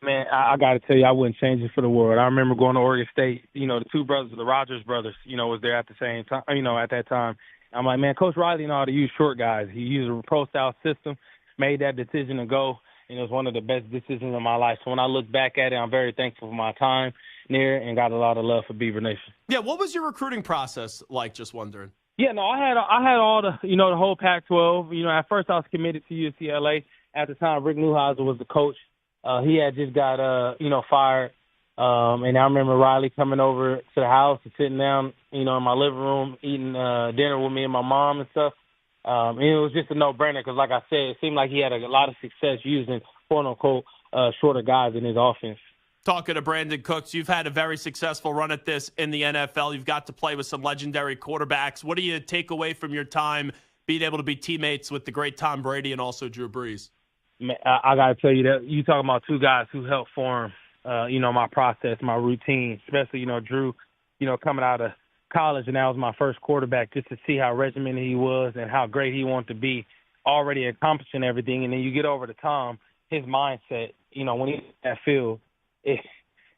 Man, I got to tell you, I wouldn't change it for the world. I remember going to Oregon State. The 2 brothers, the Rogers brothers, was there at the same time, at that time. I'm like, man, Coach Riley know how to use short guys. He used a pro-style system, made that decision to go, and it was one of the best decisions of my life. So when I look back at it, I'm very thankful for my time there and got a lot of love for Beaver Nation. Yeah, what was your recruiting process like, just wondering? Yeah, no, I had all the, the whole Pac-12. At first I was committed to UCLA. At the time, Rick Neuhauser was the coach. He had just got, fired. And I remember Riley coming over to the house and sitting down, in my living room, eating dinner with me and my mom and stuff. And it was just a no-brainer because, like I said, it seemed like he had a lot of success using, quote-unquote, shorter guys in his offense. Talking to Brandon Cooks, you've had a very successful run at this in the NFL. You've got to play with some legendary quarterbacks. What do you take away from your time being able to be teammates with the great Tom Brady and also Drew Brees? Man, I got to tell you that you talking about 2 guys who helped form, my process, my routine, especially, Drew, coming out of college, and that was my first quarterback, just to see how regimented he was and how great he wanted to be, already accomplishing everything. And then you get over to Tom, his mindset, when he's in that field,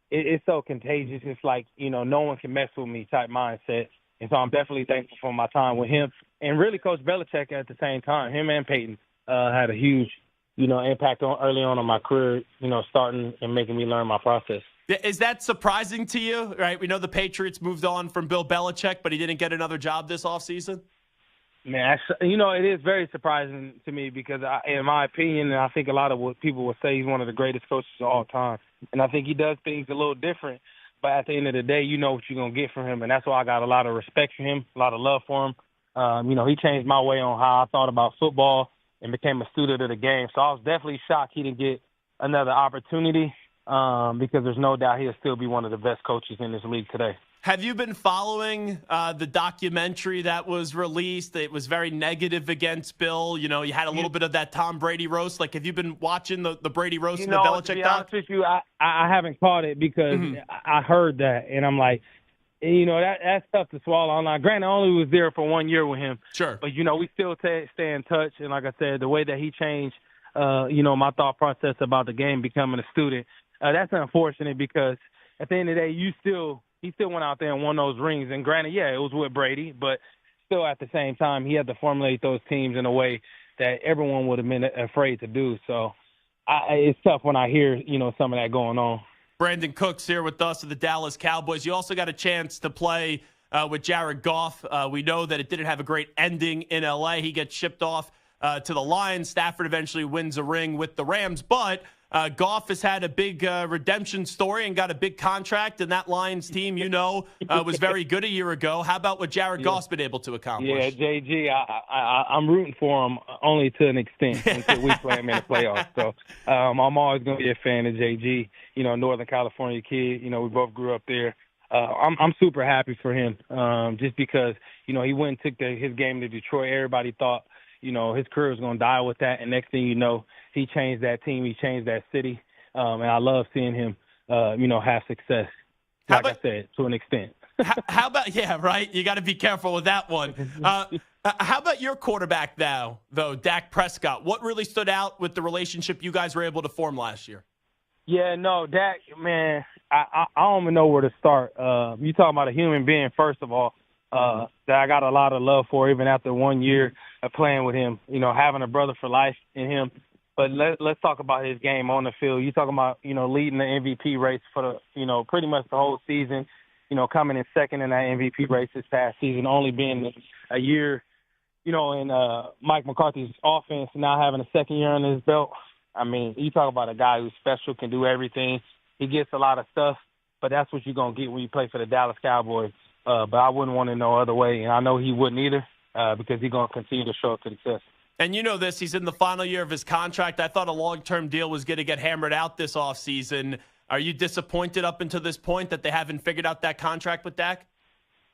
it's so contagious. It's like, no one can mess with me type mindset. And so I'm definitely thankful for my time with him. And really Coach Belichick at the same time. Him and Peyton had a huge, impact early on in my career, starting and making me learn my process. Is that surprising to you? Right? We know the Patriots moved on from Bill Belichick, but he didn't get another job this offseason. Man, it is very surprising to me because, in my opinion, and I think a lot of what people would say, he's one of the greatest coaches of all time. And I think he does things a little different. But at the end of the day, you know what you're going to get from him. And that's why I got a lot of respect for him, a lot of love for him. He changed my way on how I thought about football and became a student of the game. So I was definitely shocked he didn't get another opportunity because there's no doubt he'll still be one of the best coaches in this league today. Have you been following the documentary that was released? It was very negative against Bill. You had a little bit of that Tom Brady roast. Like, have you been watching the Brady roast and the Belichick to be doc? honest with you, I haven't caught it because I heard that, and I'm like, that's tough to swallow. I'm like, granted, I only was there for 1 year with him. Sure. But, we still stay in touch. And like I said, the way that he changed, my thought process about the game, becoming a student, that's unfortunate because at the end of the day, he still went out there and won those rings. And granted, it was with Brady, but still at the same time, he had to formulate those teams in a way that everyone would have been afraid to do. So it's tough when I hear, some of that going on. Brandon Cooks here with us of the Dallas Cowboys. You also got a chance to play with Jared Goff. We know that it didn't have a great ending in L.A. He gets shipped off to the Lions. Stafford eventually wins a ring with the Rams, but Goff has had a big redemption story and got a big contract, and that Lions team, was very good a year ago. How about what Jared Goff's been able to accomplish? Yeah, JG, I'm rooting for him only to an extent until we play him in the playoffs. So I'm always going to be a fan of JG, Northern California kid. We both grew up there. I'm super happy for him just because, he went and took his game to Detroit. Everybody thought, his career was going to die with that, and next thing you know, he changed that team, he changed that city, and I love seeing him, have success, I said, to an extent. How about, right? You got to be careful with that one. How about your quarterback now, though, Dak Prescott? What really stood out with the relationship you guys were able to form last year? Yeah, no, Dak, man, I don't even know where to start. You talking about a human being, first of all, that I got a lot of love for, even after 1 year of playing with him, having a brother for life in him. But let's talk about his game on the field. You talking about, leading the MVP race for the, pretty much the whole season, coming in second in that MVP race this past season, only being a year, in Mike McCarthy's offense, now having a second year under his belt. I mean, you talk about a guy who's special, can do everything. He gets a lot of stuff, but that's what you're going to get when you play for the Dallas Cowboys. But I wouldn't want it no other way, and I know he wouldn't either because he's going to continue to show up to the test. And you know this, he's in the final year of his contract. I thought a long-term deal was going to get hammered out this offseason. Are you disappointed up until this point that they haven't figured out that contract with Dak?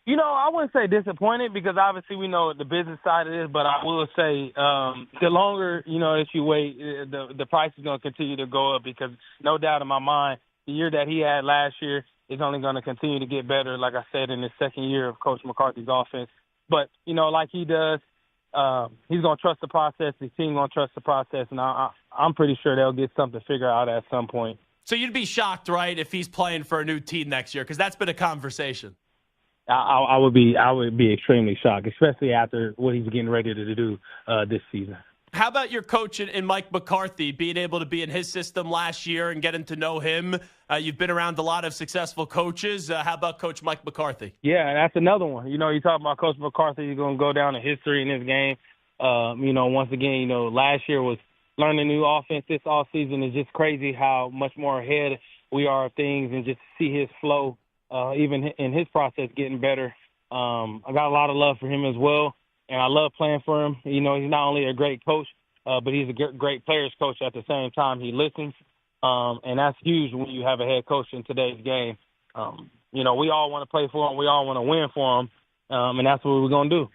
I wouldn't say disappointed because obviously we know the business side of this, but I will say the longer, that you wait, the price is going to continue to go up because no doubt in my mind, the year that he had last year is only going to continue to get better, like I said, in his second year of Coach McCarthy's offense. But, like he does, he's going to trust the process. His team going to trust the process, and I'm pretty sure they'll get something figured out at some point. So you'd be shocked, right, if he's playing for a new team next year, because that's been a conversation. I would be extremely shocked, especially after what he's getting ready to do this season. How about your coach in Mike McCarthy, being able to be in his system last year and getting to know him? You've been around a lot of successful coaches. How about Coach Mike McCarthy? Yeah, that's another one. You talk about Coach McCarthy, you're going to go down in history in this game. Once again, last year was learning a new offense. This offseason is just crazy how much more ahead we are of things, and just to see his flow, even in his process, getting better. I got a lot of love for him as well. And I love playing for him. He's not only a great coach, but he's a great players coach at the same time. He listens, and that's huge when you have a head coach in today's game. We all want to play for him. We all want to win for him, and that's what we're going to do.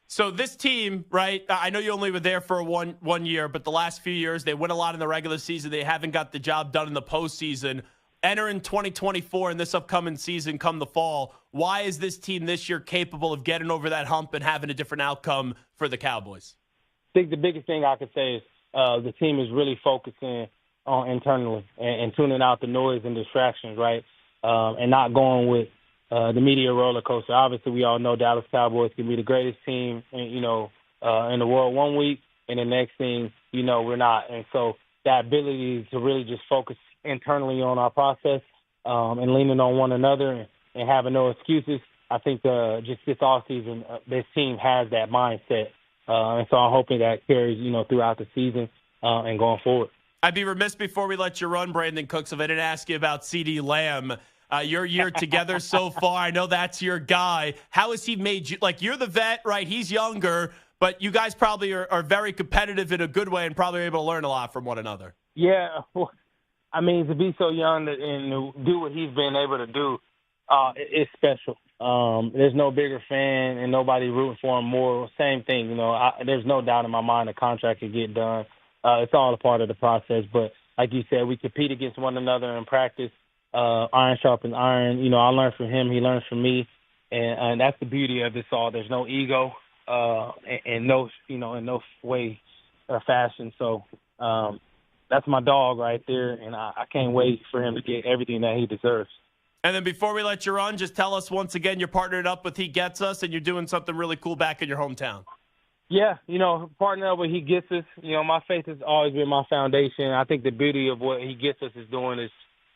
So this team, right, I know you only were there for one year, but the last few years they win a lot in the regular season. They haven't got the job done in the postseason. Entering 2024 in this upcoming season come the fall, why is this team this year capable of getting over that hump and having a different outcome for the Cowboys? I think the biggest thing I could say is the team is really focusing on internally and tuning out the noise and distractions, right, and not going with the media roller coaster. Obviously, we all know Dallas Cowboys can be the greatest team, in the world one week, and the next thing, we're not. And so that ability to really just focus internally on our process and leaning on one another and having no excuses, I think just this offseason, this team has that mindset. And so I'm hoping that carries, throughout the season and going forward. I'd be remiss before we let you run, Brandon Cooks, if I didn't ask you about CeeDee Lamb. Your year together so far, I know that's your guy. How has he made you, like, you're the vet, right? He's younger, but you guys probably are very competitive in a good way and probably are able to learn a lot from one another. Yeah, well, I mean, to be so young and to do what he's been able to do, it's special. There's no bigger fan and nobody rooting for him more. Same thing, there's no doubt in my mind the contract can get done. It's all a part of the process. But like you said, we compete against one another in practice. Iron sharpens iron. I learn from him. He learns from me. And that's the beauty of this all. There's no ego in no way or fashion. So that's my dog right there. And I can't wait for him to get everything that he deserves. And then before we let you run, just tell us once again you're partnered up with He Gets Us and you're doing something really cool back in your hometown. Yeah, partnering up with He Gets Us. My faith has always been my foundation. I think the beauty of what He Gets Us is doing is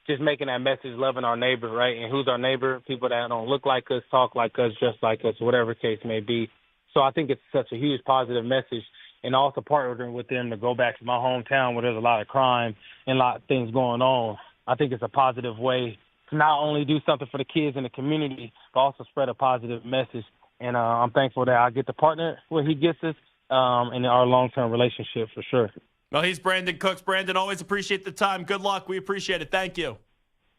just making that message, loving our neighbor, right? And who's our neighbor? People that don't look like us, talk like us, dress like us, whatever the case may be. So I think it's such a huge positive message. And also partnering with them to go back to my hometown where there's a lot of crime and a lot of things going on. I think it's a positive way to not only do something for the kids in the community, but also spread a positive message. And I'm thankful that I get to partner with He Gets Us in our long-term relationship for sure. Well, he's Brandon Cooks. Brandon, always appreciate the time. Good luck. We appreciate it. Thank you.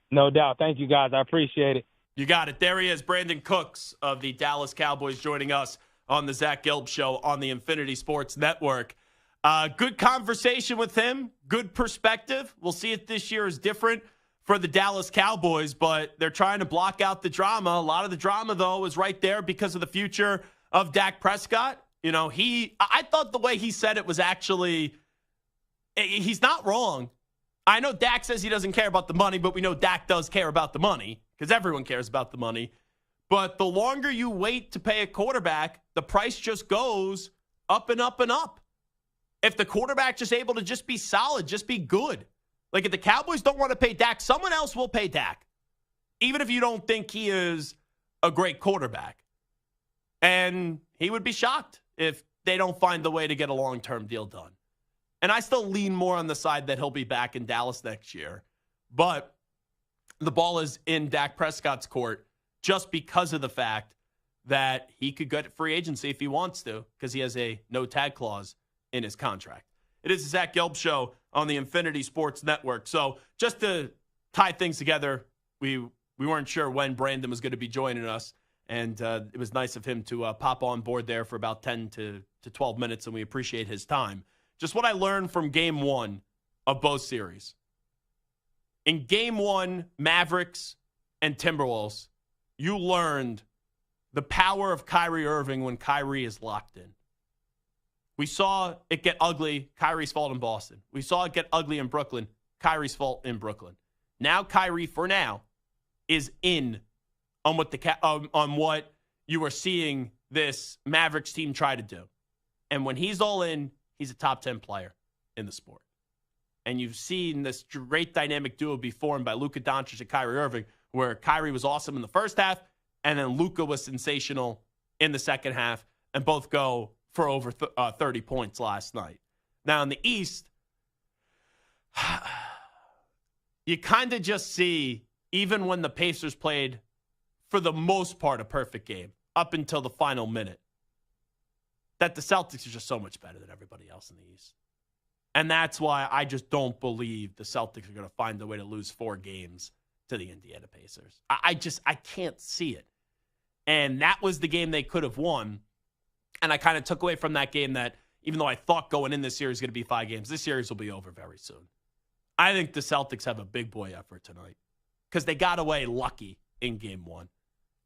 No doubt. Thank you, guys. I appreciate it. You got it. There he is, Brandon Cooks of the Dallas Cowboys, joining us on the Zach Gelb Show on the Infinity Sports Network. Good conversation with him. Good perspective. We'll see if this year is different for the Dallas Cowboys, but they're trying to block out the drama. A lot of the drama, though, is right there because of the future of Dak Prescott. I thought the way he said it was actually, he's not wrong. I know Dak says he doesn't care about the money, but we know Dak does care about the money because everyone cares about the money. But the longer you wait to pay a quarterback, the price just goes up and up and up. If the quarterback just able to just be solid, just be good. Like if the Cowboys don't want to pay Dak, someone else will pay Dak. Even if you don't think he is a great quarterback. And he would be shocked if they don't find the way to get a long-term deal done. And I still lean more on the side that he'll be back in Dallas next year. But the ball is in Dak Prescott's court just because of the fact that he could get free agency if he wants to because he has a no-tag clause in his contract. It is the Zach Gelb Show on the Infinity Sports Network. So just to tie things together, we weren't sure when Brandon was going to be joining us. And it was nice of him to pop on board there for about 10 to 12 minutes, and we appreciate his time. Just what I learned from Game 1 of both series. In Game 1, Mavericks and Timberwolves, you learned the power of Kyrie Irving when Kyrie is locked in. We saw it get ugly, Kyrie's fault in Boston. We saw it get ugly in Brooklyn, Kyrie's fault in Brooklyn. Now Kyrie, for now, is in on what you are seeing this Mavericks team try to do. And when he's all in, he's a top 10 player in the sport. And you've seen this great dynamic duo be formed by Luka Doncic and Kyrie Irving, where Kyrie was awesome in the first half, and then Luka was sensational in the second half, and both go for over 30 points last night. Now, in the East, you kind of just see, even when the Pacers played, for the most part, a perfect game, up until the final minute, that the Celtics are just so much better than everybody else in the East. And that's why I just don't believe the Celtics are going to find a way to lose 4 games to the Indiana Pacers. I can't see it. And that was the game they could have won. And I kind of took away from that game that even though I thought going in this series was going to be 5 games, this series will be over very soon. I think the Celtics have a big boy effort tonight because they got away lucky in Game 1.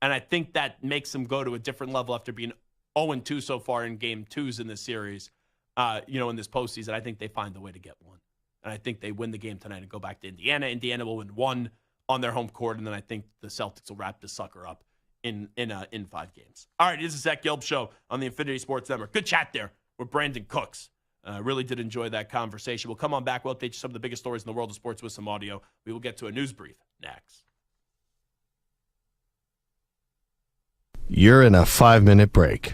And I think that makes them go to a different level after being 0-2 so far in Game 2s in this series, in this postseason. I think they find a way to get one. And I think they win the game tonight and go back to Indiana. Indiana will win 1 on their home court, and then I think the Celtics will wrap this sucker up in 5 games. All right, this is Zach Gelb Show on the Infinity Sports Network. Good chat there with Brandon Cooks. Really did enjoy that conversation. We'll come on back. We'll update you some of the biggest stories in the world of sports with some audio. We will get to a news brief next. You're in a 5-minute break.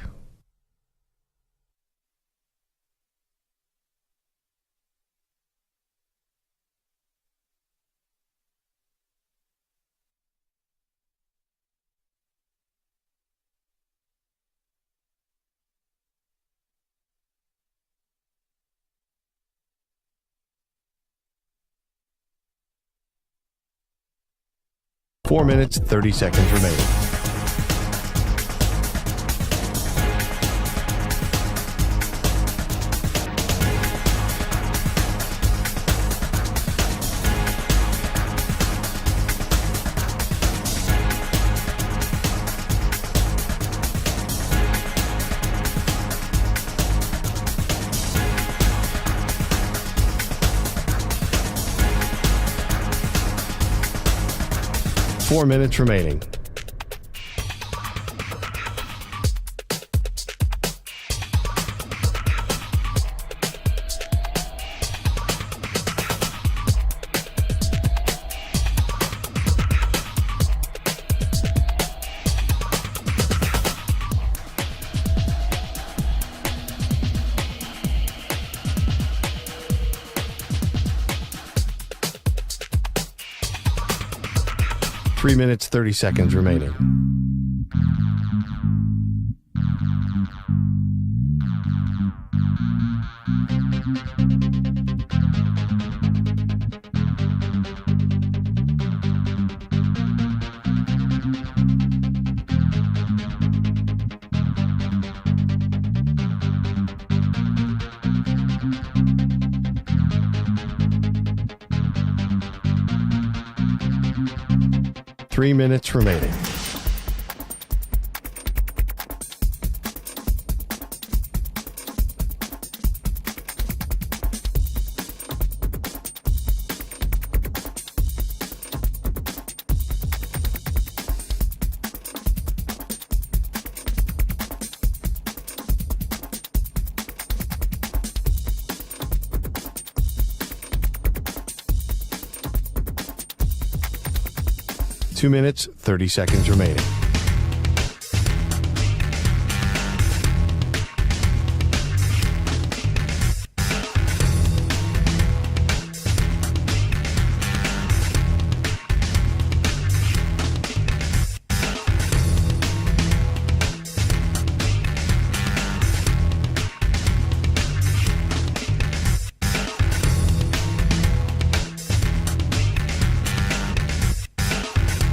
Four minutes, 30 seconds remaining. Four minutes remaining. Three minutes, 30 seconds remaining. Three minutes remaining. Two minutes, 30 seconds remaining.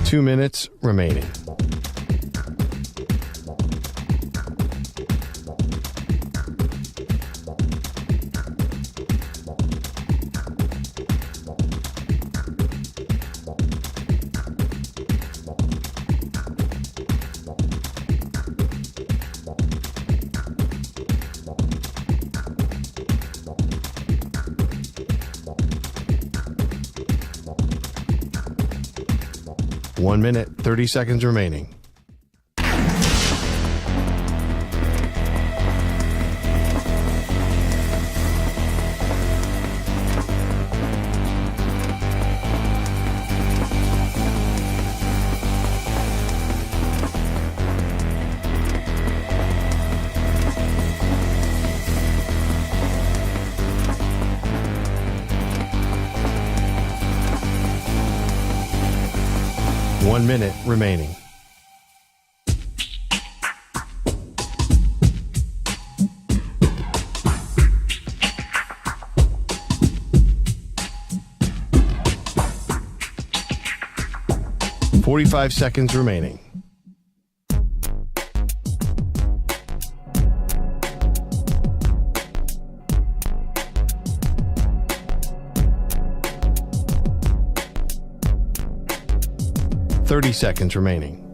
Two minutes remaining. One minute, 30 seconds remaining. One minute remaining. .45 seconds remaining. .30 seconds remaining.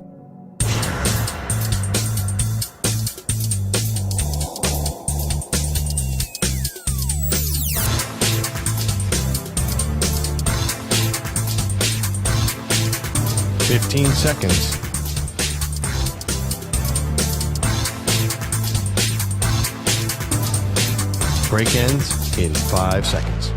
15 seconds. Break ends in 5 seconds.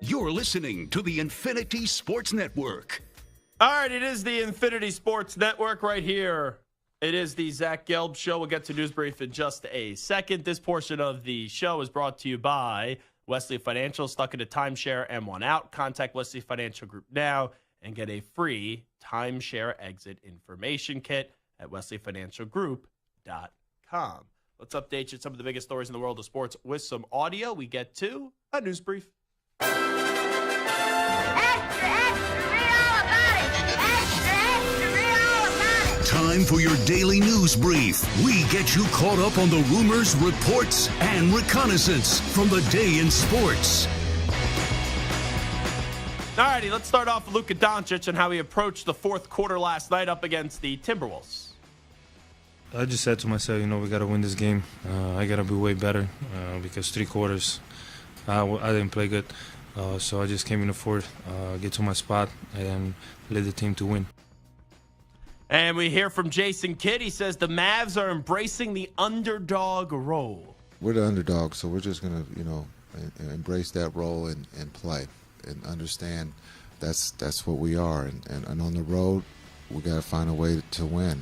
You're listening to the Infinity Sports Network. All right, it is the Infinity Sports Network right here. It is the Zach Gelb Show. We'll get to News Brief in just a second. This portion of the show is brought to you by Wesley Financial. Stuck in a timeshare and want out? Contact Wesley Financial Group now and get a free timeshare exit information kit at wesleyfinancialgroup.com. Let's update you on some of the biggest stories in the world of sports with some audio. We get to a News Brief. Time for your daily news brief. We get you caught up on the rumors, reports, and reconnaissance from the day in sports. All righty, let's start off with Luka Doncic and how he approached the fourth quarter last night up against the Timberwolves. I just said to myself, we got to win this game. I got to be way better because 3 quarters I didn't play good. So I just came in the fourth, get to my spot, and lead the team to win. And we hear from Jason Kidd. He says the Mavs are embracing the underdog role. We're the underdog, so we're just going to, embrace that role and play and understand that's what we are. And on the road, we got to find a way to win.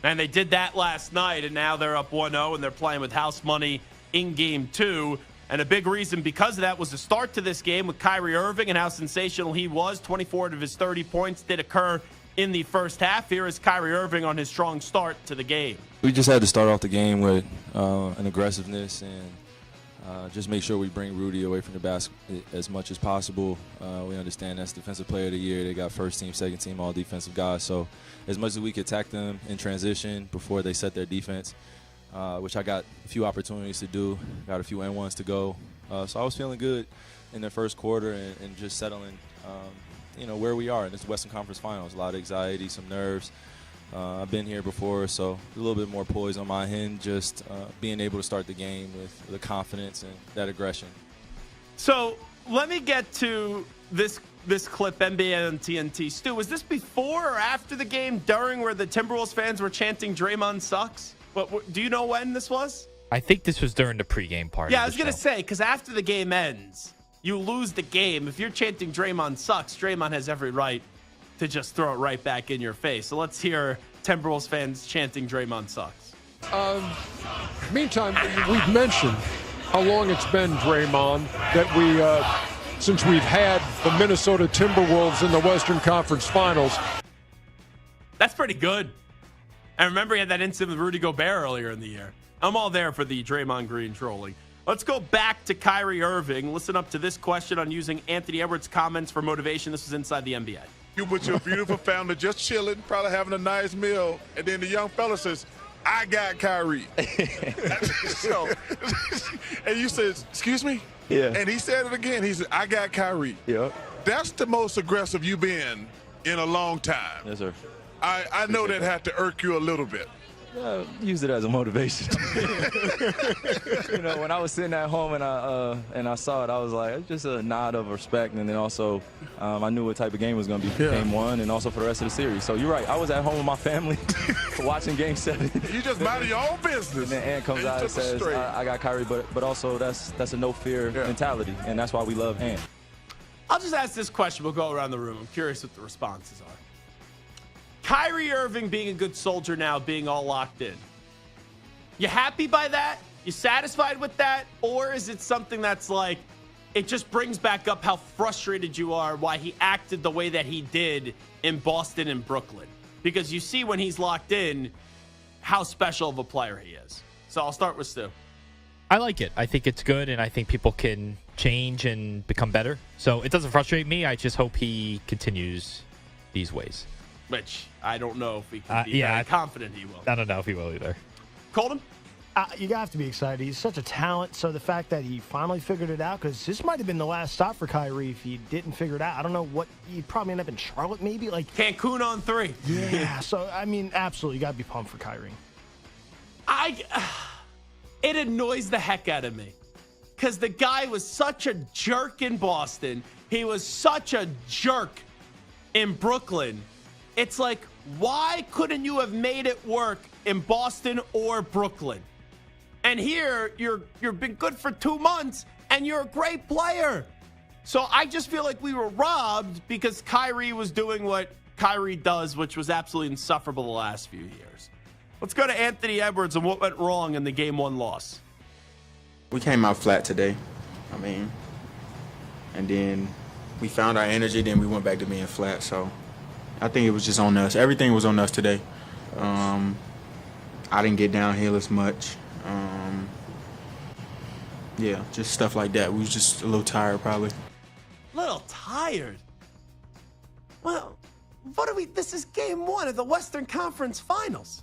And they did that last night, and now they're up 1-0, and they're playing with house money in Game 2. And a big reason because of that was the start to this game with Kyrie Irving and how sensational he was. 24 of his 30 points did occur in the first half. Here is Kyrie Irving on his strong start to the game. We just had to start off the game with an aggressiveness and just make sure we bring Rudy away from the basket as much as possible. We understand that's Defensive Player of the Year. They got first team, second team, all defensive guys. So as much as we could attack them in transition before they set their defense, which I got a few opportunities to do, got a few N1s to go. So I was feeling good in the first quarter and just settling where we are in this Western Conference Finals. A lot of anxiety, some nerves. I've been here before, so a little bit more poise on my end, just being able to start the game with the confidence and that aggression. So let me get to this clip, NBA on TNT. Stu, was this before or after the game, during, where the Timberwolves fans were chanting Draymond sucks? What, do you know when this was? I think this was during the pregame part. Yeah, I was going to say, because after the game ends, you lose the game. If you're chanting Draymond sucks, Draymond has every right to just throw it right back in your face. So let's hear Timberwolves fans chanting Draymond sucks. Meantime, we've mentioned how long it's been, Draymond, that since we've had the Minnesota Timberwolves in the Western Conference Finals. That's pretty good. I remember he had that incident with Rudy Gobert earlier in the year. I'm all there for the Draymond Green trolling. Let's go back to Kyrie Irving. Listen up to this question on using Anthony Edwards' comments for motivation. This was inside the NBA. You with your beautiful family just chilling, probably having a nice meal, and then the young fella says, I got Kyrie. And you said, excuse me? Yeah. And he said it again. He said, I got Kyrie. Yep. That's the most aggressive you've been in a long time. Yes, sir. I know that had to irk you a little bit. Use it as a motivation. When I was sitting at home and I saw it, I was like, it's just a nod of respect. And then also, I knew what type of game it was going to be for Game 1 and also for the rest of the series. So you're right. I was at home with my family watching Game 7. You just mind your own business. And then Ant comes out and says, I got Kyrie, but also that's a no-fear mentality. And that's why we love Ant. I'll just ask this question. We'll go around the room. I'm curious what the responses are. Kyrie Irving being a good soldier now, being all locked in. You happy by that? You satisfied with that? Or is it something that's like, it just brings back up how frustrated you are, why he acted the way that he did in Boston and Brooklyn? Because you see when he's locked in, how special of a player he is. So I'll start with Stu. I like it. I think it's good, and I think people can change and become better. So it doesn't frustrate me. I just hope he continues these ways. Which I don't know if we can be very confident he will. I don't know if he will either. Colton? You have to be excited. He's such a talent. So the fact that he finally figured it out, because this might have been the last stop for Kyrie if he didn't figure it out. I don't know what he'd probably end up in Charlotte, maybe like Cancun on 3. Yeah. So I mean, absolutely, you got to be pumped for Kyrie. It annoys the heck out of me because the guy was such a jerk in Boston. He was such a jerk in Brooklyn. It's like, why couldn't you have made it work in Boston or Brooklyn? And here, you've been good for 2 months, and you're a great player. So I just feel like we were robbed because Kyrie was doing what Kyrie does, which was absolutely insufferable the last few years. Let's go to Anthony Edwards and what went wrong in the Game 1 loss. We came out flat today. And then we found our energy, then we went back to being flat. So I think it was just on us. Everything was on us today. I didn't get downhill as much. Yeah, just stuff like that. We was just a little tired, probably. Little tired? Well, what are we? This is Game 1 of the Western Conference Finals.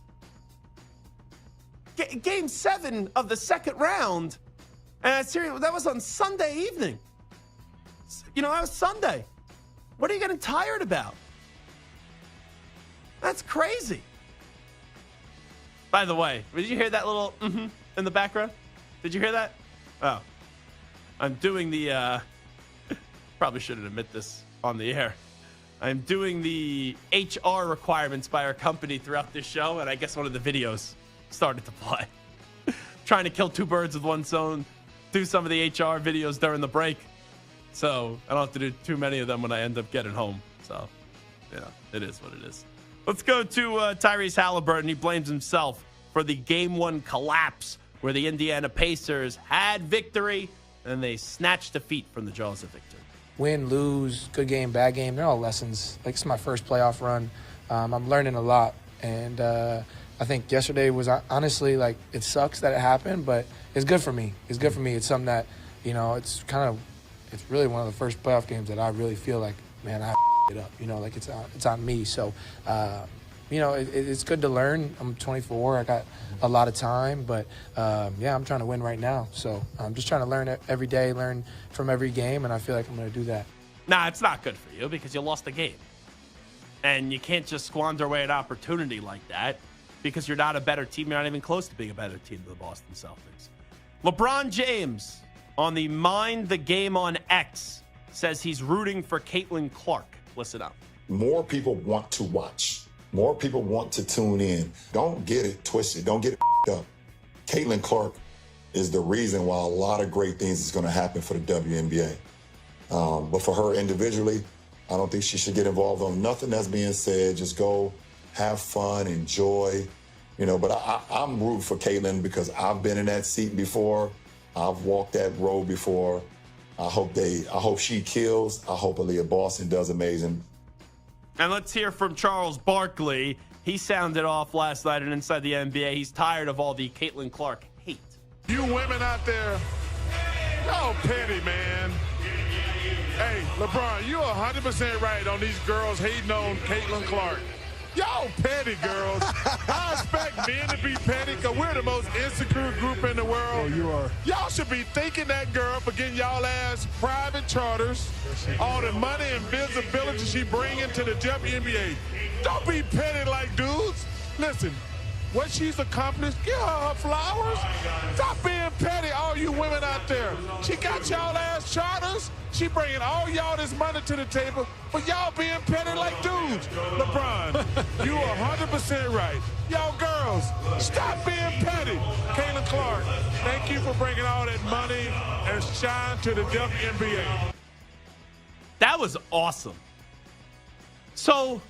Game 7 of the second round. And seriously, that was on Sunday evening. That was Sunday. What are you getting tired about? That's crazy. By the way, did you hear that little in the background? Did you hear that? Oh. I'm doing the, probably shouldn't admit this on the air. I'm doing the HR requirements by our company throughout this show, and I guess one of the videos started to play. Trying to kill 2 birds with one stone, do some of the HR videos during the break. So I don't have to do too many of them when I end up getting home. So, it is what it is. Let's go to Tyrese Halliburton. He blames himself for the Game 1 collapse where the Indiana Pacers had victory and they snatched defeat from the jaws of victory. Win, lose, good game, bad game, they're all lessons. Like, it's my first playoff run. I'm learning a lot. And I think yesterday was honestly, it sucks that it happened, but it's good for me. It's good for me. It's something that, it's really one of the first playoff games that I really feel like, man, I it up. It's on me. So, it's good to learn. I'm 24. I got a lot of time, but I'm trying to win right now. So I'm just trying to learn every day, learn from every game, and I feel like I'm going to do that. Nah, it's not good for you because you lost the game. And you can't just squander away an opportunity like that because you're not a better team. You're not even close to being a better team than the Boston Celtics. LeBron James on the Mind the Game on X says he's rooting for Caitlin Clark. Listen up. More people want to watch. More people want to tune in. Don't get it twisted. Don't get it up. Caitlin Clark is the reason why a lot of great things is going to happen for the WNBA. But for her individually, I don't think she should get involved on nothing that's being said. Just go have fun, enjoy, but I'm rooting for Caitlin because I've been in that seat before. I've walked that road before. I hope she kills. I hope Aaliyah Boston does amazing. And let's hear from Charles Barkley. He sounded off last night and Inside the NBA. He's tired of all the Caitlin Clark hate. You women out there, y'all petty, man. Hey, LeBron, you're 100% right on these girls hating on Caitlin Clark. Y'all petty, girls. I expect men to be petty because we're the most insecure group in the world. Oh, you are. Y'all should be thanking that girl for getting y'all ass private charters, all the money and visibility she bringing to the WNBA. Don't be petty like dudes. Listen, what she's accomplished, give her her flowers. Stop being petty, all you women out there. She got y'all ass charters. She bringing all y'all this money to the table, but y'all being petty like dudes. LeBron, you are 100% right. Y'all girls, stop being petty. Caitlin Clark, thank you for bringing all that money and shine to the WNBA. That was awesome. So,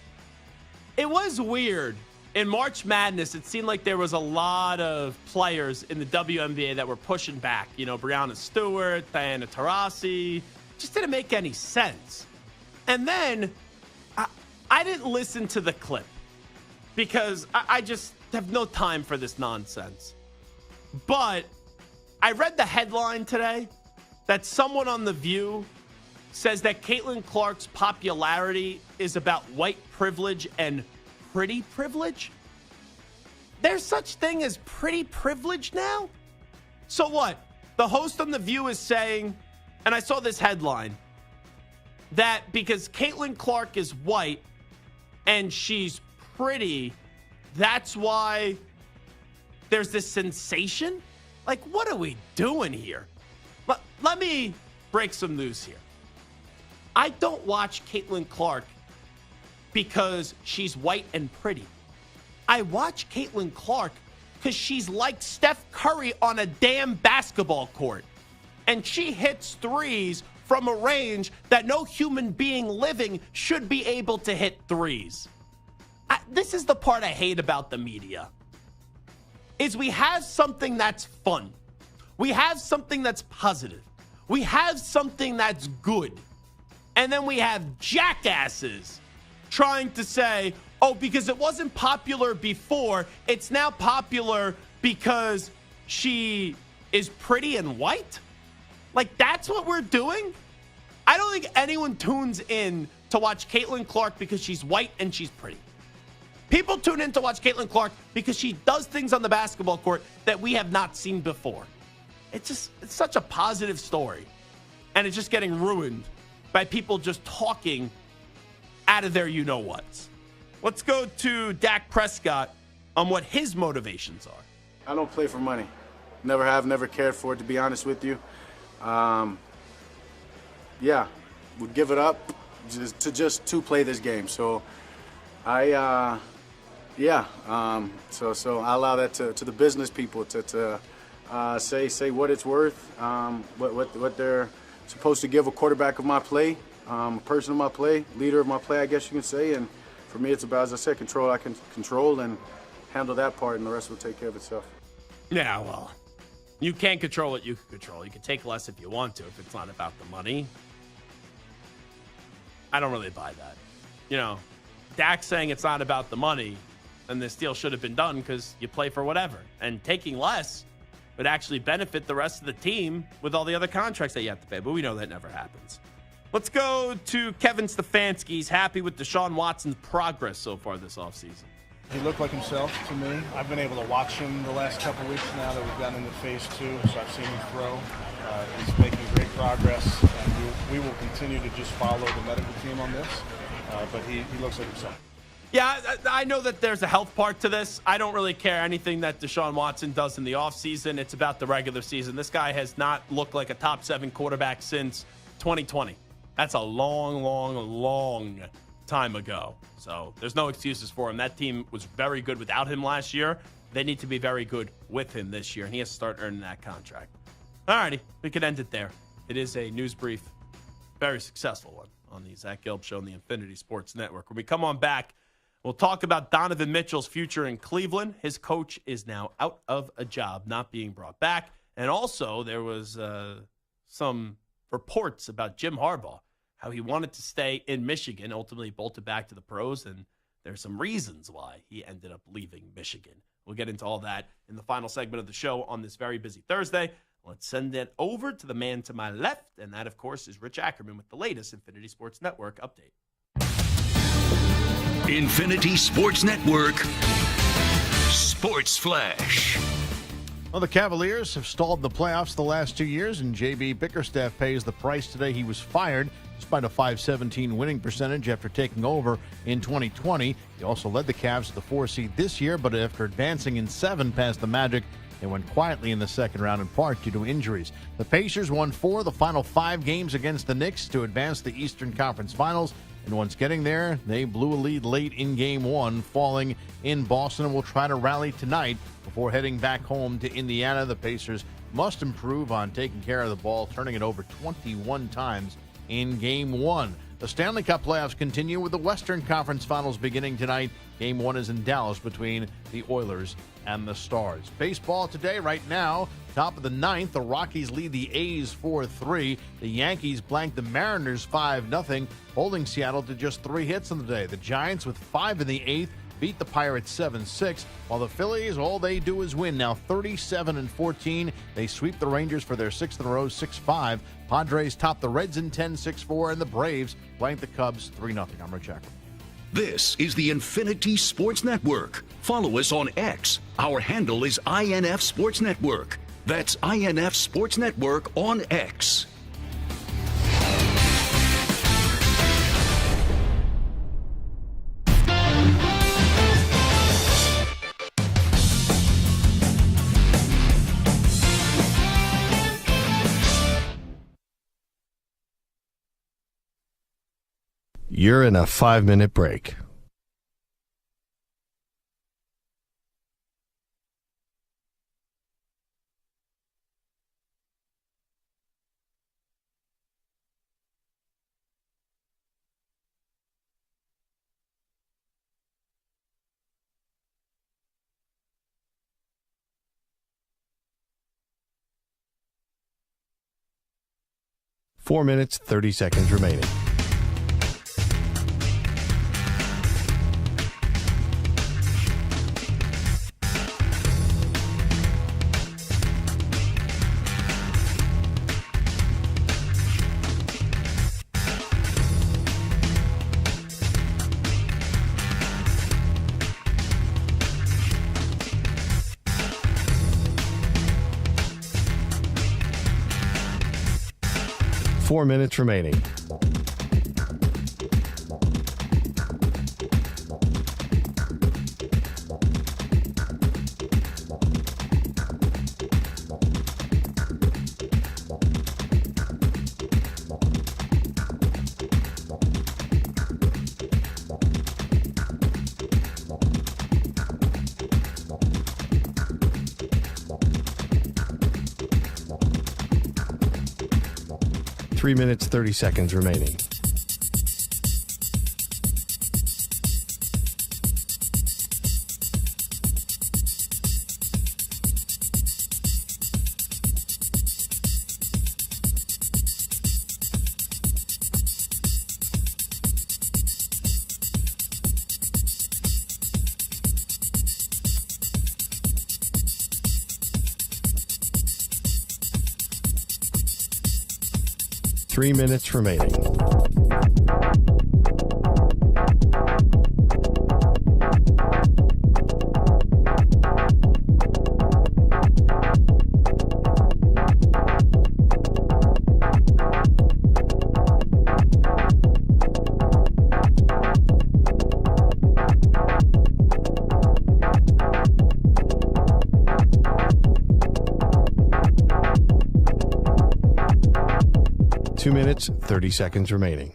it was weird. In March Madness, it seemed like there was a lot of players in the WNBA that were pushing back. Breanna Stewart, Diana Taurasi. Just didn't make any sense. And then I didn't listen to the clip because I just have no time for this nonsense. But I read the headline today that someone on The View says that Caitlin Clark's popularity is about white privilege and pretty privilege. there's such thing as pretty privilege now? So what? The host on The View is saying, and I saw this headline, that because Caitlin Clark is white and she's pretty, that's why there's this sensation? Like, what are we doing here? Let me break some news here. I don't watch Caitlin Clark because she's white and pretty. I watch Caitlin Clark because she's like Steph Curry on a damn basketball court. And she hits threes from a range that no human being living should be able to hit threes. This is the part I hate about the media. Is we have something that's fun. We have something that's positive. We have something that's good. And then we have jackasses trying to say, oh, because it wasn't popular before, it's now popular because she is pretty and white? Like, that's what we're doing? I don't think anyone tunes in to watch Caitlin Clark because she's white and she's pretty. People tune in to watch Caitlin Clark because she does things on the basketball court that we have not seen before. It's such a positive story. And it's just getting ruined by people just talking out of their you-know-whats. Let's go to Dak Prescott on what his motivations are. I don't play for money. Never have, never cared for it, to be honest with you. Would give it up just to play this game. So so I allow that to the business people to say what it's worth, what they're supposed to give a quarterback of my play, a person of my play, leader of my play, I guess you can say. And for me, it's about, as I said, control. I can control and handle that part, and the rest will take care of itself. Yeah, well, you can't control what you can control. You can take less if you want to, if it's not about the money. I don't really buy that. You know, Dak saying it's not about the money, and this deal should have been done because you play for whatever. And taking less would actually benefit the rest of the team with all the other contracts that you have to pay. But we know that never happens. Let's go to Kevin Stefanski. He's happy with Deshaun Watson's progress so far this offseason. He looked like himself to me. I've been able to watch him the last couple weeks now that we've gotten into phase 2, so I've seen him throw. He's making great progress, and we will continue to just follow the medical team on this, but he looks like himself. Yeah, I know that there's a health part to this. I don't really care anything that Deshaun Watson does in the offseason. It's about the regular season. This guy has not looked like a top 7 quarterback since 2020. That's a long, long, long time ago. So there's no excuses for him. That team was very good without him last year. They need to be very good with him this year, and he has to start earning that contract. All righty, we could end it there. It is a news brief, very successful one on the Zach Gelb Show on the Infinity Sports Network. When we come on back, we'll talk about Donovan Mitchell's future in Cleveland. His coach is now out of a job, not being brought back. And also, there was some reports about Jim Harbaugh, how he wanted to stay in Michigan, ultimately bolted back to the pros, and there's some reasons why he ended up leaving Michigan. We'll get into all that in the final segment of the show on this very busy Thursday. Let's send it over to the man to my left, and that, of course, is Rich Ackerman with the latest Infinity Sports Network update. Infinity Sports Network Sports Flash. Well, the Cavaliers have stalled in the playoffs the last 2 years, and J.B. Bickerstaff pays the price today. He was fired despite a .517 winning percentage after taking over in 2020. He also led the Cavs to the 4 seed this year, but after advancing in 7 past the Magic, they went quietly in the second round in part due to injuries. The Pacers won 4 of the final 5 games against the Knicks to advance the Eastern Conference Finals. And once getting there, they blew a lead late in Game 1, falling in Boston, and will try to rally tonight before heading back home to Indiana. The Pacers must improve on taking care of the ball, turning it over 21 times in Game 1. The Stanley Cup playoffs continue with the Western Conference Finals beginning tonight. Game 1 is in Dallas between the Oilers and the Stars. Baseball today, right now, top of the 9th, the Rockies lead the A's 4-3. The Yankees blank the Mariners 5-0, holding Seattle to just 3 hits on the day. The Giants, with 5 in the 8th, beat the Pirates 7-6, while the Phillies, all they do is win. Now 37-14. They sweep the Rangers for their 6th in a row, 6-5. Padres top the Reds in 10-6-4, and the Braves blank the Cubs 3-0. I'm Rich Ackerman. This is the Infinity Sports Network. Follow us on X. Our handle is INF Sports Network. That's INF Sports Network on X. You're in a 5-minute break. Four minutes, 30 seconds remaining. Four minutes remaining. Three minutes, 30 seconds remaining. Three minutes remaining. Two minutes, 30 seconds remaining.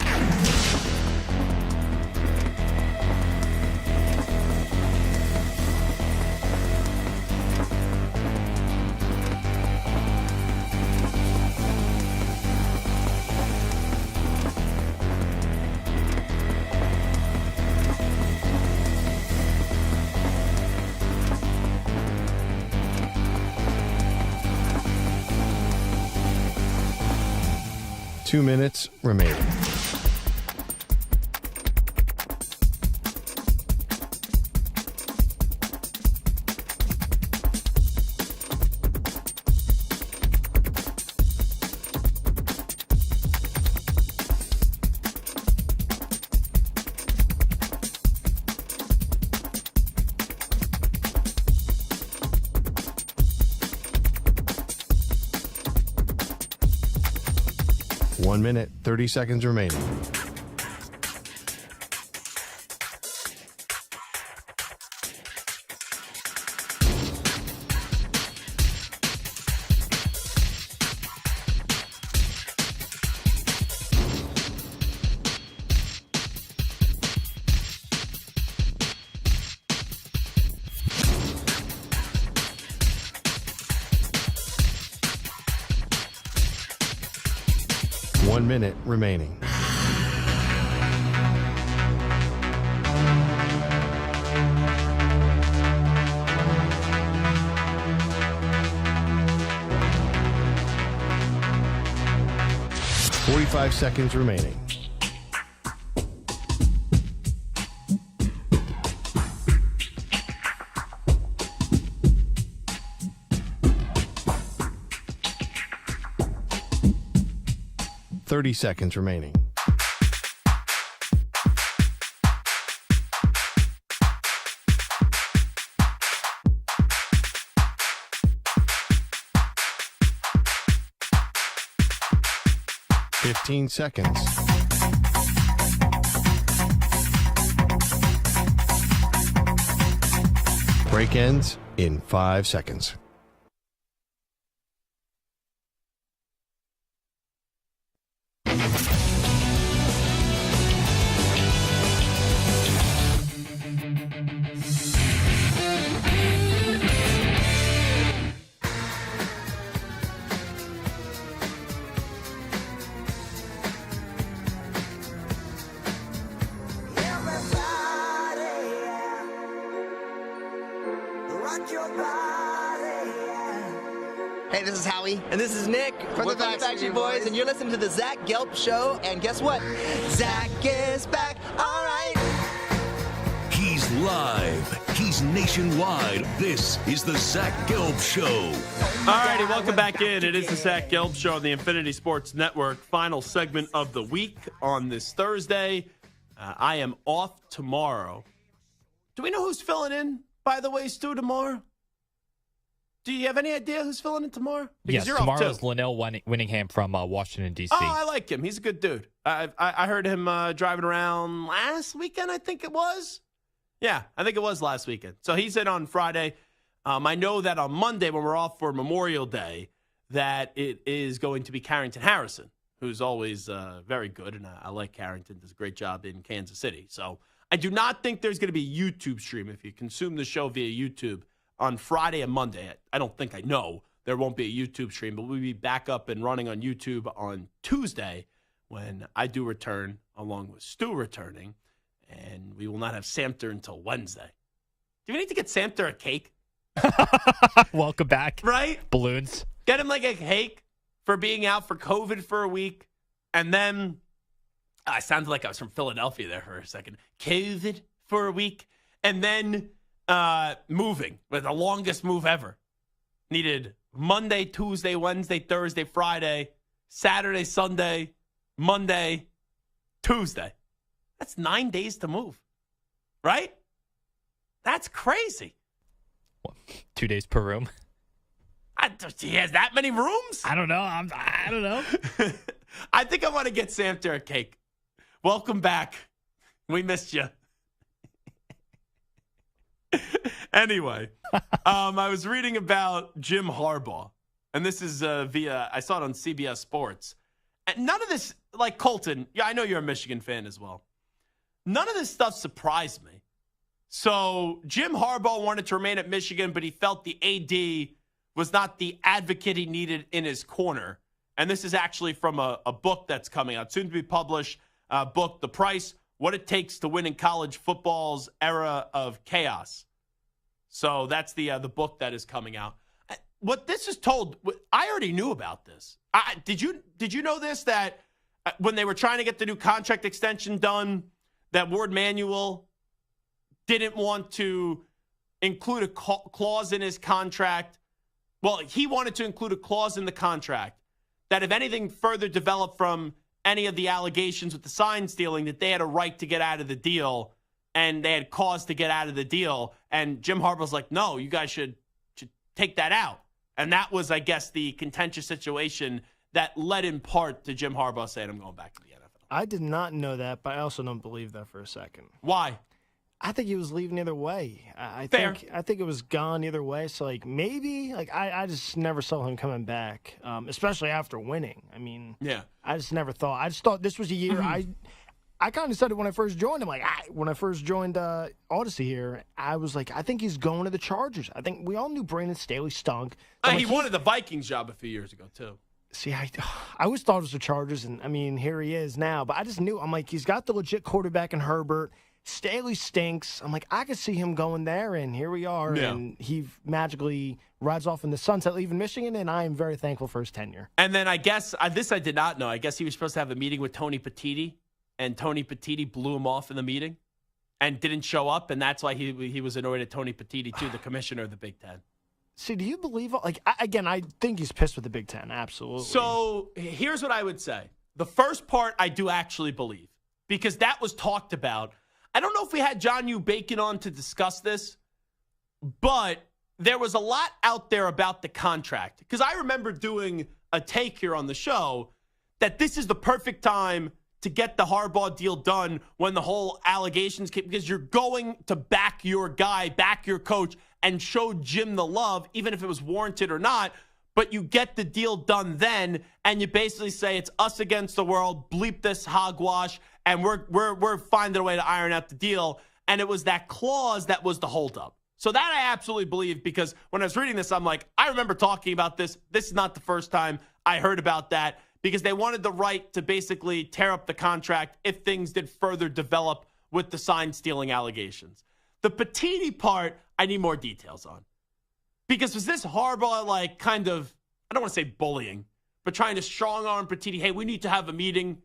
Two minutes remaining. One minute, 30 seconds remaining. One minute remaining. Five seconds remaining. Seconds remaining. 15 seconds. Break ends in 5 seconds. Hey, this is Howie. And this is Nick from the Backstreet Boys. And you're listening to the Zach Gelb Show. And guess what? Zach is back. All right. He's live. He's nationwide. This is the Zach Gelb Show. All righty, welcome back in. It is the Zach Gelb Show on the Infinity Sports Network. Final segment of the week on this Thursday. I am off tomorrow. Do we know who's filling in, by the way, Stu, tomorrow? Do you have any idea who's filling in tomorrow? Because yes, tomorrow is Linnell Winningham from Washington, D.C. Oh, I like him. He's a good dude. I heard him driving around last weekend, I think it was. Yeah, I think it was last weekend. So he's in on Friday. I know that on Monday when we're off for Memorial Day, that it is going to be Carrington Harrison, who's always very good, and I like Carrington. Does a great job in Kansas City. So I do not think there's going to be a YouTube stream. If you consume the show via YouTube on Friday and Monday, I don't think I know there won't be a YouTube stream, but we'll be back up and running on YouTube on Tuesday when I do return, along with Stu returning, and we will not have Samter until Wednesday. Do we need to get Samter a cake? Welcome back. Right? Balloons. Get him like a cake for being out for COVID for a week, and then I sounded like I was from Philadelphia there for a second. COVID for a week, and then moving with the longest move ever. Needed Monday, Tuesday, Wednesday, Thursday, Friday, Saturday, Sunday, Monday, Tuesday. That's 9 days to move, right? That's crazy. What, 2 days per room? He has that many rooms? I don't know. I don't know. I think I want to get Samter a cake. Welcome back. We missed you. Anyway, I was reading about Jim Harbaugh, and this is I saw it on CBS Sports. And none of this, like Colton, yeah, I know you're a Michigan fan as well. None of this stuff surprised me. So Jim Harbaugh wanted to remain at Michigan, but he felt the AD was not the advocate he needed in his corner. And this is actually from a book that's coming out, soon to be published, book, The Price, What It Takes to Win in College Football's Era of Chaos. So that's the book that is coming out. What this is told, I already knew about this. Did you know this, that when they were trying to get the new contract extension done, that Ward Manuel didn't want to include a clause in his contract? Well, he wanted to include a clause in the contract that if anything further developed from any of the allegations with the sign stealing, that they had a right to get out of the deal and they had cause to get out of the deal. And Jim Harbaugh's like, no, you guys should take that out. And that was, I guess, the contentious situation that led in part to Jim Harbaugh saying, I'm going back to the NFL. I did not know that, but I also don't believe that for a second. Why? I think he was leaving either way. I think it was gone either way. So, maybe, I just never saw him coming back, especially after winning. I mean, yeah, I just never thought. I just thought this was a year. Mm-hmm. I kind of said it when I first joined him. When I first joined Odyssey here, I was like, I think he's going to the Chargers. I think we all knew Brandon Staley stunk. He wanted the Vikings job a few years ago, too. See, I always thought it was the Chargers, and, I mean, here he is now. But I just knew. I'm like, he's got the legit quarterback in Herbert. Staley stinks. I'm like, I could see him going there, and here we are. Yeah. And he magically rides off in the sunset, leaving Michigan, and I am very thankful for his tenure. And then I guess, this I did not know, I guess he was supposed to have a meeting with Tony Petitti, and Tony Petitti blew him off in the meeting and didn't show up, and that's why he was annoyed at Tony Petitti, too, the commissioner of the Big Ten. See, do you believe, I think he's pissed with the Big Ten, absolutely. So here's what I would say. The first part I do actually believe, because that was talked about. I don't know if we had John U. Bacon on to discuss this, but there was a lot out there about the contract. Because I remember doing a take here on the show that this is the perfect time to get the Harbaugh deal done when the whole allegations came, because you're going to back your guy, back your coach, and show Jim the love, even if it was warranted or not. But you get the deal done then, and you basically say it's us against the world, bleep this hogwash, and we're finding a way to iron out the deal. And it was that clause that was the holdup. So that I absolutely believe, because when I was reading this, I'm like, I remember talking about this. This is not the first time I heard about that, because they wanted the right to basically tear up the contract if things did further develop with the sign-stealing allegations. The Petiti part, I need more details on. Because was this Harbaugh, like, kind of, I don't want to say bullying, but trying to strong-arm Petiti, hey, we need to have a meeting.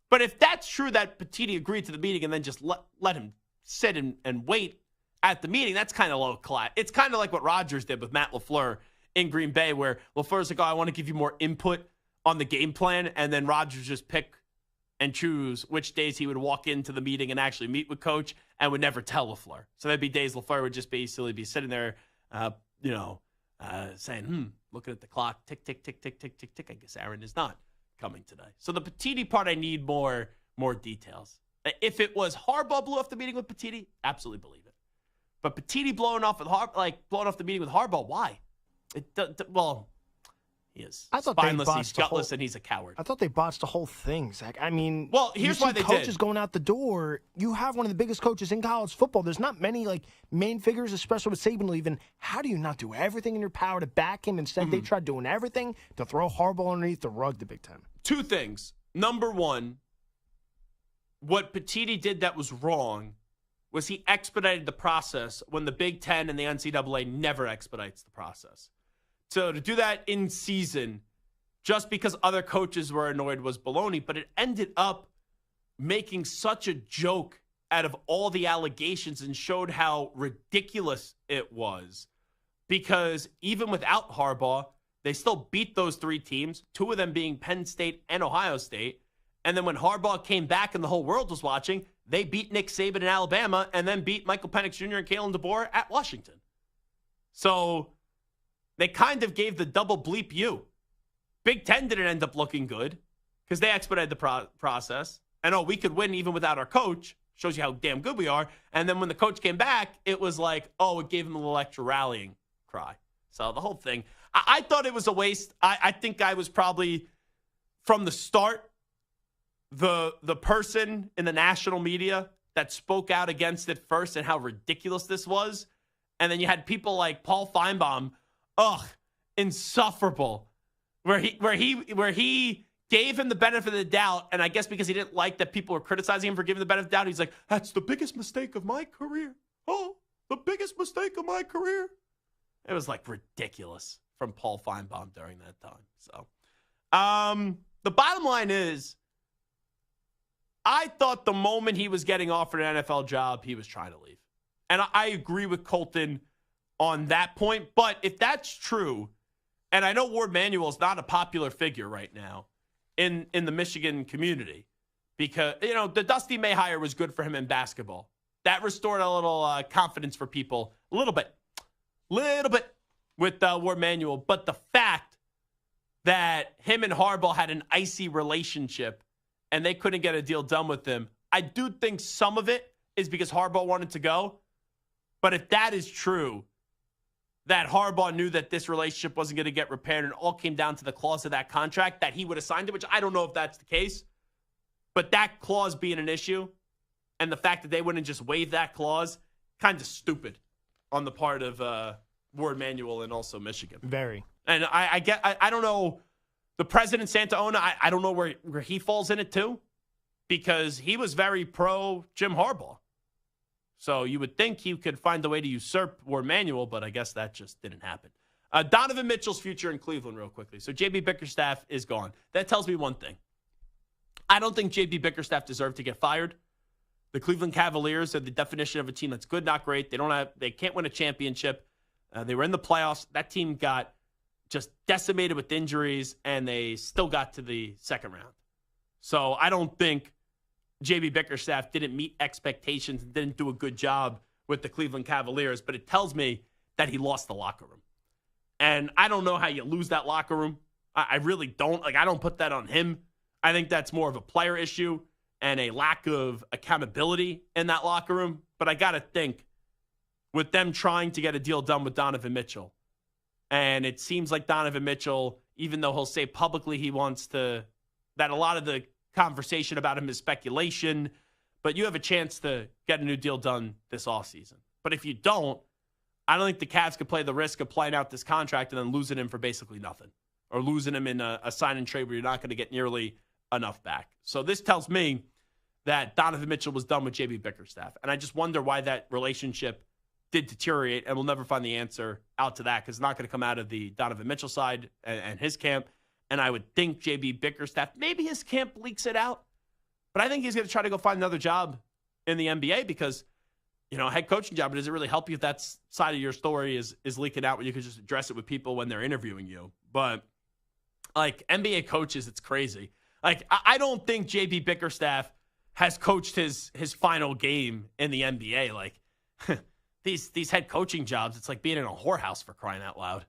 But if that's true that Petiti agreed to the meeting and then just let him sit and wait at the meeting, that's kind of low class. It's kind of like what Rodgers did with Matt LaFleur in Green Bay, where LaFleur's like, oh, I want to give you more input on the game plan, and then Rodgers just pick and choose which days he would walk into the meeting and actually meet with coach, and would never tell LaFleur. So there'd be days LaFleur would just basically be sitting there, saying, looking at the clock, tick, tick, tick, tick, tick, tick, tick. I guess Aaron is not coming today. So the Petiti part, I need more details. If it was Harbaugh blew off the meeting with Petiti, absolutely believe it. But Petiti blowing off the meeting with Harbaugh, why? He is spineless, he's gutless, and he's a coward. I thought they botched the whole thing, Zach. I mean, well, here's why they did. Coaches going out the door. You have one of the biggest coaches in college football. There's not many main figures, especially with Saban leaving. How do you not do everything in your power to back him? Instead, they tried doing everything to throw Harbaugh underneath the rug, the Big Ten. Two things. Number one, what Petiti did that was wrong was he expedited the process when the Big Ten and the NCAA never expedites the process. So to do that in season, just because other coaches were annoyed, was baloney. But it ended up making such a joke out of all the allegations and showed how ridiculous it was. Because even without Harbaugh, they still beat those three teams, two of them being Penn State and Ohio State. And then when Harbaugh came back and the whole world was watching, they beat Nick Saban in Alabama and then beat Michael Penix Jr. and Kalen DeBoer at Washington. So they kind of gave the double bleep you. Big Ten didn't end up looking good because they expedited the process. And, we could win even without our coach. Shows you how damn good we are. And then when the coach came back, it was like, it gave him a little extra rallying cry. So the whole thing, I thought it was a waste. I think I was probably, from the start, the person in the national media that spoke out against it first and how ridiculous this was. And then you had people like Paul Feinbaum, insufferable, where he gave him the benefit of the doubt, and I guess because he didn't like that people were criticizing him for giving the benefit of the doubt, he's like, that's the biggest mistake of my career. The biggest mistake of my career. It was ridiculous from Paul Feinbaum during that time. So the bottom line is, I thought the moment he was getting offered an NFL job, he was trying to leave. And I agree with Colton on that point. But if that's true, and I know Ward Manuel is not a popular figure right now in the Michigan community, because, the Dusty May hire was good for him in basketball. That restored a little confidence for people, a little bit with Ward Manuel. But the fact that him and Harbaugh had an icy relationship and they couldn't get a deal done with him, I do think some of it is because Harbaugh wanted to go. But if that is true, that Harbaugh knew that this relationship wasn't going to get repaired and it all came down to the clause of that contract that he would have signed it, which I don't know if that's the case. But that clause being an issue and the fact that they wouldn't just waive that clause, kind of stupid on the part of Ward Manuel and also Michigan. Very. And I don't know, the president, Santaona, I don't know where he falls in it too, because he was very pro Jim Harbaugh. So you would think he could find a way to usurp Ward Manuel, but I guess that just didn't happen. Donovan Mitchell's future in Cleveland real quickly. So J.B. Bickerstaff is gone. That tells me one thing. I don't think J.B. Bickerstaff deserved to get fired. The Cleveland Cavaliers are the definition of a team that's good, not great. They can't win a championship. They were in the playoffs. That team got just decimated with injuries, and they still got to the second round. So I don't think J.B. Bickerstaff didn't meet expectations and didn't do a good job with the Cleveland Cavaliers, but it tells me that he lost the locker room. And I don't know how you lose that locker room. I really don't. I don't put that on him. I think that's more of a player issue and a lack of accountability in that locker room. But I got to think, with them trying to get a deal done with Donovan Mitchell, and it seems like Donovan Mitchell, even though he'll say publicly he wants to, that a lot of the conversation about him is speculation, but you have a chance to get a new deal done this offseason. But if you don't, I don't think the Cavs could play the risk of playing out this contract and then losing him for basically nothing, or losing him in a sign and trade where you're not going to get nearly enough back. So this tells me that Donovan Mitchell was done with JB Bickerstaff. And I just wonder why that relationship did deteriorate, and we'll never find the answer out to that because it's not going to come out of the Donovan Mitchell side and his camp. And I would think JB Bickerstaff, maybe his camp leaks it out, but I think he's going to try to go find another job in the NBA because, head coaching job, it doesn't really help you if that side of your story is leaking out when you can just address it with people when they're interviewing you. But, NBA coaches, it's crazy. I don't think JB Bickerstaff has coached his final game in the NBA. These head coaching jobs, it's like being in a whorehouse, for crying out loud,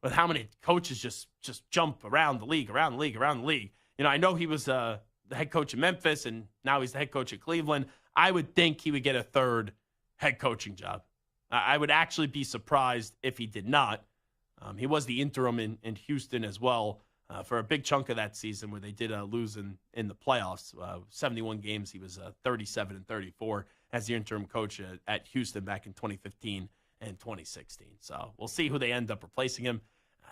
with how many coaches just jump around the league. I know he was the head coach in Memphis, and now he's the head coach at Cleveland. I would think he would get a third head coaching job. I would actually be surprised if he did not. He was the interim in Houston as well for a big chunk of that season where they did lose in the playoffs. 71 games, he was 37-34 as the interim coach at Houston back in 2015 and 2016. So we'll see who they end up replacing him.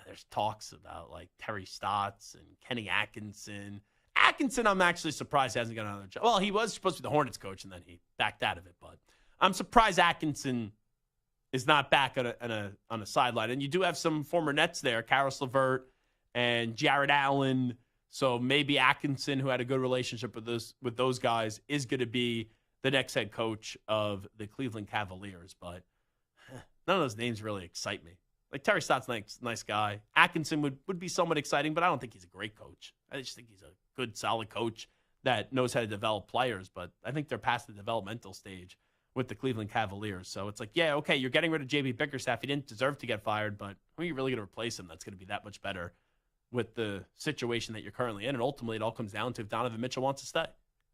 There's talks about Terry Stotts and Kenny Atkinson. Atkinson, I'm actually surprised hasn't got another job. Well, he was supposed to be the Hornets coach, and then he backed out of it. But I'm surprised Atkinson is not back on a sideline. And you do have some former Nets there, Karis LeVert and Jared Allen. So maybe Atkinson, who had a good relationship with those guys, is going to be the next head coach of the Cleveland Cavaliers. But none of those names really excite me. Terry Stotts, nice guy. Atkinson would be somewhat exciting, but I don't think he's a great coach. I just think he's a good, solid coach that knows how to develop players. But I think they're past the developmental stage with the Cleveland Cavaliers. So it's okay, you're getting rid of JB Bickerstaff. He didn't deserve to get fired, but who are you really going to replace him that's going to be that much better with the situation that you're currently in? And ultimately, it all comes down to if Donovan Mitchell wants to stay.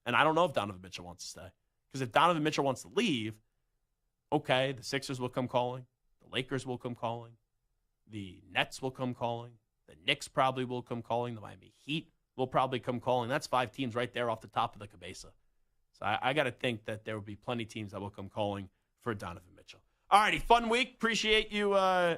And I don't know if Donovan Mitchell wants to stay. Because if Donovan Mitchell wants to leave, okay, the Sixers will come calling. The Lakers will come calling. The Nets will come calling. The Knicks probably will come calling. The Miami Heat will probably come calling. That's 5 teams right there off the top of the cabeza. So I got to think that there will be plenty of teams that will come calling for Donovan Mitchell. All righty, fun week. Appreciate you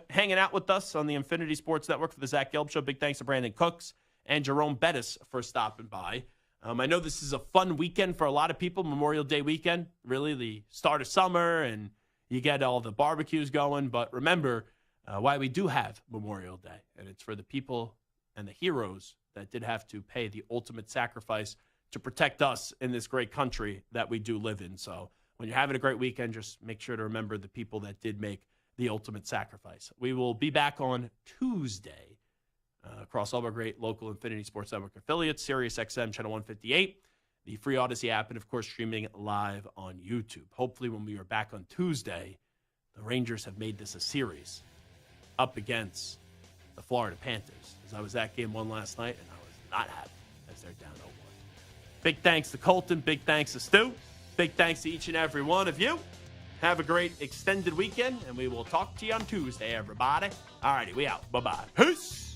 hanging out with us on the Infinity Sports Network for the Zach Gelb Show. Big thanks to Brandon Cooks and Jerome Bettis for stopping by. I know this is a fun weekend for a lot of people, Memorial Day weekend, really the start of summer, and you get all the barbecues going. But remember why we do have Memorial Day, and it's for the people and the heroes that did have to pay the ultimate sacrifice to protect us in this great country that we do live in. So when you're having a great weekend, just make sure to remember the people that did make the ultimate sacrifice. We will be back on Tuesday across all our great local Infinity Sports Network affiliates, Sirius XM Channel 158, the free Odyssey app, and, of course, streaming live on YouTube. Hopefully when we are back on Tuesday, the Rangers have made this a series up against the Florida Panthers, as I was at game 1 last night, and I was not happy as they're down 0-1. Big thanks to Colton. Big thanks to Stu. Big thanks to each and every one of you. Have a great extended weekend, and we will talk to you on Tuesday, everybody. All righty, we out. Bye-bye. Peace.